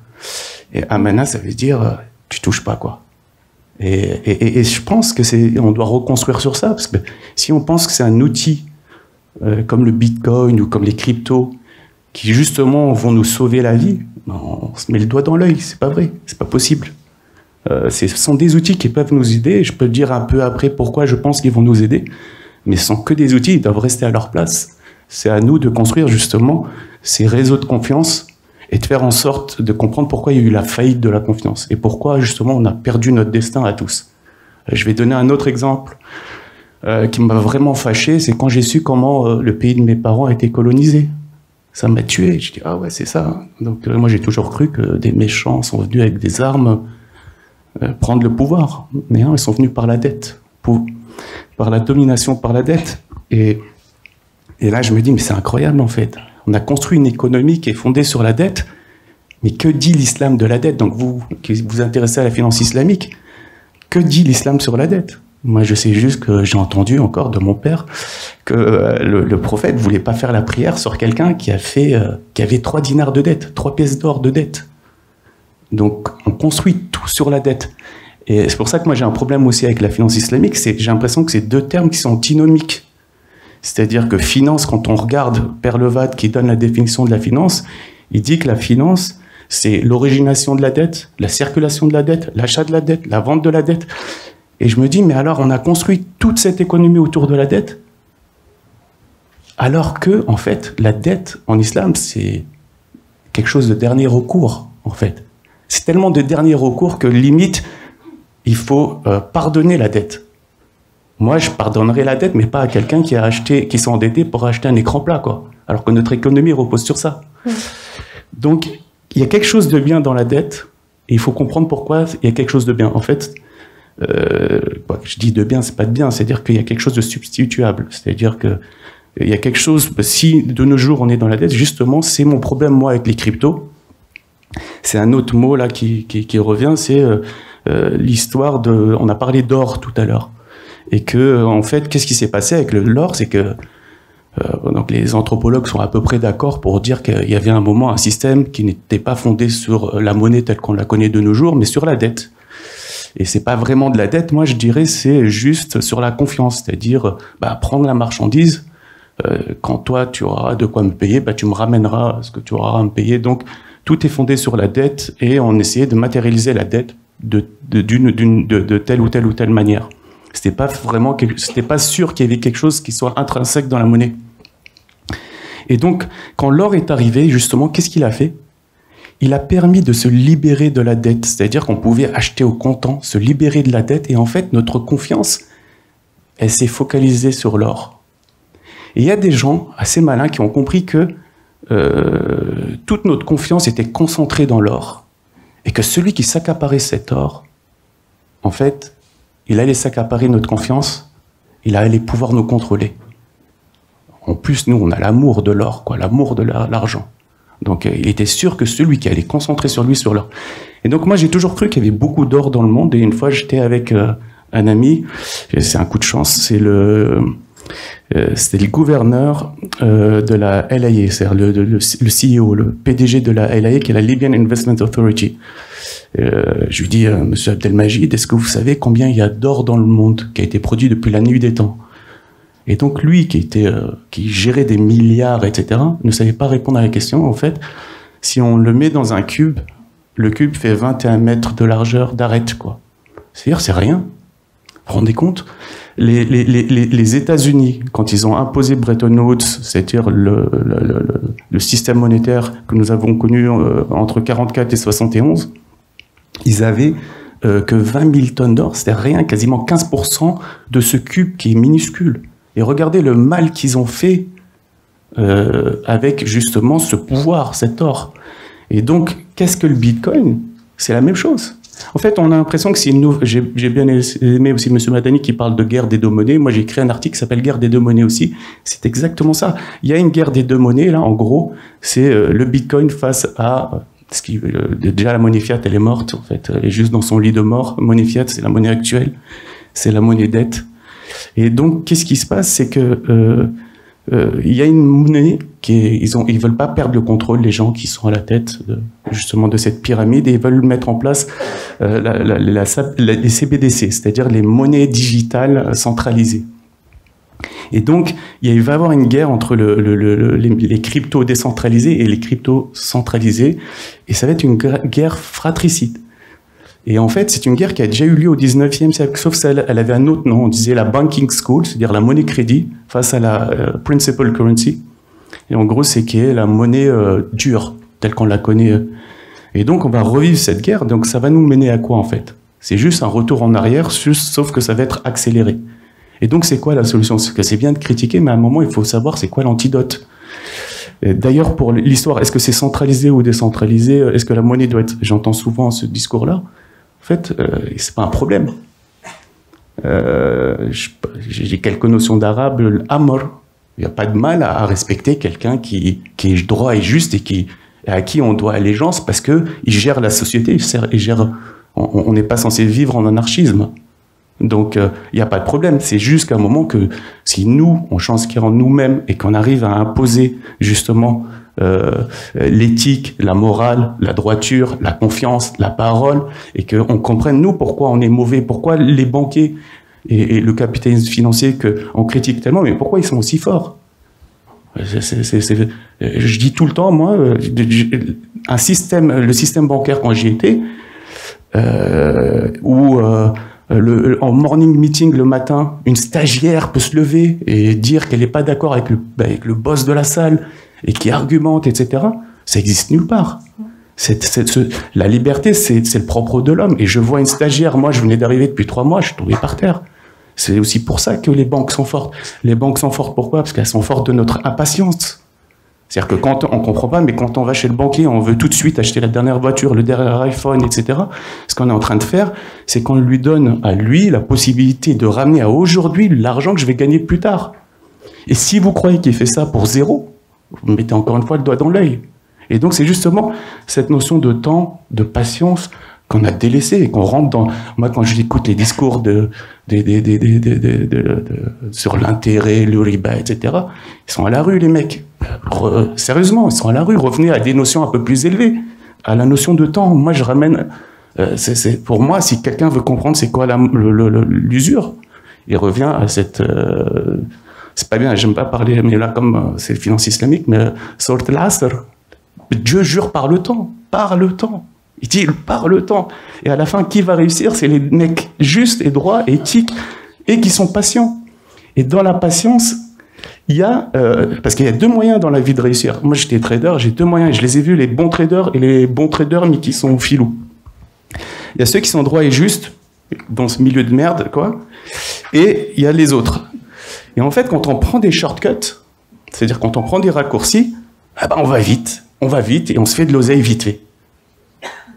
Et Amana, ça veut dire tu touches pas, quoi. Et je pense que on doit reconstruire sur ça, parce que si on pense que c'est un outil comme le Bitcoin ou comme les cryptos qui justement vont nous sauver la vie, on se met le doigt dans l'œil. C'est pas vrai, c'est pas possible. Ce sont des outils qui peuvent nous aider. Je peux dire un peu après pourquoi je pense qu'ils vont nous aider, mais ce sont que des outils, ils doivent rester à leur place. C'est à nous de construire justement ces réseaux de confiance et de faire en sorte de comprendre pourquoi il y a eu la faillite de la confiance et pourquoi justement on a perdu notre destin à tous. Je vais donner un autre exemple qui m'a vraiment fâché, c'est quand j'ai su comment le pays de mes parents a été colonisé. Ça m'a tué. Je dis ah ouais, c'est ça. Donc moi j'ai toujours cru que des méchants sont venus avec des armes prendre le pouvoir, mais non, ils sont venus par la dette, par la domination, par la dette. Et là je me dis mais c'est incroyable en fait. On a construit une économie qui est fondée sur la dette, mais que dit l'islam de la dette? Donc vous qui vous intéressez à la finance islamique, que dit l'islam sur la dette? Moi je sais juste que j'ai entendu encore de mon père que le prophète voulait pas faire la prière sur quelqu'un qui avait 3 dinars de dette, 3 pièces d'or de dette. Donc on construit tout sur la dette. Et c'est pour ça que moi j'ai un problème aussi avec la finance islamique, j'ai l'impression que c'est 2 termes qui sont antinomiques. C'est-à-dire que finance, quand on regarde Perlevad qui donne la définition de la finance, il dit que la finance, c'est l'origination de la dette, la circulation de la dette, l'achat de la dette, la vente de la dette. Et je me dis, mais alors on a construit toute cette économie autour de la dette, alors que, en fait, la dette en islam, c'est quelque chose de dernier recours, en fait. C'est tellement de dernier recours que limite, il faut pardonner la dette. Moi, je pardonnerai la dette, mais pas à quelqu'un qui s'est endetté pour acheter un écran plat, quoi. Alors que notre économie repose sur ça. Donc, il y a quelque chose de bien dans la dette, et il faut comprendre pourquoi il y a quelque chose de bien. En fait, je dis de bien, c'est pas de bien, c'est-à-dire qu'il y a quelque chose de substituable. C'est-à-dire que il y a quelque chose, si de nos jours on est dans la dette, justement, c'est mon problème, moi, avec les cryptos. C'est un autre mot, là, qui revient, c'est l'histoire de... On a parlé d'or tout à l'heure. Et que, en fait, qu'est-ce qui s'est passé avec l'or? C'est que donc les anthropologues sont à peu près d'accord pour dire qu'il y avait un moment un système qui n'était pas fondé sur la monnaie telle qu'on la connaît de nos jours, mais sur la dette. Et c'est pas vraiment de la dette, moi je dirais c'est juste sur la confiance, c'est-à-dire prendre la marchandise, quand toi tu auras de quoi me payer, tu me ramèneras ce que tu auras à me payer. Donc tout est fondé sur la dette et on essayait de matérialiser la dette de telle ou telle manière. C'était pas sûr qu'il y avait quelque chose qui soit intrinsèque dans la monnaie. Et donc, quand l'or est arrivé, justement, qu'est-ce qu'il a fait? Il a permis de se libérer de la dette. C'est-à-dire qu'on pouvait acheter au comptant, se libérer de la dette. Et en fait, notre confiance, elle s'est focalisée sur l'or. Et il y a des gens assez malins qui ont compris que toute notre confiance était concentrée dans l'or. Et que celui qui s'accaparait cet or, en fait, il allait s'accaparer notre confiance, il allait pouvoir nous contrôler. En plus, nous, on a l'amour de l'or, l'amour de l'argent. Donc, il était sûr que celui qui allait concentrer sur lui, sur l'or. Et donc, moi, j'ai toujours cru qu'il y avait beaucoup d'or dans le monde. Et une fois, j'étais avec un ami, c'est un coup de chance, c'était le gouverneur de la LIA, c'est-à-dire le CEO, le PDG de la LIA, qui est la Libyan Investment Authority. Je lui dis, Monsieur Abdelmajid, est-ce que vous savez combien il y a d'or dans le monde qui a été produit depuis la nuit des temps? Et donc lui, qui gérait des milliards, etc., ne savait pas répondre à la question. En fait, si on le met dans un cube, le cube fait 21 mètres de largeur d'arête, quoi. C'est-à-dire, c'est rien. Vous vous rendez compte? Les États-Unis, quand ils ont imposé Bretton Woods, c'est-à-dire le système monétaire que nous avons connu entre 44 et 71, ils avaient que 20 000 tonnes d'or, c'était rien, quasiment 15% de ce cube qui est minuscule. Et regardez le mal qu'ils ont fait avec justement ce pouvoir, cet or. Et donc, qu'est-ce que le Bitcoin? C'est la même chose. En fait, on a l'impression que c'est une nouvelle... J'ai bien aimé aussi M. Madani qui parle de guerre des deux monnaies. Moi, j'ai écrit un article qui s'appelle Guerre des deux monnaies aussi. C'est exactement ça. Il y a une guerre des deux monnaies, là, en gros. C'est le Bitcoin face à... déjà, la monnaie fiat, elle est morte, en fait. Elle est juste dans son lit de mort. Monnaie fiat, c'est la monnaie actuelle. C'est la monnaie dette. Et donc, qu'est-ce qui se passe? C'est que il y a une monnaie ils veulent pas perdre le contrôle, les gens qui sont à la tête justement de cette pyramide, et ils veulent mettre en place les CBDC, c'est-à-dire les monnaies digitales centralisées. Et donc, il va y avoir une guerre entre les cryptos décentralisés et les cryptos centralisés, et ça va être une guerre fratricide. Et en fait, c'est une guerre qui a déjà eu lieu au 19e siècle, sauf qu'elle avait un autre nom. On disait la banking school, c'est-à-dire la monnaie crédit, face à la principal currency. Et en gros, c'est qui est la monnaie dure, telle qu'on la connaît. Et donc, on va revivre cette guerre. Donc, ça va nous mener à quoi, en fait? C'est juste un retour en arrière, sauf que ça va être accéléré. Et donc, c'est quoi la solution? C'est que c'est bien de critiquer, mais à un moment, il faut savoir c'est quoi l'antidote. D'ailleurs, pour l'histoire, est-ce que c'est centralisé ou décentralisé? Est-ce que la monnaie doit être... J'entends souvent ce discours-là. En fait, c'est pas un problème. J'ai quelques notions d'arabe, l'amr. Il n'y a pas de mal à respecter quelqu'un qui est droit et juste et à qui on doit allégeance parce qu'il gère la société, on n'est pas censé vivre en anarchisme. Donc, il n'y a pas de problème. C'est juste qu'à un moment que si nous, on change ce qui est en nous-mêmes et qu'on arrive à imposer justement l'éthique, la morale, la droiture, la confiance, la parole, et qu'on comprenne nous pourquoi on est mauvais, pourquoi les banquiers et le capitalisme financier qu'on critique tellement, mais pourquoi ils sont aussi forts? Je dis tout le temps, moi, le système bancaire quand j'y étais, où en morning meeting le matin, une stagiaire peut se lever et dire qu'elle n'est pas d'accord avec le boss de la salle et qui argumente, etc. Ça existe nulle part. La liberté, c'est le propre de l'homme. Et je vois une stagiaire, moi je venais d'arriver depuis 3 mois, je suis tombé par terre. C'est aussi pour ça que les banques sont fortes. Les banques sont fortes pourquoi? Parce qu'elles sont fortes de notre impatience. C'est-à-dire que quand on comprend pas, mais quand on va chez le banquier, on veut tout de suite acheter la dernière voiture, le dernier iPhone, etc. Ce qu'on est en train de faire, c'est qu'on lui donne à lui la possibilité de ramener à aujourd'hui l'argent que je vais gagner plus tard. Et si vous croyez qu'il fait ça pour zéro, vous mettez encore une fois le doigt dans l'œil. Et donc c'est justement cette notion de temps, de patience qu'on a délaissé et qu'on rentre dans... Moi, quand j'écoute les discours sur l'intérêt, le riba, etc., ils sont à la rue, les mecs. Sérieusement, ils sont à la rue. Revenez à des notions un peu plus élevées, à la notion de temps. Moi, je ramène... pour moi, si quelqu'un veut comprendre c'est quoi l'usure, il revient à cette... c'est pas bien, j'aime pas parler, mais là, comme c'est le finance islamique, mais sort l'asr. Dieu jure par le temps, par le temps. Il dit par le temps. Et à la fin, qui va réussir? C'est les mecs justes et droits, éthiques, et qui sont patients. Et dans la patience, il y a... parce qu'il y a 2 moyens dans la vie de réussir. Moi, j'étais trader, j'ai 2 moyens. Je les ai vus, les bons traders et les bons traders, mais qui sont filous. Il y a ceux qui sont droits et justes, dans ce milieu de merde, quoi. Et il y a les autres. Et en fait, quand on prend des shortcuts, c'est-à-dire quand on prend des raccourcis, on va vite et on se fait de l'oseille vite fait.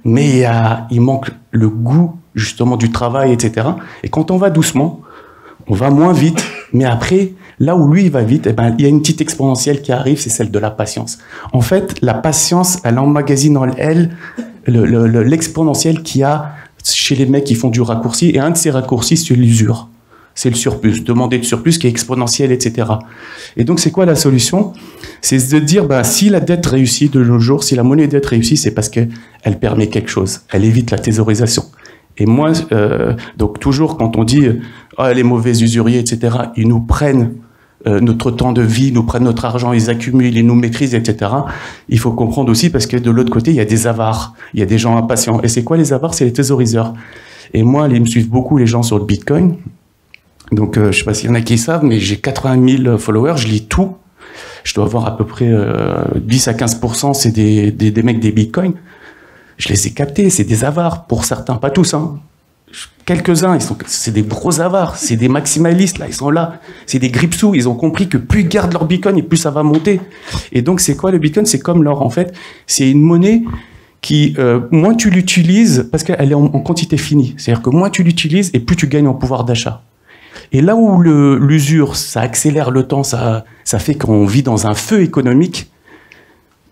Mais il manque le goût justement du travail, etc. Et quand on va doucement, on va moins vite. Mais après, là où lui il va vite, il y a une petite exponentielle qui arrive, c'est celle de la patience. En fait, la patience, elle emmagasine en elle l'exponentielle qu'il y a chez les mecs qui font du raccourci. Et un de ces raccourcis, c'est l'usure. C'est le surplus, demander le surplus qui est exponentiel, etc. Et donc, c'est quoi la solution? C'est de dire, si la dette réussit de nos jours, si la monnaie dette réussit, c'est parce qu'elle permet quelque chose. Elle évite la thésaurisation. Et moi, donc toujours quand on dit, les mauvais usuriers, etc., ils nous prennent notre temps de vie, nous prennent notre argent, ils accumulent, ils nous maîtrisent, etc. Il faut comprendre aussi parce que de l'autre côté, il y a des avares, il y a des gens impatients. Et c'est quoi les avares? C'est les thésauriseurs. Et moi, ils me suivent beaucoup, les gens sur le Bitcoin. Donc, je sais pas s'il y en a qui savent, mais j'ai 80 000 followers, je lis tout. Je dois avoir à peu près 10 à 15%, c'est des mecs des bitcoins. Je les ai captés, c'est des avares, pour certains, pas tous. Hein. Quelques-uns, c'est des gros avares, c'est des maximalistes, là, ils sont là. C'est des gripsous, ils ont compris que plus ils gardent leur bitcoin et plus ça va monter. Et donc, c'est quoi le bitcoin? C'est comme l'or, en fait. C'est une monnaie qui, moins tu l'utilises, parce qu'elle est en quantité finie. C'est-à-dire que moins tu l'utilises et plus tu gagnes en pouvoir d'achat. Et là où l'usure, ça accélère le temps, ça fait qu'on vit dans un feu économique,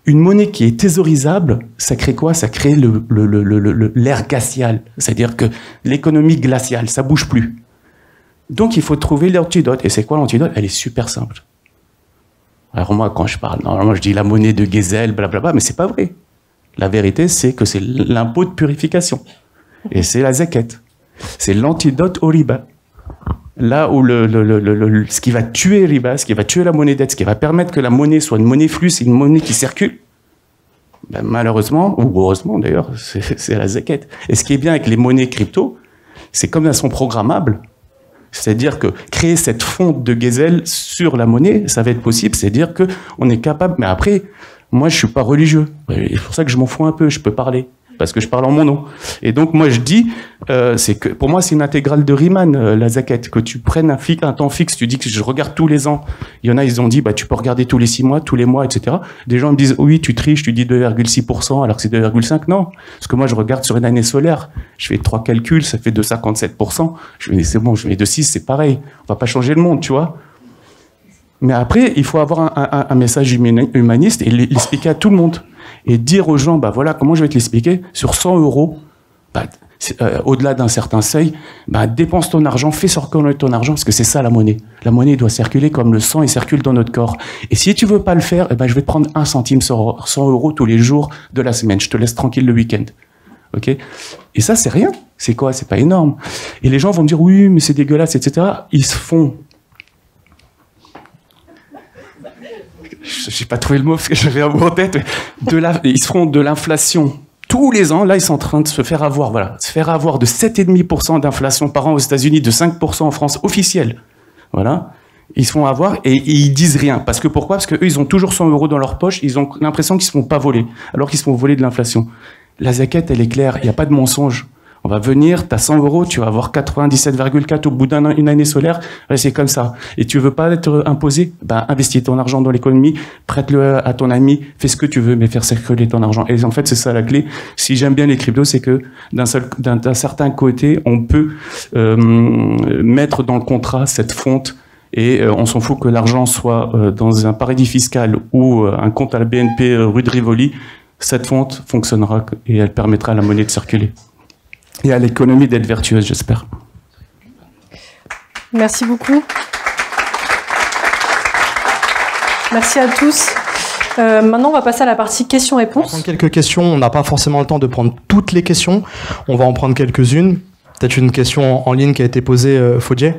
une monnaie qui est thésaurisable, ça crée quoi? Ça crée l'ère glaciale, c'est-à-dire que l'économie glaciale, ça bouge plus. Donc il faut trouver l'antidote. Et c'est quoi l'antidote? Elle est super simple. Alors moi, quand je parle, normalement, je dis la monnaie de Gesell, blablabla, mais c'est pas vrai. La vérité, c'est que c'est l'impôt de purification. Et c'est la zakat. C'est l'antidote au riba. Là où ce qui va tuer le riba, ce qui va tuer la monnaie dette, ce qui va permettre que la monnaie soit une monnaie flux, c'est une monnaie qui circule, ben malheureusement, ou heureusement d'ailleurs, c'est la zakat. Et ce qui est bien avec les monnaies crypto, c'est comme elles sont programmables, c'est-à-dire que créer cette fonte de Gesell sur la monnaie, ça va être possible, c'est-à-dire qu'on est capable, mais après, moi je suis pas religieux, c'est pour ça que je m'en fous un peu, je peux parler. Parce que je parle en mon nom. Et donc, moi, je dis, c'est que, pour moi, c'est une intégrale de Riemann, la zakat. Que tu prennes un temps fixe, tu dis que je regarde tous les ans. Il y en a, ils ont dit, bah, tu peux regarder tous les 6 mois, tous les mois, etc. Des gens me disent, oui, tu triches, tu dis 2,6%, alors que c'est 2,5%. Non. Parce que moi, je regarde sur une année solaire. Je fais 3 calculs, ça fait 2,57%. Je me dis, c'est bon, je mets 2,6, c'est pareil. On va pas changer le monde, tu vois. Mais après, il faut avoir un message humaniste et l'expliquer à tout le monde. Et dire aux gens, bah voilà, comment je vais te l'expliquer, sur 100 €, bah, au-delà d'un certain seuil, bah, dépense ton argent, fais circuler ton argent, parce que c'est ça la monnaie. La monnaie doit circuler comme le sang, il circule dans notre corps. Et si tu veux pas le faire, eh ben, je vais te prendre 1 centime sur 100 € tous les jours de la semaine. Je te laisse tranquille le week-end. Ok? Et ça, c'est rien. C'est quoi? C'est pas énorme. Et les gens vont me dire, oui, mais c'est dégueulasse, etc. Ils se font... J'ai pas trouvé le mot parce que j'avais un mot en tête. Ils se feront de l'inflation tous les ans. Là, ils sont en train de se faire avoir, voilà, se faire avoir de 7,5% d'inflation par an aux États-Unis, de 5% en France officielle. Voilà. Ils se font avoir et ils disent rien. Parce que pourquoi? Parce qu'eux, ils ont toujours 100 € dans leur poche. Ils ont l'impression qu'ils se font pas voler, alors qu'ils se font voler de l'inflation. La zakat, elle est claire. Il n'y a pas de mensonge. On va venir, tu as 100 €, tu vas avoir 97,4 au bout d'une année solaire. Ouais, c'est comme ça. Et tu veux pas être imposé? Ben, investis ton argent dans l'économie, prête-le à ton ami, fais ce que tu veux, mais faire circuler ton argent. Et en fait, c'est ça la clé. Si j'aime bien les cryptos, c'est que d'un certain côté, on peut mettre dans le contrat cette fonte et on s'en fout que l'argent soit dans un paradis fiscal ou un compte à la BNP rue de Rivoli. Cette fonte fonctionnera et elle permettra à la monnaie de circuler. Et à l'économie d'être vertueuse, j'espère. Merci beaucoup. Merci à tous. Maintenant, on va passer à la partie questions-réponses. On va prendre quelques questions. On n'a pas forcément le temps de prendre toutes les questions. On va en prendre quelques-unes. Peut-être une question en ligne qui a été posée, Fodje.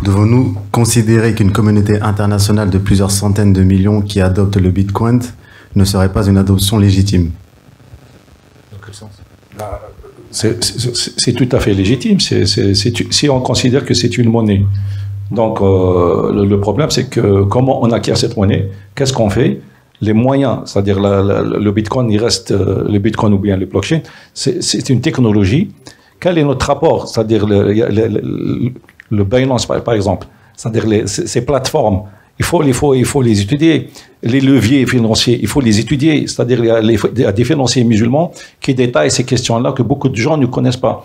Devons-nous considérer qu'une communauté internationale de plusieurs centaines de millions qui adopte le Bitcoin ne serait pas une adoption légitime? Dans quel sens? C'est tout à fait légitime si on considère que c'est une monnaie. Donc le problème, c'est que comment on acquiert cette monnaie? Qu'est-ce qu'on fait? Les moyens, c'est-à-dire le Bitcoin, il reste le Bitcoin ou bien le blockchain, c'est une technologie. Quel est notre rapport? C'est-à-dire le Binance, par exemple, c'est-à-dire ces plateformes. Il faut les étudier. Les leviers financiers, il faut les étudier. C'est-à-dire, il y a des financiers musulmans qui détaillent ces questions-là que beaucoup de gens ne connaissent pas.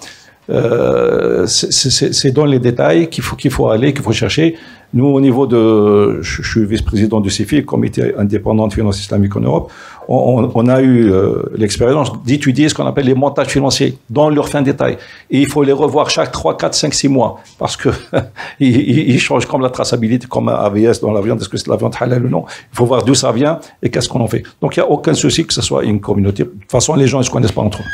C'est dans les détails qu'il faut aller, qu'il faut chercher. Nous, au niveau de... Je suis vice-président du CIFI, Comité indépendant de finance islamique en Europe. On a eu l'expérience d'étudier ce qu'on appelle les montages financiers dans leur fin détail. Et il faut les revoir chaque 3, 4, 5, 6 mois. Parce que ils changent comme la traçabilité, comme AVS dans la viande. Est-ce que c'est de la viande halal ou non? Il faut voir d'où ça vient et qu'est-ce qu'on en fait. Donc, il n'y a aucun souci que ce soit une communauté. De toute façon, les gens ne se connaissent pas entre eux.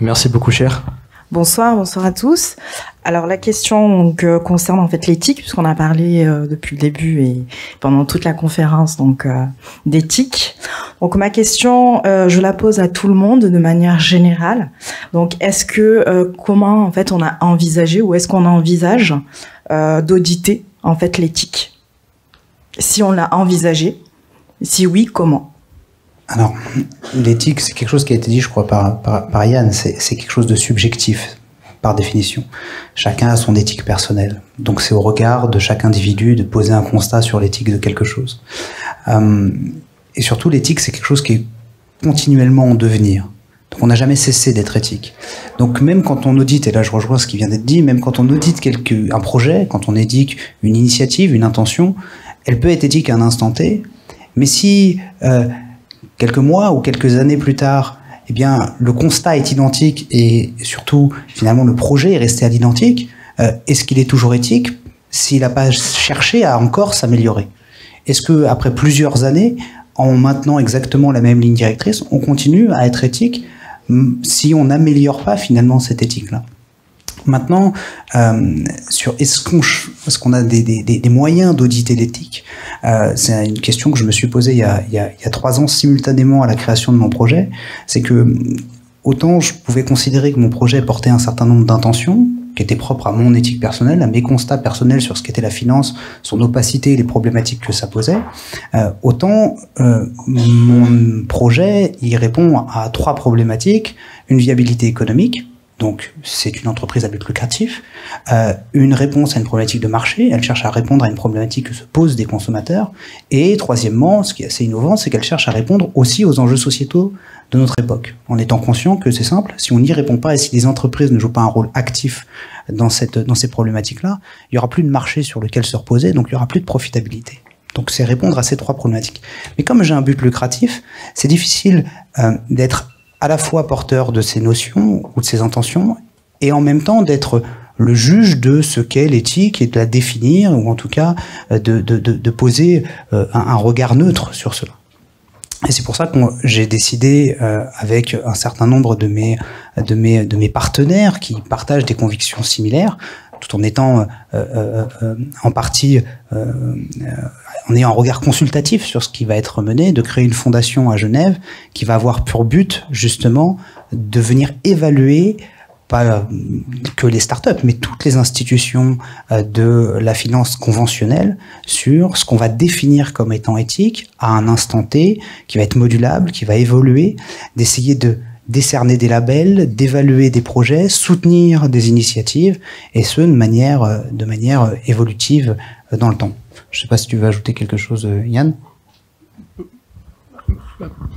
Merci beaucoup, cher. Bonsoir à tous. Alors la question donc, concerne en fait l'éthique, puisqu'on a parlé depuis le début et pendant toute la conférence donc d'éthique. Donc ma question, je la pose à tout le monde de manière générale. Donc est-ce que comment en fait on a envisagé ou est-ce qu'on envisage d'auditer en fait l'éthique? Si on l'a envisagé, si oui, comment? Alors, l'éthique, c'est quelque chose qui a été dit, je crois, par Yann, c'est quelque chose de subjectif, par définition. Chacun a son éthique personnelle. Donc c'est au regard de chaque individu de poser un constat sur l'éthique de quelque chose. Et surtout, l'éthique, c'est quelque chose qui est continuellement en devenir. Donc on n'a jamais cessé d'être éthique. Donc même quand on audite, et là je rejoins ce qui vient d'être dit, même quand on audite un projet, quand on éthique une initiative, une intention, elle peut être éthique à un instant T, mais si... quelques mois ou quelques années plus tard, eh bien, le constat est identique et surtout, finalement, le projet est resté à l'identique. Est-ce qu'il est toujours éthique? s'il n'a pas cherché à encore s'améliorer? Est-ce que après plusieurs années, en maintenant exactement la même ligne directrice, on continue à être éthique si on n'améliore pas finalement cette éthique-là? Maintenant, sur est-ce qu'on a des moyens d'auditer l'éthique, c'est une question que je me suis posée il y a 3 ans simultanément à la création de mon projet. C'est que autant je pouvais considérer que mon projet portait un certain nombre d'intentions qui étaient propres à mon éthique personnelle, à mes constats personnels sur ce qu'était la finance, son opacité et les problématiques que ça posait, autant mon projet il répond à 3 problématiques: une viabilité économique. Donc, c'est une entreprise à but lucratif. Une réponse à une problématique de marché. Elle cherche à répondre à une problématique que se posent des consommateurs. Et troisièmement, ce qui est assez innovant, c'est qu'elle cherche à répondre aussi aux enjeux sociétaux de notre époque. En étant conscient que c'est simple, si on n'y répond pas et si les entreprises ne jouent pas un rôle actif dans ces problématiques-là, il n'y aura plus de marché sur lequel se reposer, donc il n'y aura plus de profitabilité. Donc c'est répondre à ces 3 problématiques. Mais comme j'ai un but lucratif, c'est difficile d'être à la fois porteur de ces notions ou de ces intentions, et en même temps d'être le juge de ce qu'est l'éthique et de la définir, ou en tout cas de poser un regard neutre sur cela. Et c'est pour ça que j'ai décidé, avec un certain nombre de mes partenaires qui partagent des convictions similaires, tout en étant en partie en ayant un regard consultatif sur ce qui va être mené, de créer une fondation à Genève qui va avoir pour but justement de venir évaluer pas que les startups, mais toutes les institutions de la finance conventionnelle sur ce qu'on va définir comme étant éthique à un instant T, qui va être modulable, qui va évoluer, d'essayer de décerner des labels, d'évaluer des projets, soutenir des initiatives, et ce, de manière évolutive dans le temps. Je ne sais pas si tu veux ajouter quelque chose, Yann.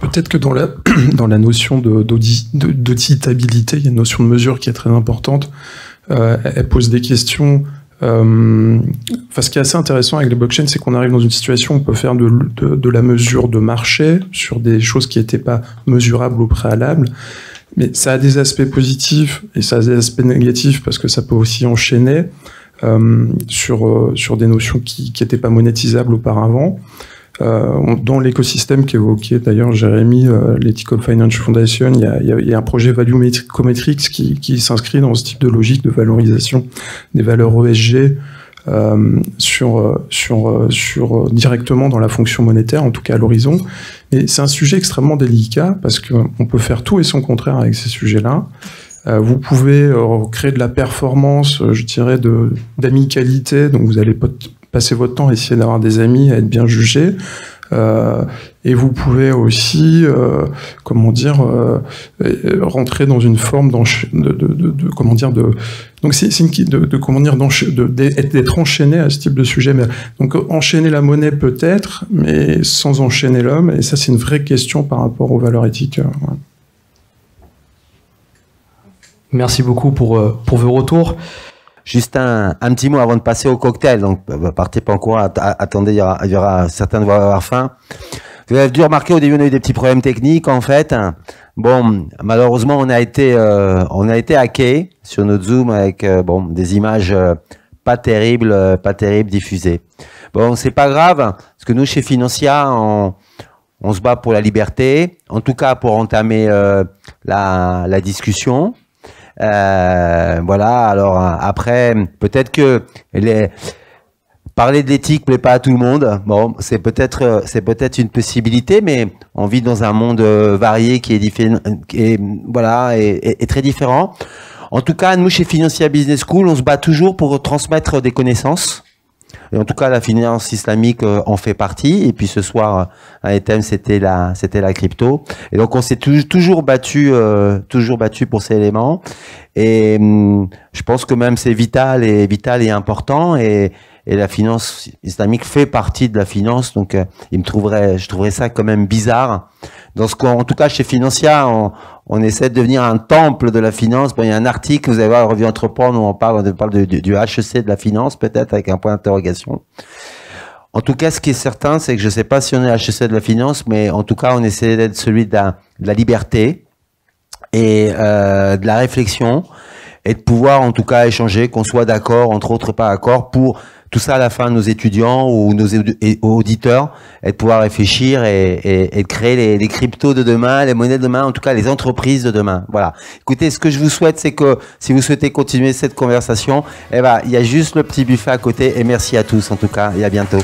Peut-être que dans la notion d'auditabilité, il y a une notion de mesure qui est très importante. Elle pose des questions. Ce qui est assez intéressant avec les blockchains, c'est qu'on arrive dans une situation où on peut faire de la mesure de marché sur des choses qui n'étaient pas mesurables au préalable. Mais ça a des aspects positifs et ça a des aspects négatifs parce que ça peut aussi enchaîner sur des notions qui n'étaient pas monétisables auparavant. Dans l'écosystème qu'évoquait d'ailleurs Jérémy, l'Ethical Finance Foundation, il y a un projet Valuecometrics qui s'inscrit dans ce type de logique de valorisation des valeurs ESG directement dans la fonction monétaire, en tout cas à l'horizon. Et c'est un sujet extrêmement délicat parce qu'on peut faire tout et son contraire avec ces sujets-là. Vous pouvez créer de la performance, je dirais, d'amicalité, donc vous allez passer votre temps à essayer d'avoir des amis, à être bien jugé. Et vous pouvez aussi, rentrer dans une forme d'être enchaîné à ce type de sujet. Donc enchaîner la monnaie peut-être, mais sans enchaîner l'homme. Et ça, c'est une vraie question par rapport aux valeurs éthiques. Ouais. Merci beaucoup pour vos retours. Juste un petit mot avant de passer au cocktail. Donc, partez pas en courant. Attendez, il y aura certains vont avoir faim. Vous avez dû remarquer au début, on a eu des petits problèmes techniques, en fait. Bon, malheureusement, on a été hacké sur notre Zoom avec, des images pas terribles diffusées. Bon, c'est pas grave, parce que nous, chez Financia, on se bat pour la liberté. En tout cas, pour entamer, la discussion. Voilà, alors après, peut-être que parler de l'éthique plaît pas à tout le monde. Bon, c'est peut-être une possibilité, mais on vit dans un monde varié qui est très différent. En tout cas, nous chez Financia Business School, on se bat toujours pour transmettre des connaissances. Et en tout cas, la finance islamique en fait partie. Et puis ce soir, un thème, c'était la crypto. Et donc, on s'est toujours battu pour ces éléments. Et je pense que même c'est vital et important. Et la finance islamique fait partie de la finance. Donc, je trouverais ça quand même bizarre. En tout cas, chez Financia, on essaie de devenir un temple de la finance. Bon, il y a un article, vous allez voir, Revue Entreprendre, où on parle du HEC de la finance, peut-être, avec un point d'interrogation. En tout cas, ce qui est certain, c'est que je ne sais pas si on est HEC de la finance, mais en tout cas, on essaie d'être celui de la liberté et de la réflexion et de pouvoir en tout cas échanger, qu'on soit d'accord, entre autres pas d'accord, pour tout ça à la fin, nos étudiants ou nos auditeurs, et de pouvoir réfléchir et de créer les cryptos de demain, les monnaies de demain, en tout cas les entreprises de demain. Voilà. Écoutez, ce que je vous souhaite, c'est que si vous souhaitez continuer cette conversation, eh ben, il y a juste le petit buffet à côté, et merci à tous en tout cas, et à bientôt.